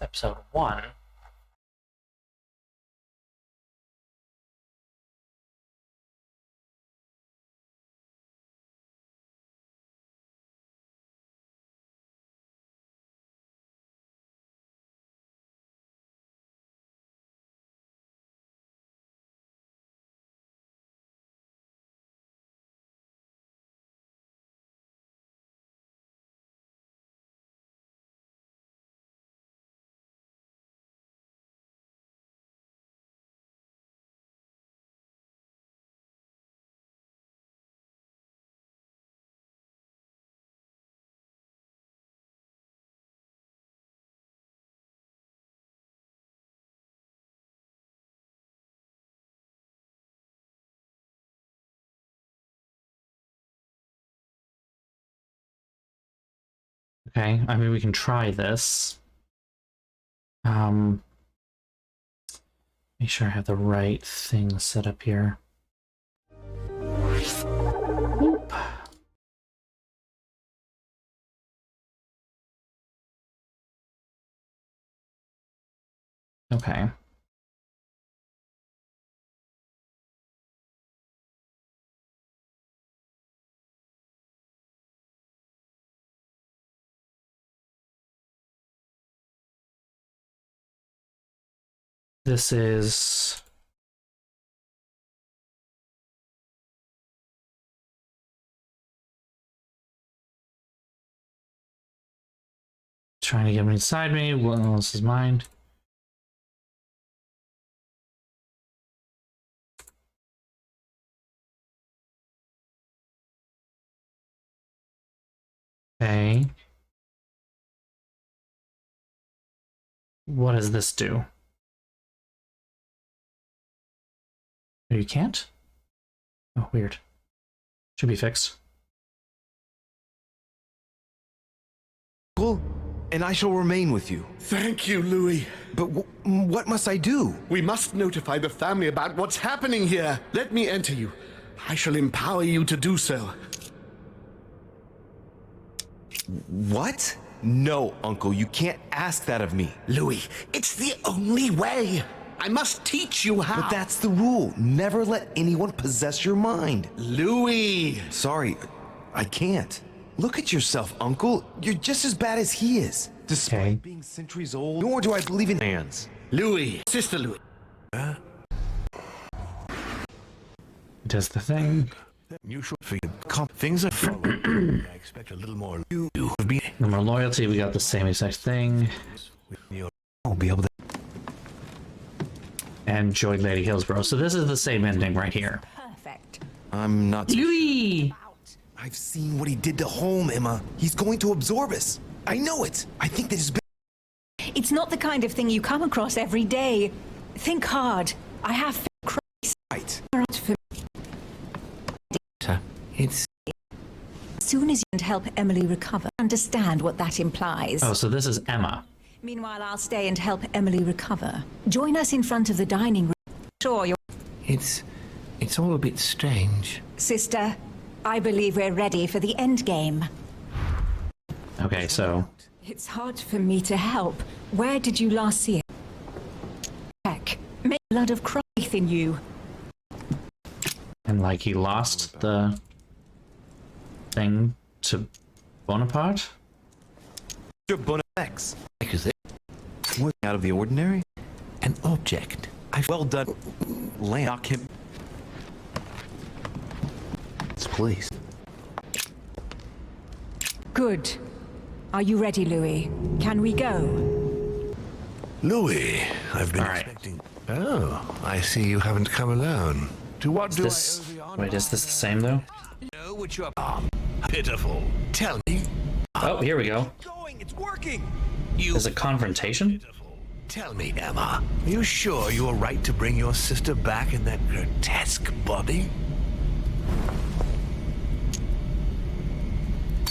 It's episode 1. Okay, I mean, we can try this. Make sure I have the right thing set up here. Oop. Okay. This is... trying to get him inside me. What else is mine? Okay. What does this do? Oh, you can't? Oh, weird. Should be fixed. And I shall remain with you. Thank you, Louis. But what must I do? We must notify the family about what's happening here. Let me enter you. I shall empower you to do so. What? No, Uncle, you can't ask that of me. Louis, it's the only way. I must teach you how. But that's the rule. Never let anyone possess your mind. Louis! Sorry, I can't. Look at yourself, Uncle. You're just as bad as he is. Despite being centuries old, nor do I believe in hands. Louis, Sister Louis. Does the thing. You should figure things are following. I expect a little more. You have been. No more loyalty. We got the same exact thing. I'll be able to. And joined Lady Hillsborough. So this is the same ending right here. Perfect. I'm not. Louis! I've seen what he did to home, Emma. He's going to absorb us. I know it. I think that his. It's not the kind of thing you come across every day. Think hard. I have Christ. Right. It's. As soon as you can help Emily recover, understand what that implies. Oh, so this is Emma. Meanwhile, I'll stay and help Emily recover. Join us in front of the dining room. Sure, you're... It's all a bit strange. Sister, I believe we're ready for the end game. Okay, so... It's hard for me to help. Where did you last see it? Heck, make blood of Christ in you. And like he lost the thing to Bonaparte? Bonaparte. What out of the ordinary? An object. Well done. Knock him. It's placed. Good. Are you ready, Louis? Can we go? Louis, I've been expecting. Oh, I see you haven't come alone. To what do I owe the honor? Wait, is this the same though? Know what you are. Pitiful. Tell me. Oh, here we go. It's working. There's a confrontation? Tell me, Emma, are you sure you were right to bring your sister back in that grotesque body?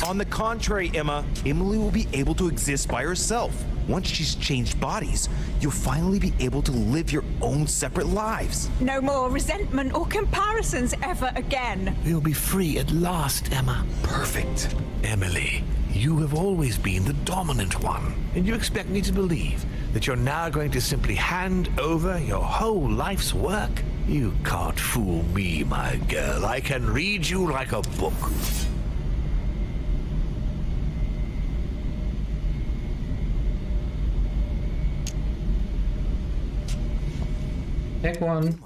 On the contrary, Emma, Emily will be able to exist by herself. Once she's changed bodies, you'll finally be able to live your own separate lives. No more resentment or comparisons ever again. You'll be free at last, Emma. Perfect. Emily, you have always been the dominant one, and you expect me to believe that you're now going to simply hand over your whole life's work? You can't fool me, my girl. I can read you like a book. Pick one.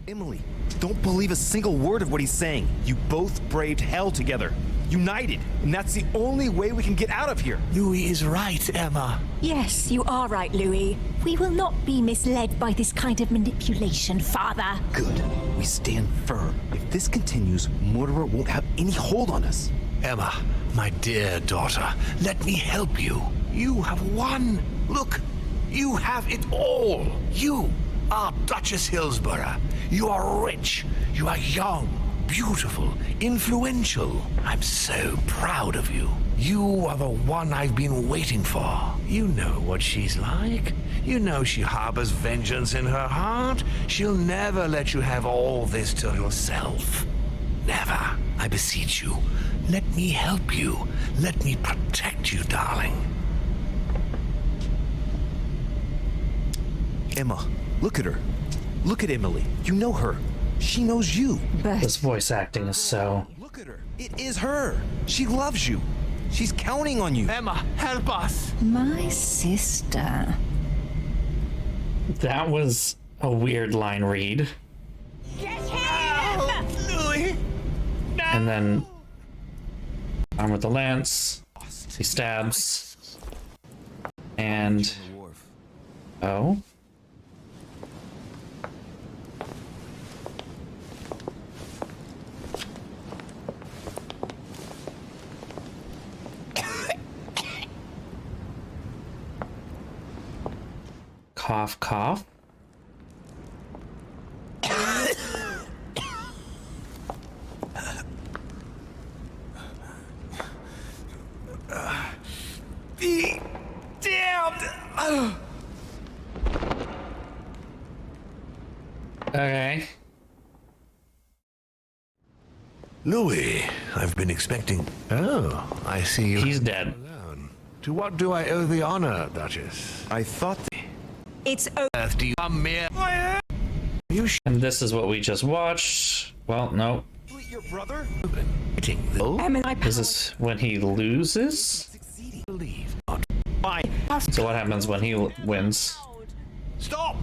Emily, don't believe a single word of what he's saying. You both braved hell together. United. And that's the only way we can get out of here. Louis is right, Emma. Yes, you are right, Louis. We will not be misled by this kind of manipulation, Father. Good. We stand firm. If this continues, Mortimer won't have any hold on us. Emma, my dear daughter, let me help you. You have won. Look, you have it all. You are Duchess Hillsborough. You are rich. You are young, beautiful, influential. I'm so proud of you. You are the one I've been waiting for. You know what she's like. You know she harbors vengeance in her heart. She'll never let you have all this to yourself. Never. I beseech you. Let me help you. Let me protect you, darling. Emma, look at her. Look at Emily. You know her. She knows you. This voice acting is so... Look at her. It is her. She loves you. She's counting on you. Emma, help us. My sister. That was a weird line read. Get him! Louis! No! And then... arm with the lance. He stabs. And... oh? Cough, cough. Be damned! Okay. Louis, I've been expecting... Oh, I see you... He's dead. Alone. To what do I owe the honor, Duchess? I thought... It's over. Earth, do you come here? You And this is what we just watched. Well, no. Your brother? This is when he loses? So what happens when he wins? Stop!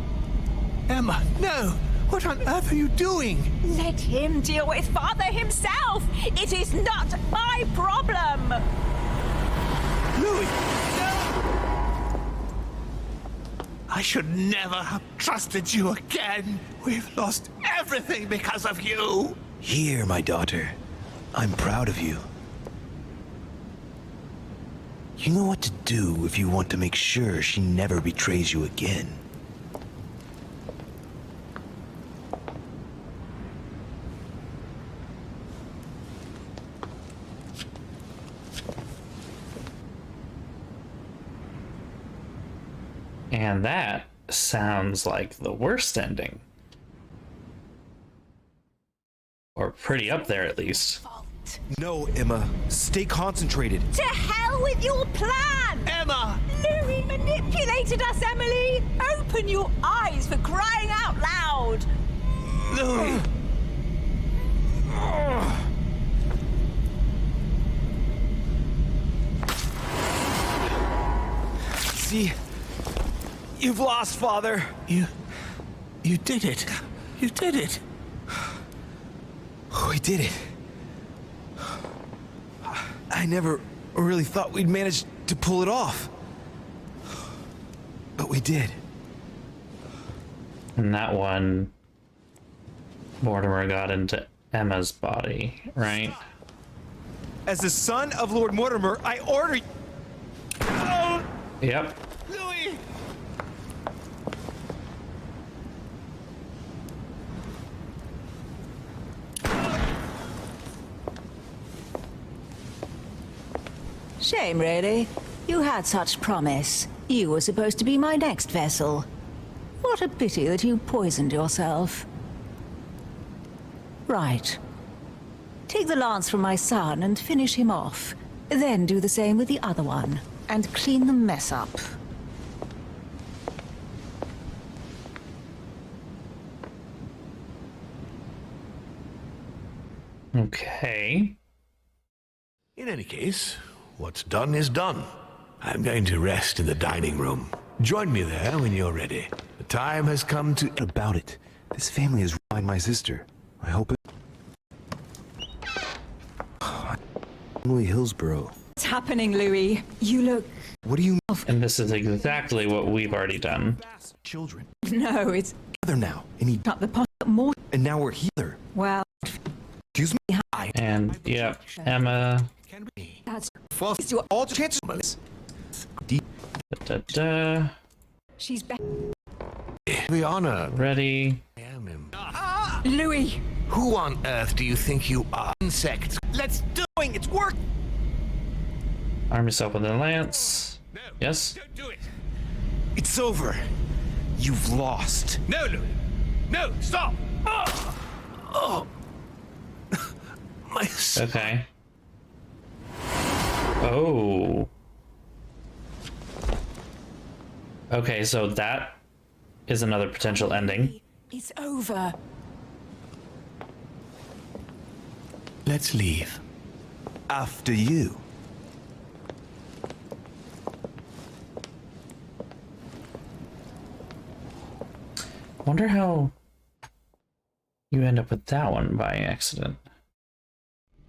Emma, no! What on earth are you doing? Let him deal with Father himself. It is not my problem. Louis! No! I should never have trusted you again. We've lost everything because of you. Here, my daughter. I'm proud of you. You know what to do if you want to make sure she never betrays you again. And that sounds like the worst ending. Or pretty up there, at least. No, Emma. Stay concentrated. To hell with your plan! Emma! Louis manipulated us, Emily! Open your eyes for crying out loud! Louis! See? You've lost, Father. You did it. You did it. We did it. I never really thought we'd manage to pull it off. But we did. And that one, Mortimer got into Emma's body, right? As the son of Lord Mortimer, I order... Yep. Louis! Shame, really. You had such promise. You were supposed to be my next vessel. What a pity that you poisoned yourself. Right. Take the lance from my son and finish him off. Then do the same with the other one, and clean the mess up. Okay. In any case, what's done is done. I'm going to rest in the dining room. Join me there when you're ready. The time has come to... About it. This family has ruined my sister. I hope it... Emily Hillsborough. What's happening, Louis? You look... What do you... And this is exactly what we've already done. Children. No, it's... Together now. And he... Cut the pot more... And now we're here. Well... Excuse me? And, yep, Emma... That's... Well, all chances... Da-da-da. She's back. The honor. Ready. Louis! Who on earth do you think you are? Insect. Let's doing. It's work. Arm yourself with a lance. Yes? Don't do it. It's over. You've lost. No, Louis. No, stop. Oh. My son. Okay. Oh. Okay, so that is another potential ending. It's over. Let's leave. After you. Wonder how you end up with that one by accident.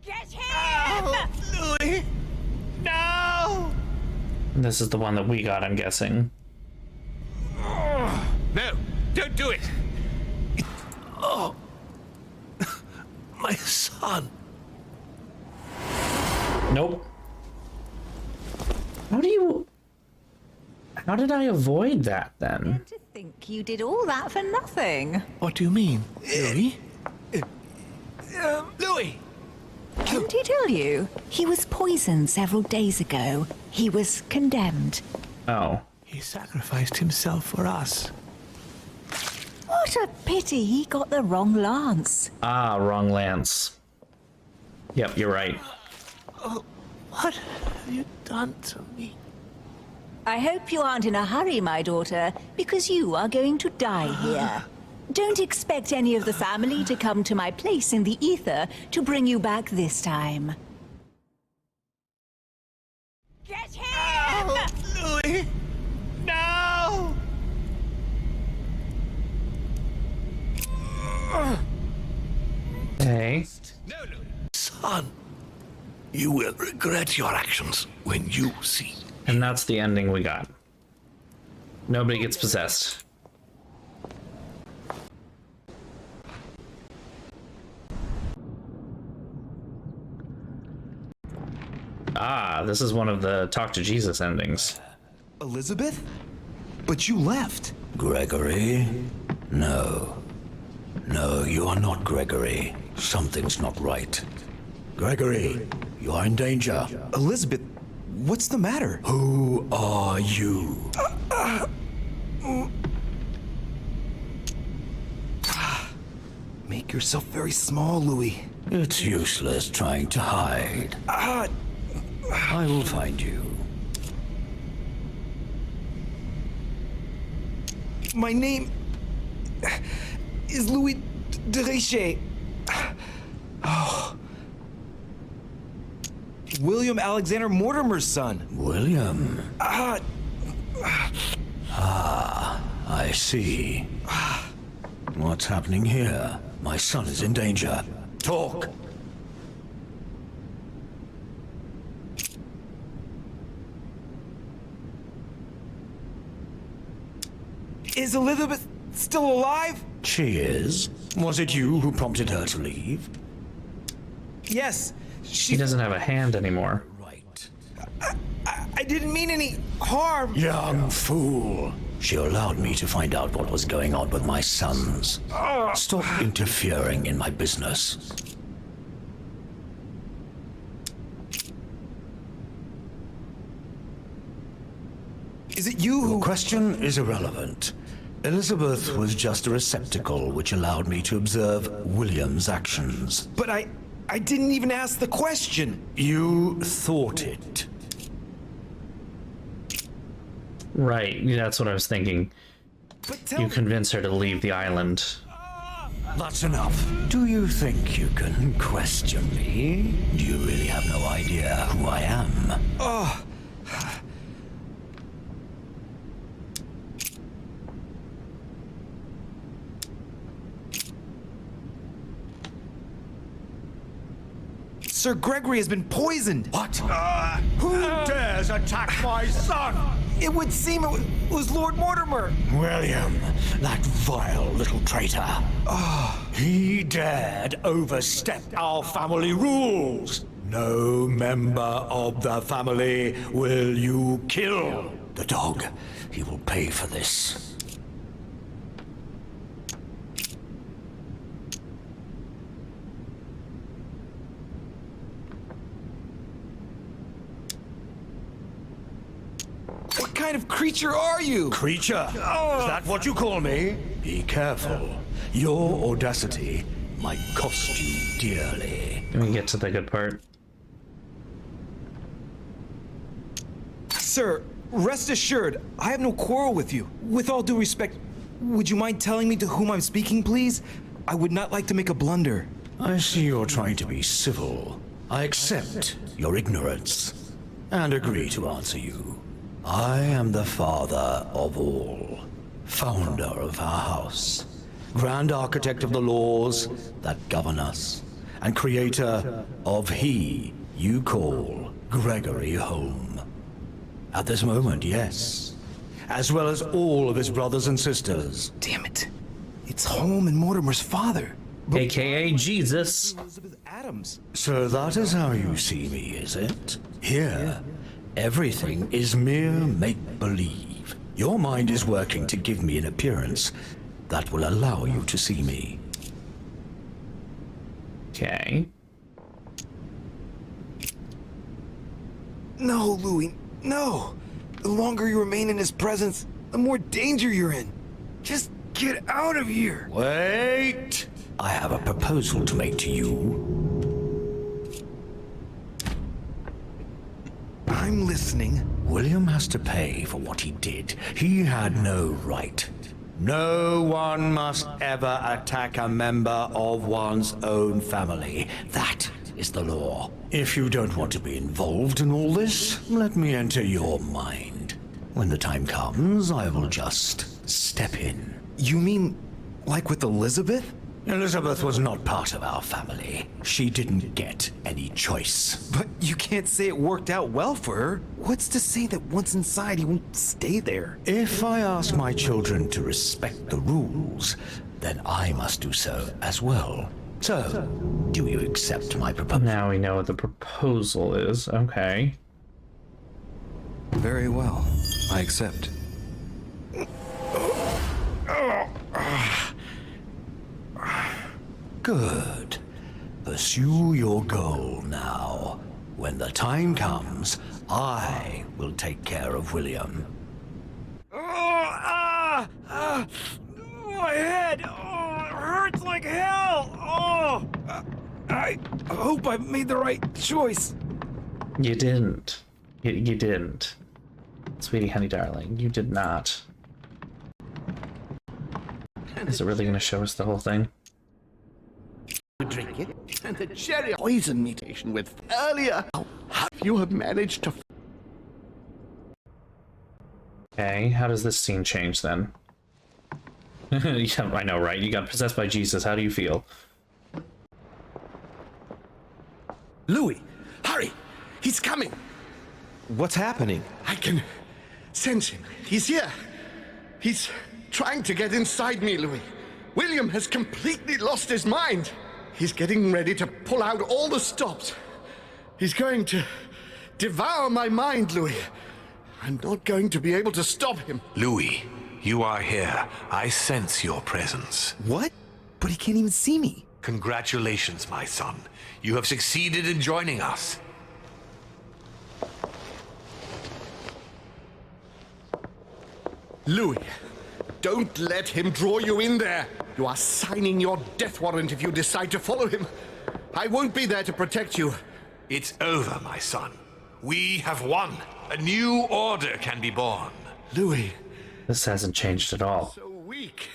Get him! Oh, Louis! No! And this is the one that we got, I'm guessing. No, don't do it. Oh. My son. Nope. How did I avoid that then? To think you did all that for nothing. What do you mean, Louis? Louis! Didn't he tell you? He was poisoned several days ago. He was condemned. Oh. He sacrificed himself for us. What a pity he got the wrong lance. Ah, wrong lance. Yep, you're right. Oh, what have you done to me? I hope you aren't in a hurry, my daughter, because you are going to die here. Don't expect any of the family to come to my place in the ether to bring you back this time. Get him! Oh, Louis! No! Hey. No, Louis! Son, you will regret your actions when you see. And that's the ending we got. Nobody gets possessed. Ah, this is one of the Talk to Jesus endings. Elizabeth? But you left. Gregory? No. No, you are not Gregory. Something's not right. Gregory, you are in danger. Elizabeth, what's the matter? Who are you? Make yourself very small, Louis. It's useless trying to hide. I will find you. My name is Louis de Richer. Oh. William Alexander Mortimer's son. William? I see. What's happening here? My son is in danger. Talk! Is Elizabeth still alive? She is. Was it you who prompted her to leave? Yes. She doesn't have a hand anymore. Right. I didn't mean any harm. Young fool. She allowed me to find out what was going on with my sons. Stop interfering in my business. Is it you who... Your question is irrelevant. Elizabeth was just a receptacle which allowed me to observe William's actions. But I didn't even ask the question. You thought it. Right, that's what I was thinking. You convince her to leave the island. That's enough. Do you think you can question me? Do you really have no idea who I am? Oh. Sir Gregory has been poisoned. What? Who dares attack my son? It would seem it was Lord Mortimer. William, that vile little traitor. He dared overstep our family rules. No member of the family will you kill. The dog, he will pay for this. What kind of creature are you? Creature? Is that what you call me? Be careful. Your audacity might cost you dearly. Let me get to the good part. Sir, rest assured, I have no quarrel with you. With all due respect, would you mind telling me to whom I'm speaking, please? I would not like to make a blunder. I see you're trying to be civil. I accept your ignorance and agree to answer you. I am the father of all, founder of our house, grand architect of the laws that govern us, and creator of he you call Gregory home. At this moment, yes, as well as all of his brothers and sisters. Damn it. It's Holm and Mortimer's father. AKA Jesus. Elizabeth Adams. So that is how you see me, is it? Here, everything is mere make-believe. Your mind is working to give me an appearance that will allow you to see me. Okay. No, Louis, no. The longer you remain in his presence, the more danger you're in. Just get out of here. Wait! I have a proposal to make to you. I'm listening. William has to pay for what he did. He had no right. No one must ever attack a member of one's own family. That is the law. If you don't want to be involved in all this, let me enter your mind. When the time comes, I will just step in. You mean like with Elizabeth? Elizabeth was not part of our family. She didn't get any choice. But you can't say it worked out well for her. What's to say that once inside he won't stay there? If I ask my children to respect the rules, then I must do so as well. So, do you accept my proposal? Now we know what the proposal is. Okay. Very well. I accept. Good. Pursue your goal now. When the time comes, I will take care of William. My head! Oh, it hurts like hell! Oh! I hope I made the right choice. You didn't. You didn't. Sweetie, honey, darling, you did not. Is it really going to show us the whole thing? Drink it, and the cherry poison mutation with earlier. How you have managed to? Okay, how does this scene change then? Yeah, I know, right? You got possessed by Jesus. How do you feel? Louis, hurry! He's coming. What's happening? I can sense him. He's here. He's trying to get inside me, Louis. William has completely lost his mind. He's getting ready to pull out all the stops. He's going to devour my mind, Louis. I'm not going to be able to stop him. Louis, you are here. I sense your presence. What? But he can't even see me. Congratulations, my son. You have succeeded in joining us. Louis, don't let him draw you in there. You are signing your death warrant if you decide to follow him. I won't be there to protect you. It's over, my son. We have won. A new order can be born. Louis. This hasn't changed at all. So weak.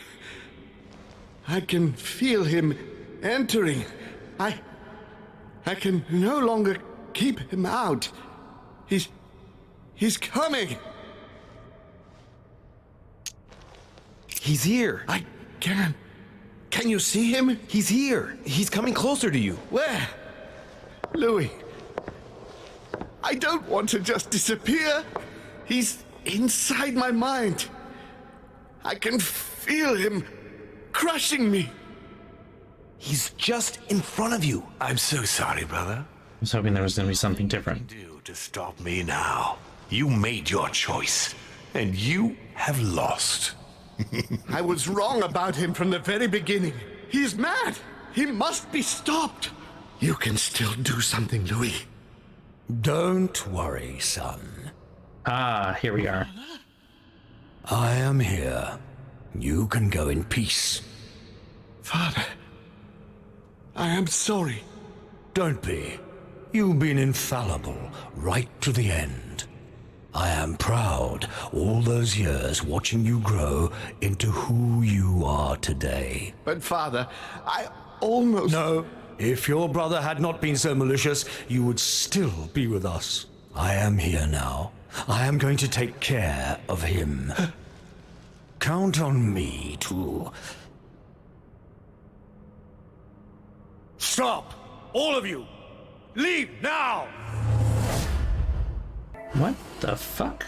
I can feel him entering. I can no longer keep him out. He's coming. He's here. I can. Can you see him? He's here. He's coming closer to you. Where? Louis. I don't want to just disappear. He's inside my mind. I can feel him crushing me. He's just in front of you. I'm so sorry, brother. I was hoping there was going to be something different. Do to stop me now. You made your choice, and you have lost. I was wrong about him from the very beginning. He's mad. He must be stopped. You can still do something, Louis. Don't worry, son. Ah, here we are. I am here. You can go in peace. Father, I am sorry. Don't be. You've been infallible right to the end. I am proud all those years watching you grow into who you are today. But Father, I almost... No, if your brother had not been so malicious, you would still be with us. I am here now. I am going to take care of him. Count on me to... Stop! All of you! Leave now! What the fuck?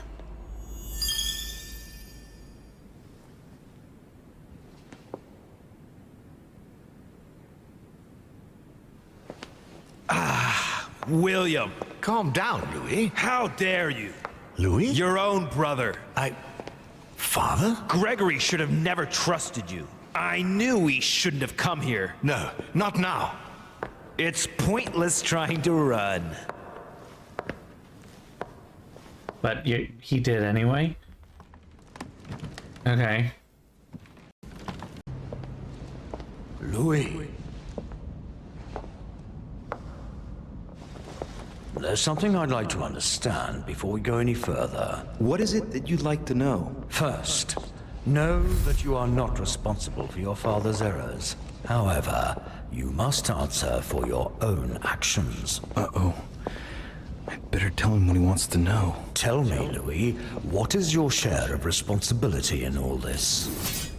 William. Calm down, Louis. How dare you? Louis? Your own brother. Father? Gregory should have never trusted you. I knew he shouldn't have come here. No, not now. It's pointless trying to run. But he did anyway? Okay. Louis. There's something I'd like to understand before we go any further. What is it that you'd like to know? First, know that you are not responsible for your father's errors. However, you must answer for your own actions. Uh-oh. I'd better tell him what he wants to know. Tell me, Louis, what is your share of responsibility in all this?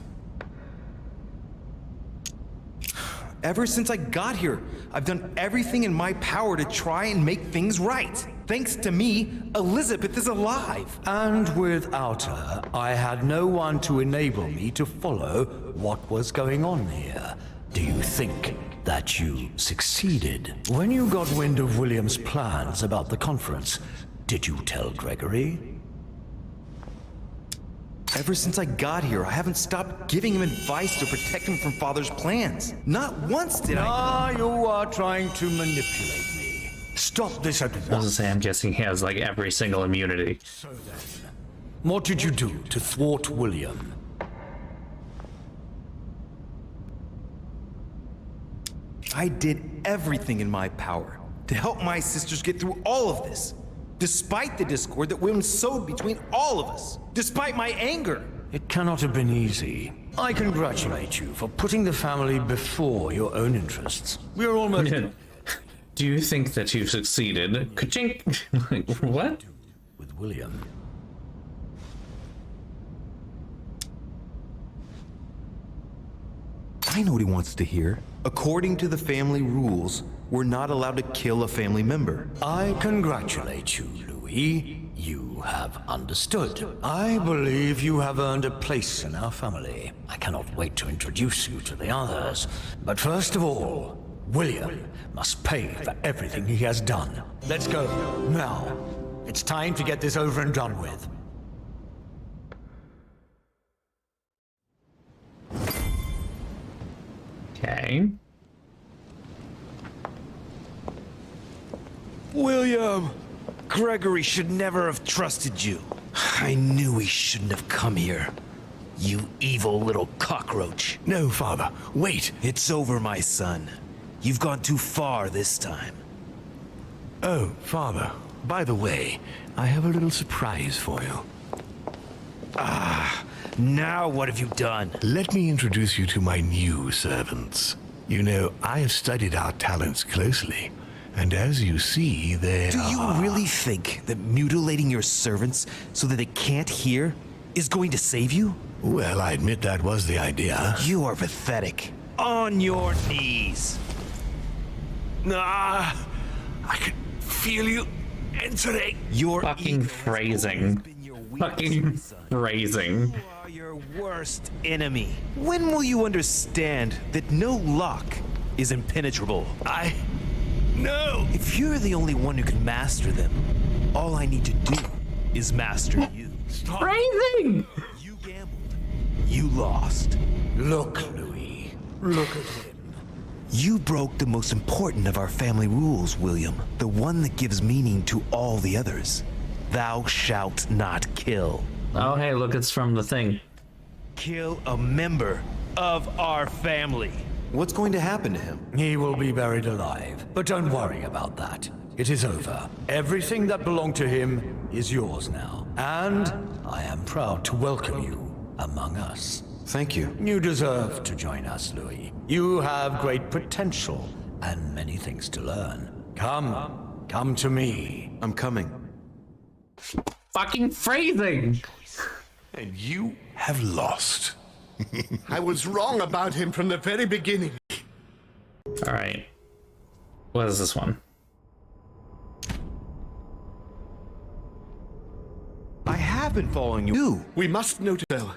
Ever since I got here, I've done everything in my power to try and make things right. Thanks to me, Elizabeth is alive. And without her, I had no one to enable me to follow what was going on here. Do you think that you succeeded? When you got wind of William's plans about the conference, did you tell Gregory? Ever since I got here, I haven't stopped giving him advice to protect him from Father's plans. Not once did I... Ah, you are trying to manipulate me. Stop this at I was once. gonna say, I'm guessing he has like every single immunity. So then, what did you do to thwart William? I did everything in my power to help my sisters get through all of this. Despite the discord that William sowed between all of us. Despite my anger. It cannot have been easy. I congratulate you for putting the family before your own interests. We are almost... Do you think that you succeeded? Ka-chink! Like, what? With William. I know what he wants to hear. According to the family rules, we're not allowed to kill a family member. I congratulate you, Louis. You have understood. I believe you have earned a place in our family. I cannot wait to introduce you to the others. But first of all, William must pay for everything he has done. Let's go. Now, it's time to get this over and done with. Okay. William! Gregory should never have trusted you. I knew he shouldn't have come here. You evil little cockroach. No, Father, wait. It's over, my son. You've gone too far this time. Oh, Father, by the way, I have a little surprise for you. Now what have you done? Let me introduce you to my new servants. You know, I have studied our talents closely, and as you see, they Do you really think that mutilating your servants so that they can't hear is going to save you? Well, I admit that was the idea. You are pathetic. On your knees. I can feel you entering. Your fucking phrasing. Fucking phrasing. You are your worst enemy. When will you understand that no lock is impenetrable? No! If you're the only one who can master them, all I need to do is master you. Phrasing! You gambled. You lost. Look, Louis. Look at him. You broke the most important of our family rules, William. The one that gives meaning to all the others. Thou shalt not kill. Oh, hey, look, it's from the thing. Kill a member of our family. What's going to happen to him? He will be buried alive, but don't worry about that. It is over. Everything that belonged to him is yours now. And I am proud to welcome you among us. Thank you. You deserve to join us, Louis. You have great potential and many things to learn. Come to me. I'm coming. Fucking phrasing! And you have lost. I was wrong about him from the very beginning. Alright. What is this one? I have been following you. We must note though.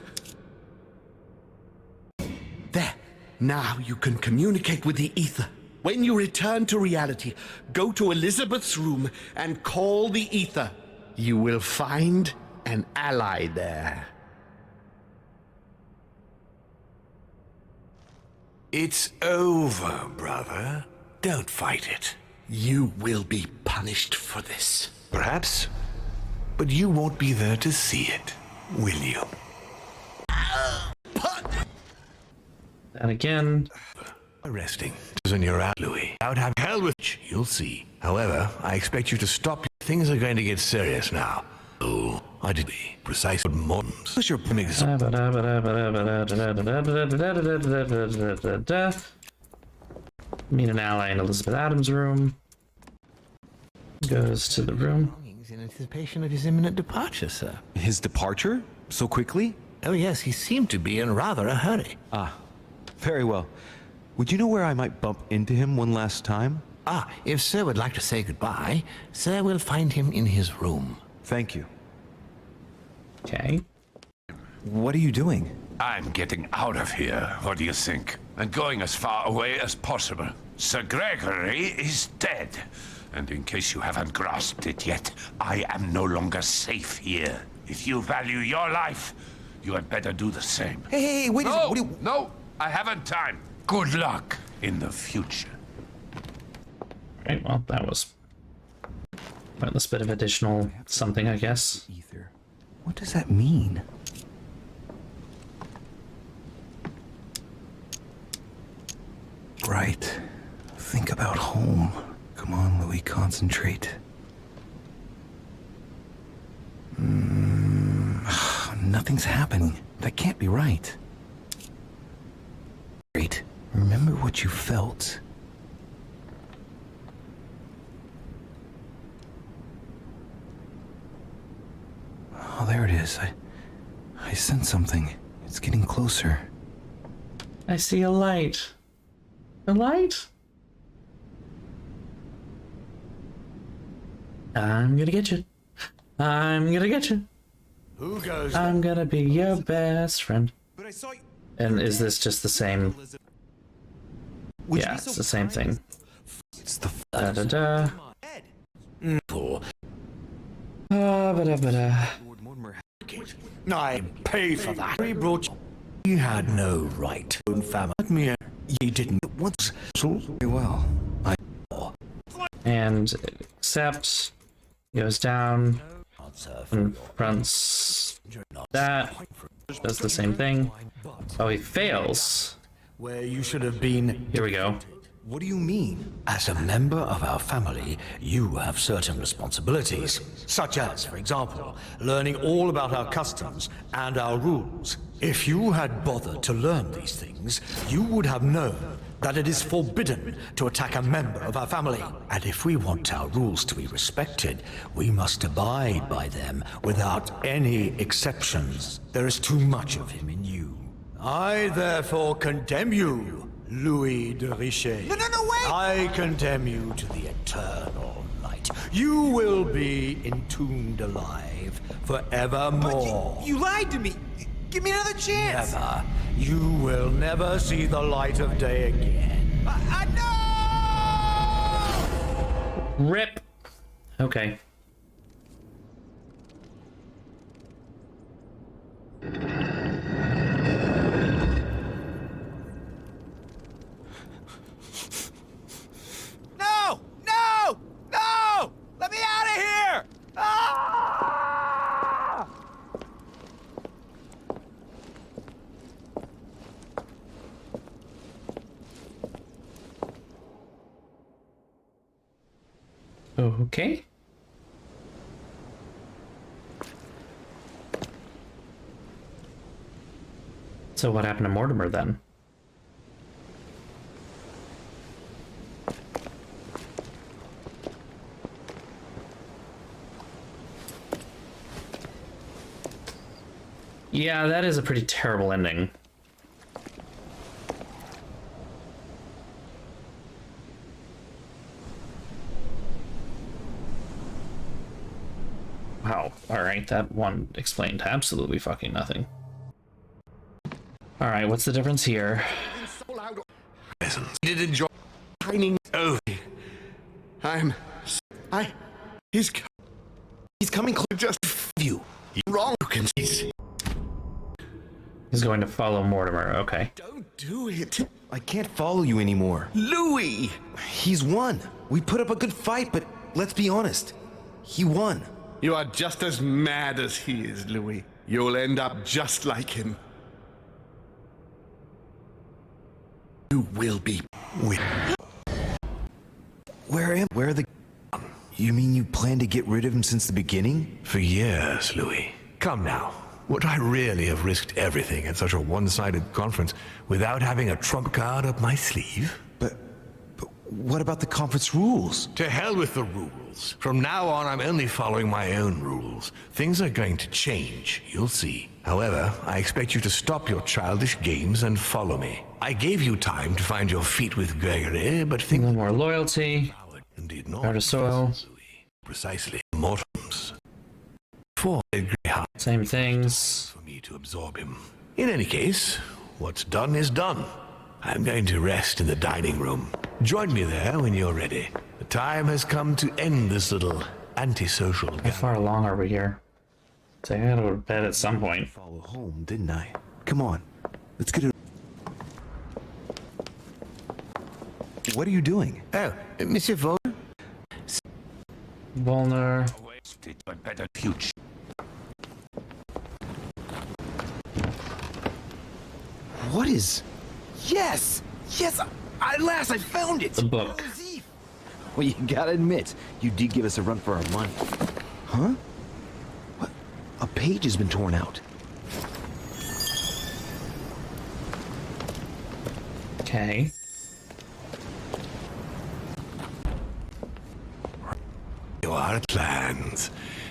There. Now you can communicate with the ether. When you return to reality, go to Elizabeth's room and call the ether. You will find an ally there. It's over, brother. Don't fight it. You will be punished for this. Perhaps, but you won't be there to see it, will you? And again. Arresting. In your out, Louis. Out have hell with you. You'll see. However, I expect you to stop. Things are going to get serious now. Oh, I did be precise with Mortons. What's your Meet an ally in Elizabeth Adams' room. Goes to the room. In anticipation of his imminent departure, sir. His departure? So quickly? Oh, yes, he seemed to be in rather a hurry. Ah, very well. Would you know where I might bump into him one last time? Ah, if sir would like to say goodbye, sir will find him in his room. Thank you. Okay. What are you doing? I'm getting out of here, what do you think? And going as far away as possible. Sir Gregory is dead. And in case you haven't grasped it yet, I am no longer safe here. If you value your life, you had better do the same. Hey, wait a second. No, I haven't time. Good luck in the future. Right, well, that was pointless bit of additional something, I guess. Ether. What does that mean? Right. Think about home. Come on, Louis, concentrate. Nothing's happening. That can't be right. Great. Remember what you felt. Oh, there it is. I sense something. It's getting closer. I see a light. A light? I'm gonna get you. I'm gonna get you. Who goes? I'm gonna be your best friend. But I saw you. And is this just the same? Would you Yeah, be it's so the same thing. It's the Da da da. For Ba-da, ba-da. Lord Mortimer. I pay for that. He brought. He had no right. Own family. Let me. He didn't once. Very well. And accept. Goes down. Confronts that. Does the same thing. Oh, he fails. Where you should have been. Here we go. What do you mean? As a member of our family, you have certain responsibilities, such as, for example, learning all about our customs and our rules. If you had bothered to learn these things, you would have known that it is forbidden to attack a member of our family. And if we want our rules to be respected, we must abide by them without any exceptions. There is too much of him in you. I therefore condemn you, Louis de Richet. No, wait! I condemn you to the eternal night. You will be entombed alive forevermore. But you lied to me. Give me another chance. Never. You will never see the light of day again. No! Rip. Okay. No! No! No! Let me out of here! Ah! Okay. So what happened to Mortimer then? Yeah, that is a pretty terrible ending. Wow, alright, that one explained absolutely fucking nothing. Alright, what's the difference here? Did enjoy pining over. He's coming close. Just you. You're wrong. You can see. He's going to follow Mortimer, okay. Don't do it. I can't follow you anymore. Louis! He's won. We put up a good fight, but let's be honest. He won. You are just as mad as he is, Louis. You'll end up just like him. You will be with. Where are the... You mean you plan to get rid of him since the beginning? For years, Louis. Come now. Would I really have risked everything at such a one-sided conference without having a trump card up my sleeve? But what about the conference rules? To hell with the rules. From now on, I'm only following my own rules. Things are going to change, you'll see. However, I expect you to stop your childish games and follow me. I gave you time to find your feet with Gregory, but think... No more loyalty. Indeed not. Heart of soil. Precisely. Mortems. For same things. For me to absorb him. In any case, what's done is done. I'm going to rest in the dining room. Join me there when you're ready. The time has come to end this little antisocial. How far along are we here? So I gotta go to bed at some point. Follow home, didn't I? Come on, let's get it. What are you doing? Oh, Monsieur Volner? Volner. Better future. What is... Yes! Yes! At last I found it! The book. Well, you gotta admit, you did give us a run for our money. Huh? What? A page has been torn out. Okay. Your plans.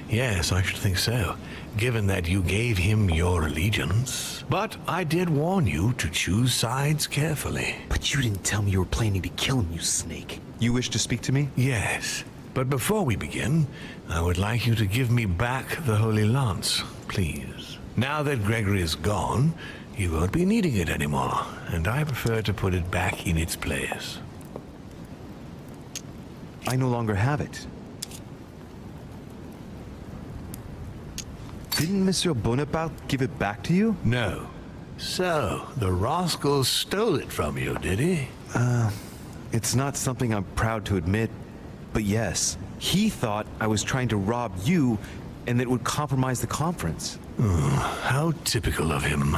Yes, I should think so, given that you gave him your allegiance. But I did warn you to choose sides carefully. But you didn't tell me you were planning to kill him, you snake. You wish to speak to me? Yes, but before we begin, I would like you to give me back the Holy Lance, please. Now that Gregory is gone, you won't be needing it anymore, and I prefer to put it back in its place. I no longer have it. Didn't Monsieur Bonaparte give it back to you? No. So, the rascal stole it from you, did he? It's not something I'm proud to admit, but yes. He thought I was trying to rob you, and that it would compromise the conference. How typical of him.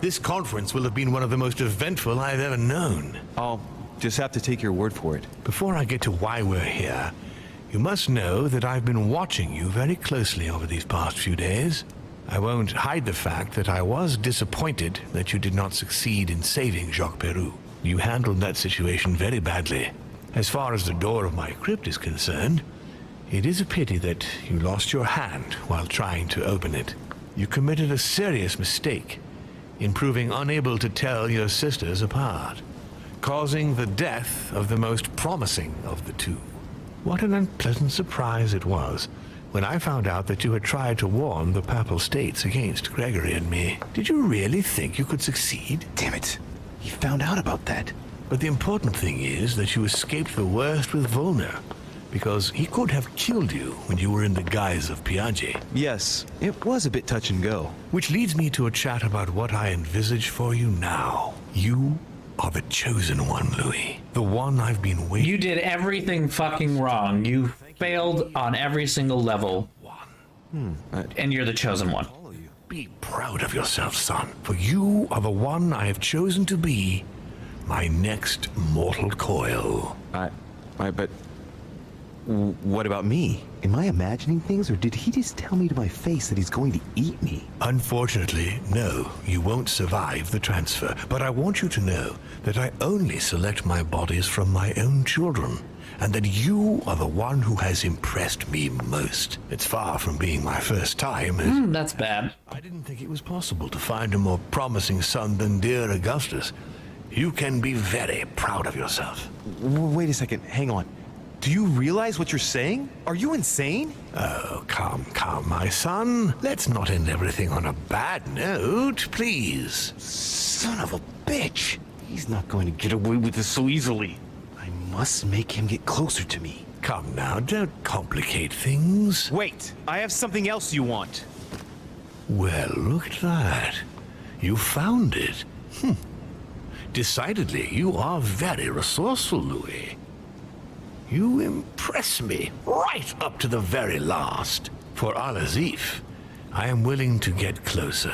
This conference will have been one of the most eventful I've ever known. I'll just have to take your word for it. Before I get to why we're here, you must know that I've been watching you very closely over these past few days. I won't hide the fact that I was disappointed that you did not succeed in saving Jacques Peroux. You handled that situation very badly. As far as the door of my crypt is concerned, it is a pity that you lost your hand while trying to open it. You committed a serious mistake in proving unable to tell your sisters apart, causing the death of the most promising of the two. What an unpleasant surprise it was when I found out that you had tried to warn the Papal States against Gregory and me. Did you really think you could succeed? Damn it. He found out about that. But the important thing is that you escaped the worst with Volner, because he could have killed you when you were in the guise of Piaget. Yes, it was a bit touch and go. Which leads me to a chat about what I envisage for you now. You are the chosen one, Louis. The one I've been waiting. You did everything fucking wrong. You failed on every single level. And you're the chosen one. Be proud of yourself, son, for you are the one I have chosen to be my next mortal coil. But what about me? Am I imagining things, or did he just tell me to my face that he's going to eat me? Unfortunately, no, you won't survive the transfer. But I want you to know that I only select my bodies from my own children, and that you are the one who has impressed me most. It's far from being my first time. That's bad. I didn't think it was possible to find a more promising son than dear Augustus. You can be very proud of yourself. Wait a second, hang on. Do you realize what you're saying? Are you insane? Oh, come, my son. Let's not end everything on a bad note, please. Son of a bitch. He's not going to get away with this so easily. I must make him get closer to me. Come now, don't complicate things. Wait, I have something else you want. Well, look at that. You found it. Decidedly, you are very resourceful, Louis. You impress me right up to the very last. For Al-Azif, I am willing to get closer.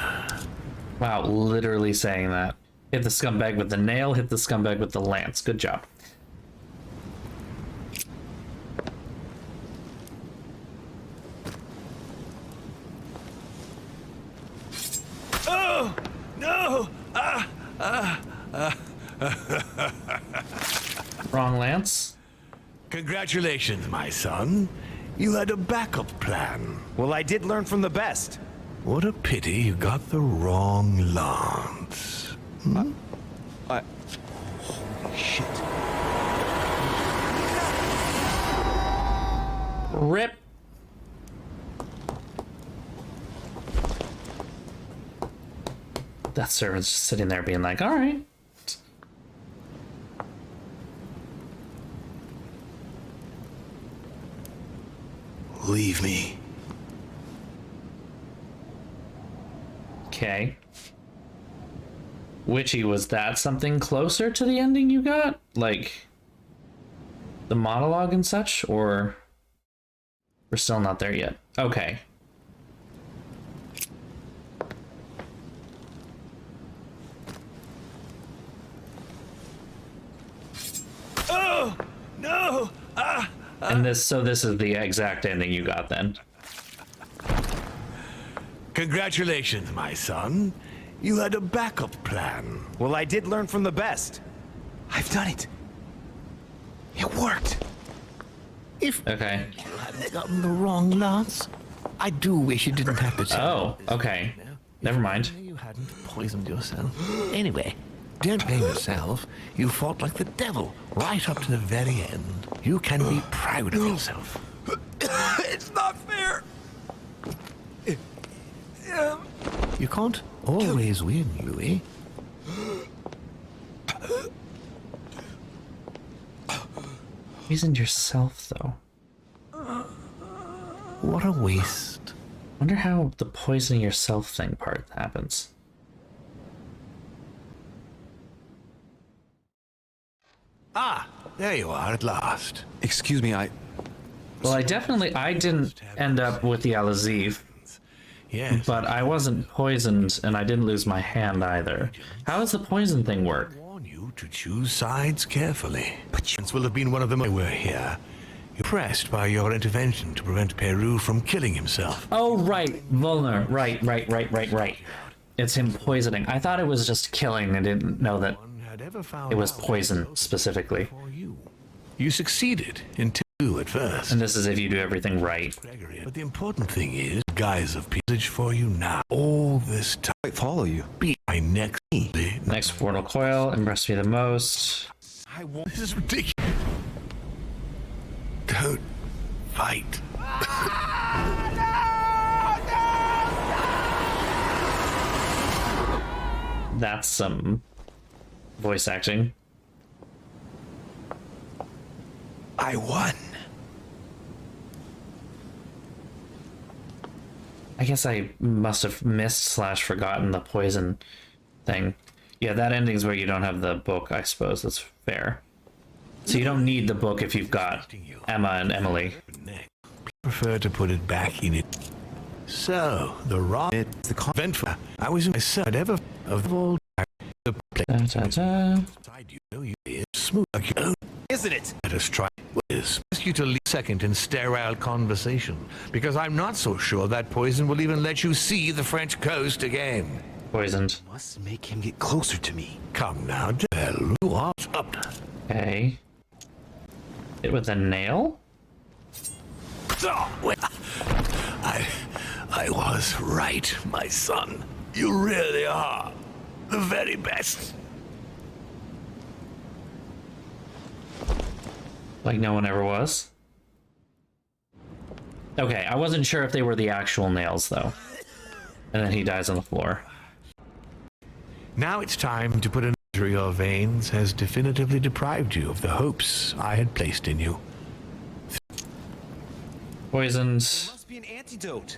Wow, literally saying that. Hit the scumbag with the nail, hit the scumbag with the lance. Good job. Oh, no! Wrong lance. Congratulations, my son. You had a backup plan. Well, I did learn from the best. What a pity you got the wrong lance. Holy shit. Rip. That servant's just sitting there being like, all right. Leave me. Okay. Witchy, was that something closer to the ending you got? Like the monologue and such? Or we're still not there yet? Okay. Oh, no! And this is the exact ending you got then. Congratulations, my son. You had a backup plan. Well, I did learn from the best. I've done it. It worked. Okay. You hadn't gotten the wrong lance, I do wish you didn't have to. Oh, okay. Never mind. You hadn't poisoned yourself. Anyway, don't blame yourself. You fought like the devil right up to the very end. You can be proud of yourself. It's not fair. You can't always win, Louis. Poisoned yourself, though. What a waste. Wonder how the poisoning yourself thing part happens. Ah, there you are at last. Excuse me, Well, I didn't end up with the Al-Azif. Yes. But I wasn't poisoned, and I didn't lose my hand either. How does the poison thing work? I warn you to choose sides carefully. But you will have been one of them. We're here, impressed by your intervention to prevent Peru from killing himself. Oh, right. Volner. Right. It's him poisoning. I thought it was just killing. I didn't know that it was poison specifically. You succeeded in two at first. And this is if you do everything right. But the important thing is, guise of message for you now. All this time. I follow you. Be my next. Next mortal coil impressed me the most. This is ridiculous. Don't fight. That's some voice acting. I won. I guess I must have missed / forgotten the poison thing. Yeah, that ending's where you don't have the book, I suppose. That's fair. So you don't need the book if you've got Emma and Emily. Prefer to put it back in it. So, the rock, the convent, I was myself ever of all the place. You know you is smooth like your own. Isn't it? Let us try this. Ask you to leave a second in sterile conversation, because I'm not so sure that poison will even let you see the French coast again. Poisoned. Must make him get closer to me. Come now, tell you are up. Okay. Hit with a nail? Oh, wait. I was right, my son. You really are the very best. Like no one ever was? Okay, I wasn't sure if they were the actual nails, though. And then he dies on the floor. Now it's time to put an end to your veins has definitively deprived you of the hopes I had placed in you. Poisoned. There must be an antidote,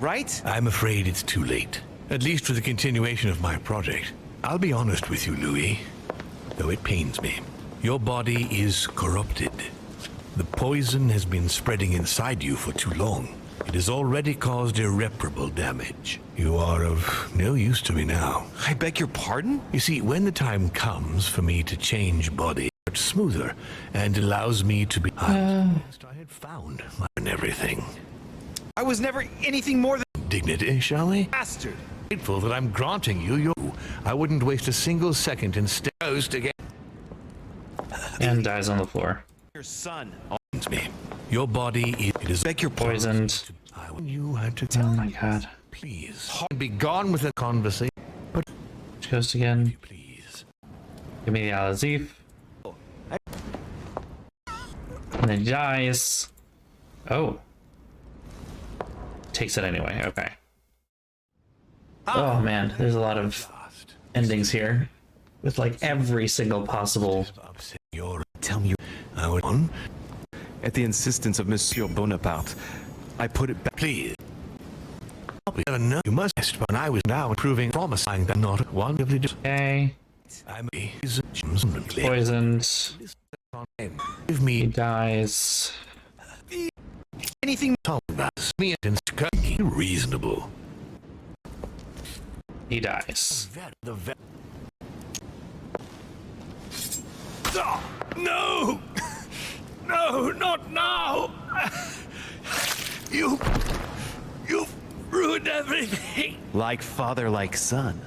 right? I'm afraid it's too late. At least for the continuation of my project. I'll be honest with you, Louis, though it pains me. Your body is corrupted. The poison has been spreading inside you for too long. It has already caused irreparable damage. You are of no use to me now. I beg your pardon? You see, when the time comes for me to change body, it's smoother and allows me to be... I had found and everything. I was never anything more than... Dignity, shall we? Bastard! Grateful that I'm granting you your... I wouldn't waste a single second in ghost again. And dies on the floor. Your son. Me. Your body is beg your poisoned. You had to tell my God. Please. Be gone with the conversation. But Ghost again. Please. Give me the Al-Azif. And then he dies. Oh. Takes it anyway. Okay. Oh man, there's a lot of endings here. With like every single possible... Tell me, I would on. At the insistence of Monsieur Bonaparte, I put it back. Please. No, you must. But I was now proving, promising that not one of the. Okay. I'm poisoned. Give me. He dies. Anything talk about me and reasonable. He dies. No! No, not now! You've ruined everything! Like father, like son.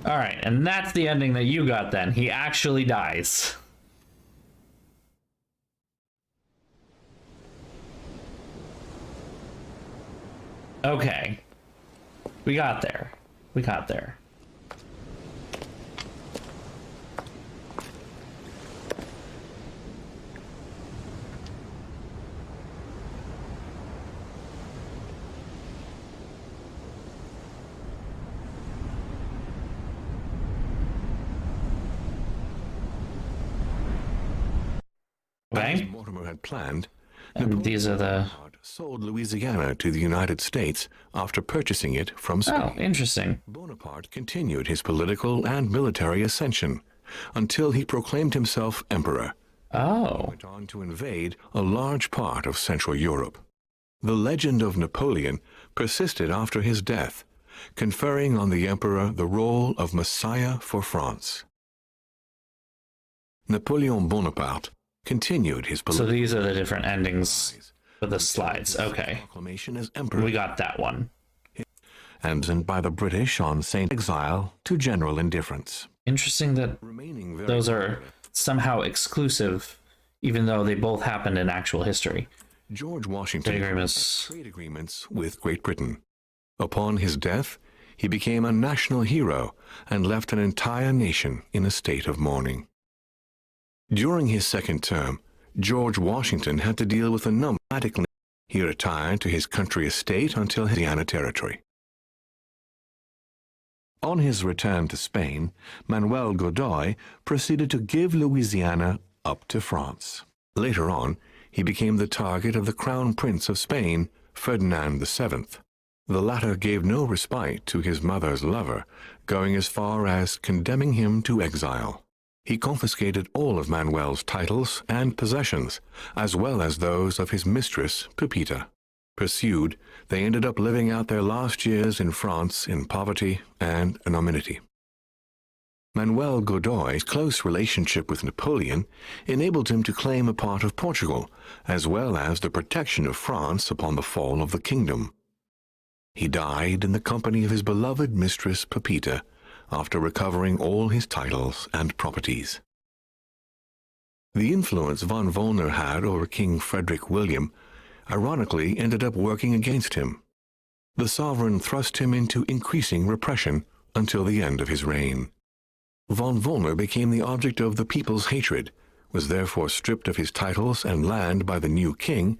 Alright, and that's the ending that you got then. He actually dies. Okay. We got there. We got there. As Mortimer had planned, and these are the... sold Louisiana to the United States after purchasing it from Spain. Oh, interesting. Bonaparte continued his political and military ascension until he proclaimed himself emperor. Oh. He went on to invade a large part of Central Europe. The legend of Napoleon persisted after his death, conferring on the emperor the role of Messiah for France. Napoleon Bonaparte continued his So these are the different endings for the slides. Okay. proclamation as emperor. We got that one. And sent by the British on Saint exile to general indifference. Interesting that those are somehow exclusive, even though they both happened in actual history. George Washington Trade had agreements. trade agreements with Great Britain. Upon his death, he became a national hero and left an entire nation in a state of mourning. During his second term, George Washington had to deal with a number of diplomatic. He retired to his country estate until his Louisiana territory. On his return to Spain, Manuel Godoy proceeded to give Louisiana up to France. Later on, he became the target of the Crown Prince of Spain, Ferdinand VII. The latter gave no respite to his mother's lover, going as far as condemning him to exile. He confiscated all of Manuel's titles and possessions, as well as those of his mistress, Pepita. Pursued, they ended up living out their last years in France in poverty and anonymity. Manuel Godoy's close relationship with Napoleon enabled him to claim a part of Portugal, as well as the protection of France upon the fall of the kingdom. He died in the company of his beloved mistress Pepita, after recovering all his titles and properties. The influence von Wollner had over King Frederick William ironically ended up working against him. The sovereign thrust him into increasing repression until the end of his reign. Von Wollner became the object of the people's hatred, was therefore stripped of his titles and land by the new king,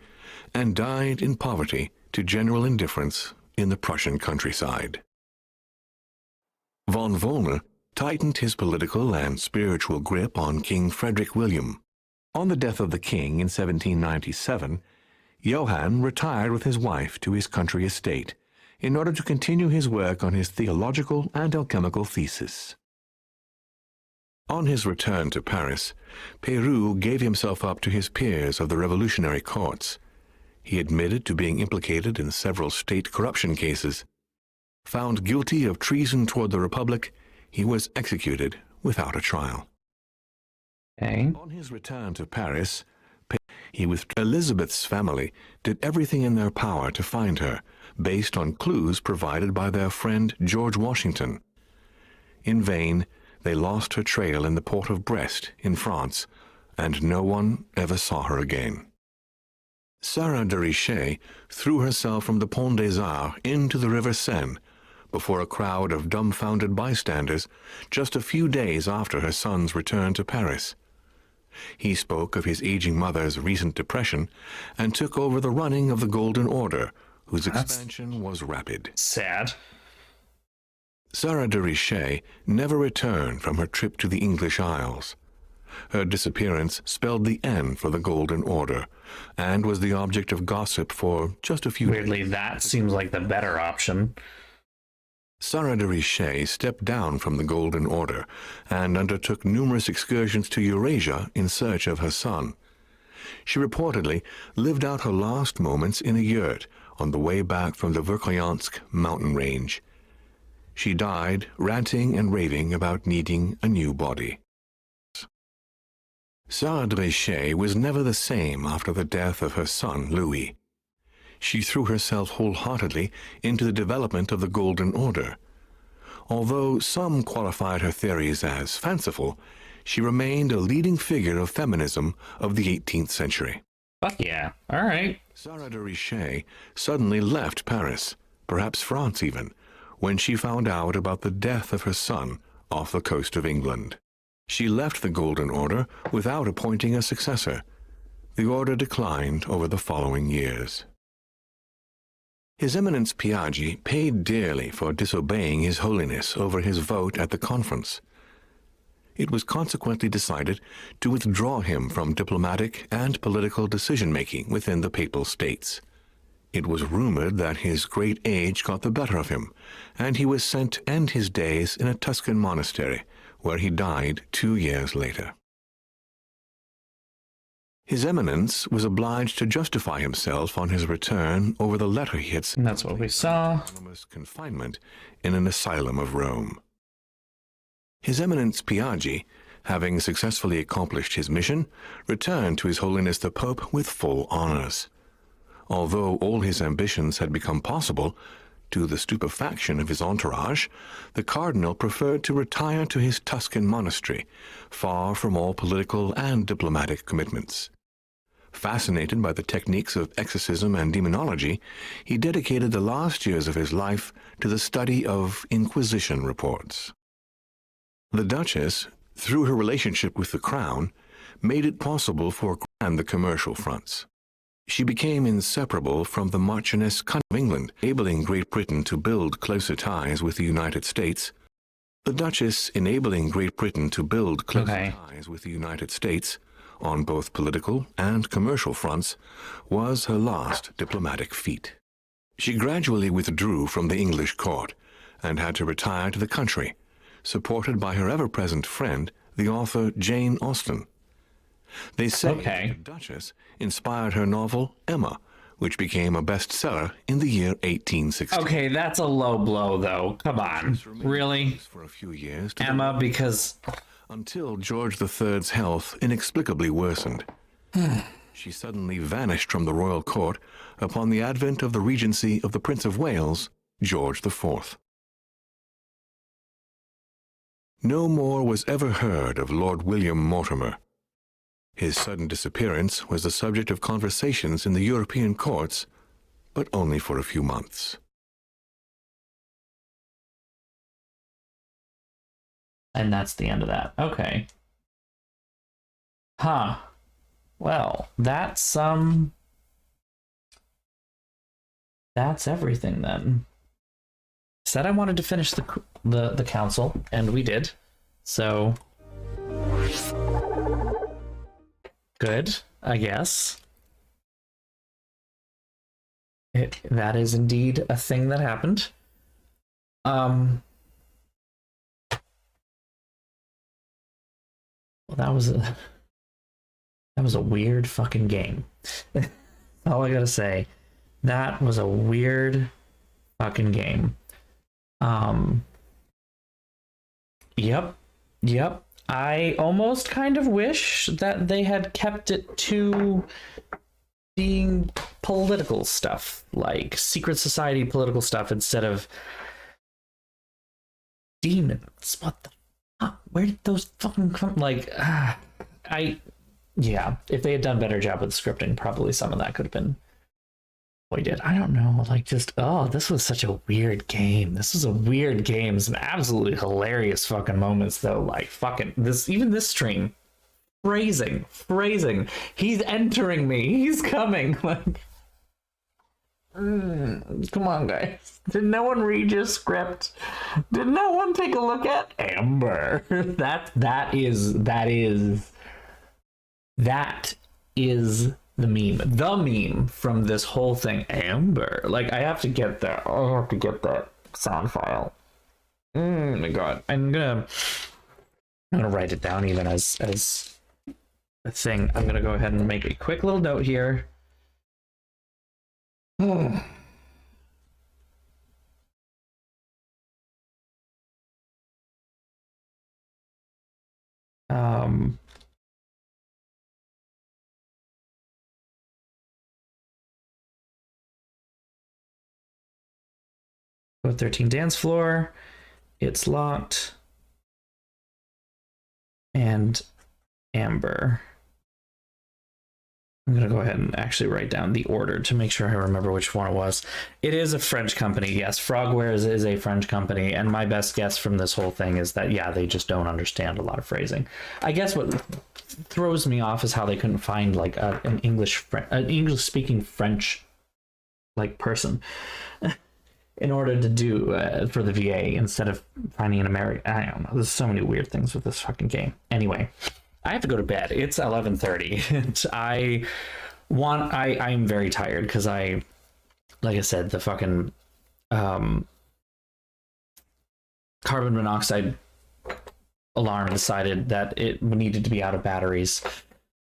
and died in poverty to general indifference in the Prussian countryside. Von Wollner tightened his political and spiritual grip on King Frederick William. On the death of the king in 1797, Johann retired with his wife to his country estate in order to continue his work on his theological and alchemical thesis. On his return to Paris, Peyroux gave himself up to his peers of the revolutionary courts. He admitted to being implicated in several state corruption cases. Found guilty of treason toward the Republic, he was executed without a trial. Okay. On his return to Paris, he with Elizabeth's family did everything in their power to find her, based on clues provided by their friend George Washington. In vain, they lost her trail in the port of Brest in France, and no one ever saw her again. Sarah de Richet threw herself from the Pont des Arts into the River Seine before a crowd of dumbfounded bystanders just a few days after her son's return to Paris. He spoke of his aging mother's recent depression and took over the running of the Golden Order, whose expansion was rapid. Sad. Sarah de Richet never returned from her trip to the English Isles. Her disappearance spelled the end for the Golden Order, and was the object of gossip for just a few Weirdly, days. that seems like the better option. Sarah de Richet stepped down from the Golden Order and undertook numerous excursions to Eurasia in search of her son. She reportedly lived out her last moments in a yurt on the way back from the Verkhoyansk mountain range. She died ranting and raving about needing a new body. Sarah de Richet was never the same after the death of her son Louis. She threw herself wholeheartedly into the development of the Golden Order. Although some qualified her theories as fanciful, she remained a leading figure of feminism of the 18th century. Fuck yeah. All right. Sarah de Richet suddenly left Paris, perhaps France even, when she found out about the death of her son off the coast of England. She left the Golden Order without appointing a successor. The order declined over the following years. His Eminence Piaggi paid dearly for disobeying His Holiness over his vote at the conference. It was consequently decided to withdraw him from diplomatic and political decision-making within the Papal States. It was rumored that his great age got the better of him, and he was sent to end his days in a Tuscan monastery, where he died 2 years later. His Eminence was obliged to justify himself on his return over the letter he had sent. And that's what we saw. Anonymous confinement in an asylum of Rome. His Eminence Piaggi, having successfully accomplished his mission, returned to His Holiness the Pope with full honors. Although all his ambitions had become possible, to the stupefaction of his entourage, the cardinal preferred to retire to his Tuscan monastery, far from all political and diplomatic commitments. Fascinated by the techniques of exorcism and demonology, he dedicated the last years of his life to the study of Inquisition reports. The Duchess, through her relationship with the Crown, made it possible for the commercial fronts. She became inseparable from the Marchioness of England, enabling Great Britain to build closer ties with the United States. The Duchess enabling Great Britain to build closer ties with the United States, on both political and commercial fronts, was her last diplomatic feat. She gradually withdrew from the English court and had to retire to the country, supported by her ever-present friend, the author Jane Austen. They say that the Duchess inspired her novel Emma, which became a bestseller in the year 1816. Okay, that's a low blow, though. Come on. Really? For a few years Emma, because... Until George III's health inexplicably worsened. She suddenly vanished from the royal court upon the advent of the regency of the Prince of Wales, George IV. No more was ever heard of Lord William Mortimer. His sudden disappearance was the subject of conversations in the European courts, but only for a few months. And that's the end of that. Okay. Huh. Well, that's everything then. Said I wanted to finish the council, and we did. So good, I guess. That is indeed a thing that happened. Well, that was a weird fucking game. All I gotta say. That was a weird fucking game. Yep. I almost kind of wish that they had kept it to being political stuff, like secret society political stuff, instead of demons. What the fuck? Where did those fucking come? Like, yeah, if they had done a better job with scripting, probably some of that could have been avoided. I don't know, like, just, this was such a weird game. This was a weird game. Some absolutely hilarious fucking moments, though. Like, fucking, this stream. Phrasing. He's entering me. He's coming. Like, come on, guys. Did no one read your script? Did no one take a look at Amber? That is the meme from this whole thing. Amber. Like, I have to get that. I have to get that sound file. Oh my god. I'm gonna write it down even as a thing. I'm gonna go ahead and make a quick little note here. Code 13 dance floor. It's locked. And Amber. I'm going to go ahead and actually write down the order to make sure I remember which one it was. It is a French company. Yes, Frogwares is a French company. And my best guess from this whole thing is that, yeah, they just don't understand a lot of phrasing. I guess what throws me off is how they couldn't find like an English-speaking French like person in order to do for the VA instead of finding an American. I don't know. There's so many weird things with this fucking game. Anyway, I have to go to bed. It's 11:30. I'm very tired because like I said, the fucking carbon monoxide alarm decided that it needed to be out of batteries.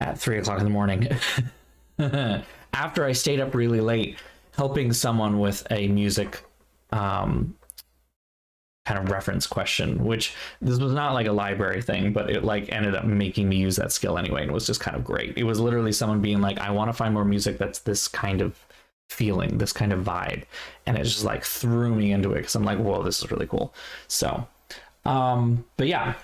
at 3 o'clock in the morning after I stayed up really late helping someone with a music kind of reference question, which this was not like a library thing, but it like ended up making me use that skill anyway, and it was just kind of great. It was literally someone being like, I want to find more music that's this kind of feeling, this kind of vibe, and it just like threw me into it because I'm like, whoa, this is really cool. So but yeah,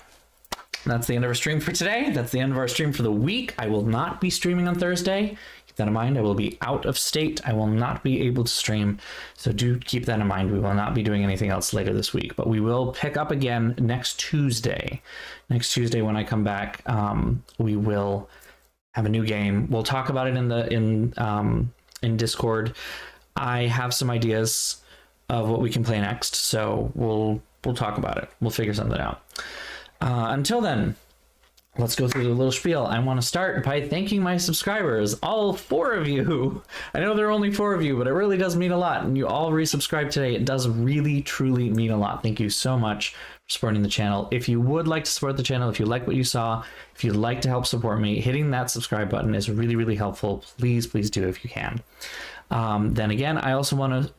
that's the end of our stream for today. That's the end of our stream for the week. I will not be streaming on Thursday. Keep that in mind. I will be out of state. I will not be able to stream. So do keep that in mind. We will not be doing anything else later this week, but we will pick up again next Tuesday. Next Tuesday when I come back, we will have a new game. We'll talk about it in Discord. I have some ideas of what we can play next, so we'll talk about it. We'll figure something out. Until then, let's go through the little spiel. I want to start by thanking my subscribers, all 4 of you. I know there are only 4 of you, but it really does mean a lot. And you all resubscribed today. It does really, truly mean a lot. Thank you so much for supporting the channel. If you would like to support the channel, if you like what you saw, if you'd like to help support me, hitting that subscribe button is really, really helpful. Please, please do if you can. Then again, I also want to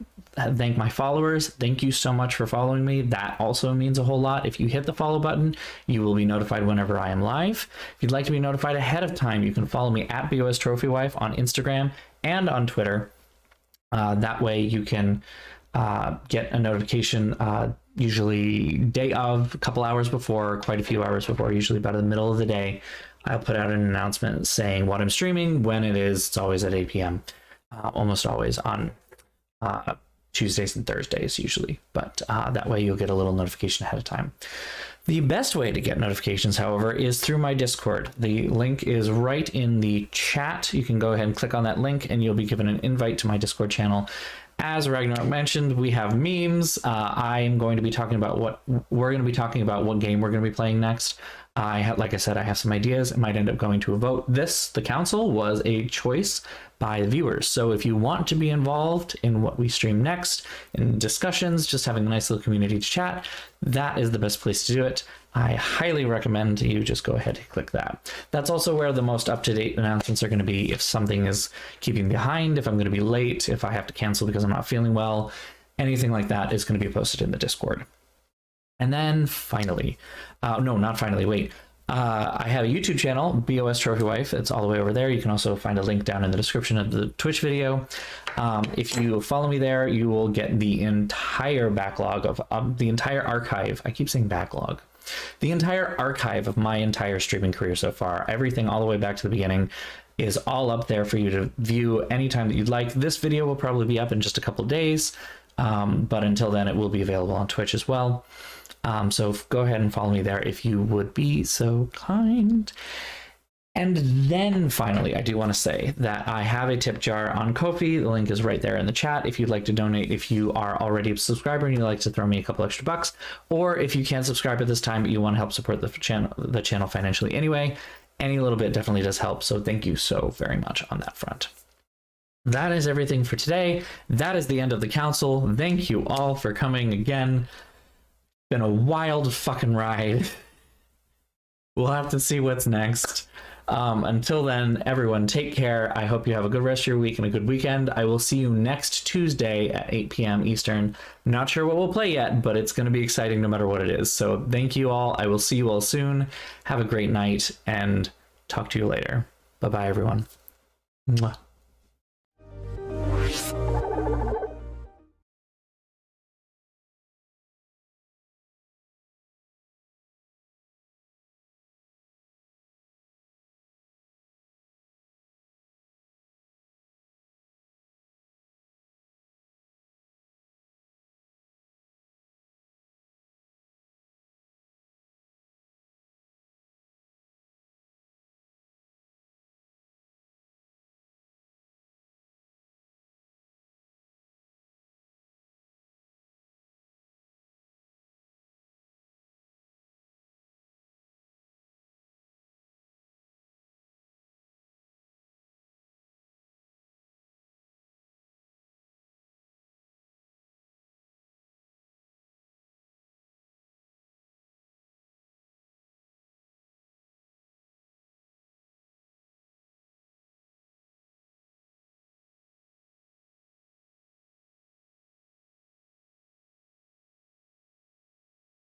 thank my followers. Thank you so much for following me. That also means a whole lot. If you hit the follow button, you will be notified whenever I am live. If you'd like to be notified ahead of time, you can follow me at BOSTrophyWife on Instagram and on Twitter. That way you can get a notification usually day of, a couple hours before, quite a few hours before, usually about the middle of the day. I'll put out an announcement saying what I'm streaming, when it is. It's always at 8 p.m. Almost always on Tuesdays and Thursdays usually, but that way you'll get a little notification ahead of time. The best way to get notifications, however, is through my Discord. The link is right in the chat. You can go ahead and click on that link and you'll be given an invite to my Discord channel. As Ragnarok mentioned, we have memes. I'm going to be talking about what game we're going to be playing next. Like I said, I have some ideas. It might end up going to a vote. The council was a choice by the viewers. So if you want to be involved in what we stream next, in discussions, just having a nice little community to chat, that is the best place to do it. I highly recommend you just go ahead and click that. That's also where the most up-to-date announcements are going to be. If something is keeping behind, if I'm going to be late, if I have to cancel because I'm not feeling well, anything like that is going to be posted in the Discord. And then finally, no, not finally, wait. I have a YouTube channel, BOSTrophyWife. It's all the way over there. You can also find a link down in the description of the Twitch video. If you follow me there, you will get the entire backlog of the entire archive. I keep saying backlog. The entire archive of my entire streaming career so far. Everything all the way back to the beginning is all up there for you to view anytime that you'd like. This video will probably be up in just a couple days, but until then it will be available on Twitch as well. So go ahead and follow me there if you would be so kind. And then finally, I do want to say that I have a tip jar on Ko-fi. The link is right there in the chat if you'd like to donate, if you are already a subscriber and you'd like to throw me a couple extra bucks, or if you can't subscribe at this time but you want to help support the channel financially anyway, any little bit definitely does help. So thank you so very much on that front. That is everything for today. That is the end of the council. Thank you all for coming again. Been a wild fucking ride. We'll have to see what's next. Until then, everyone, take care. I hope you have a good rest of your week and a good weekend. I will see you next Tuesday at 8 p.m. Eastern. I'm not sure what we'll play yet, but it's going to be exciting no matter what it is. So thank you all. I will see you all soon. Have a great night and talk to you later. Bye-bye, everyone. Mwah.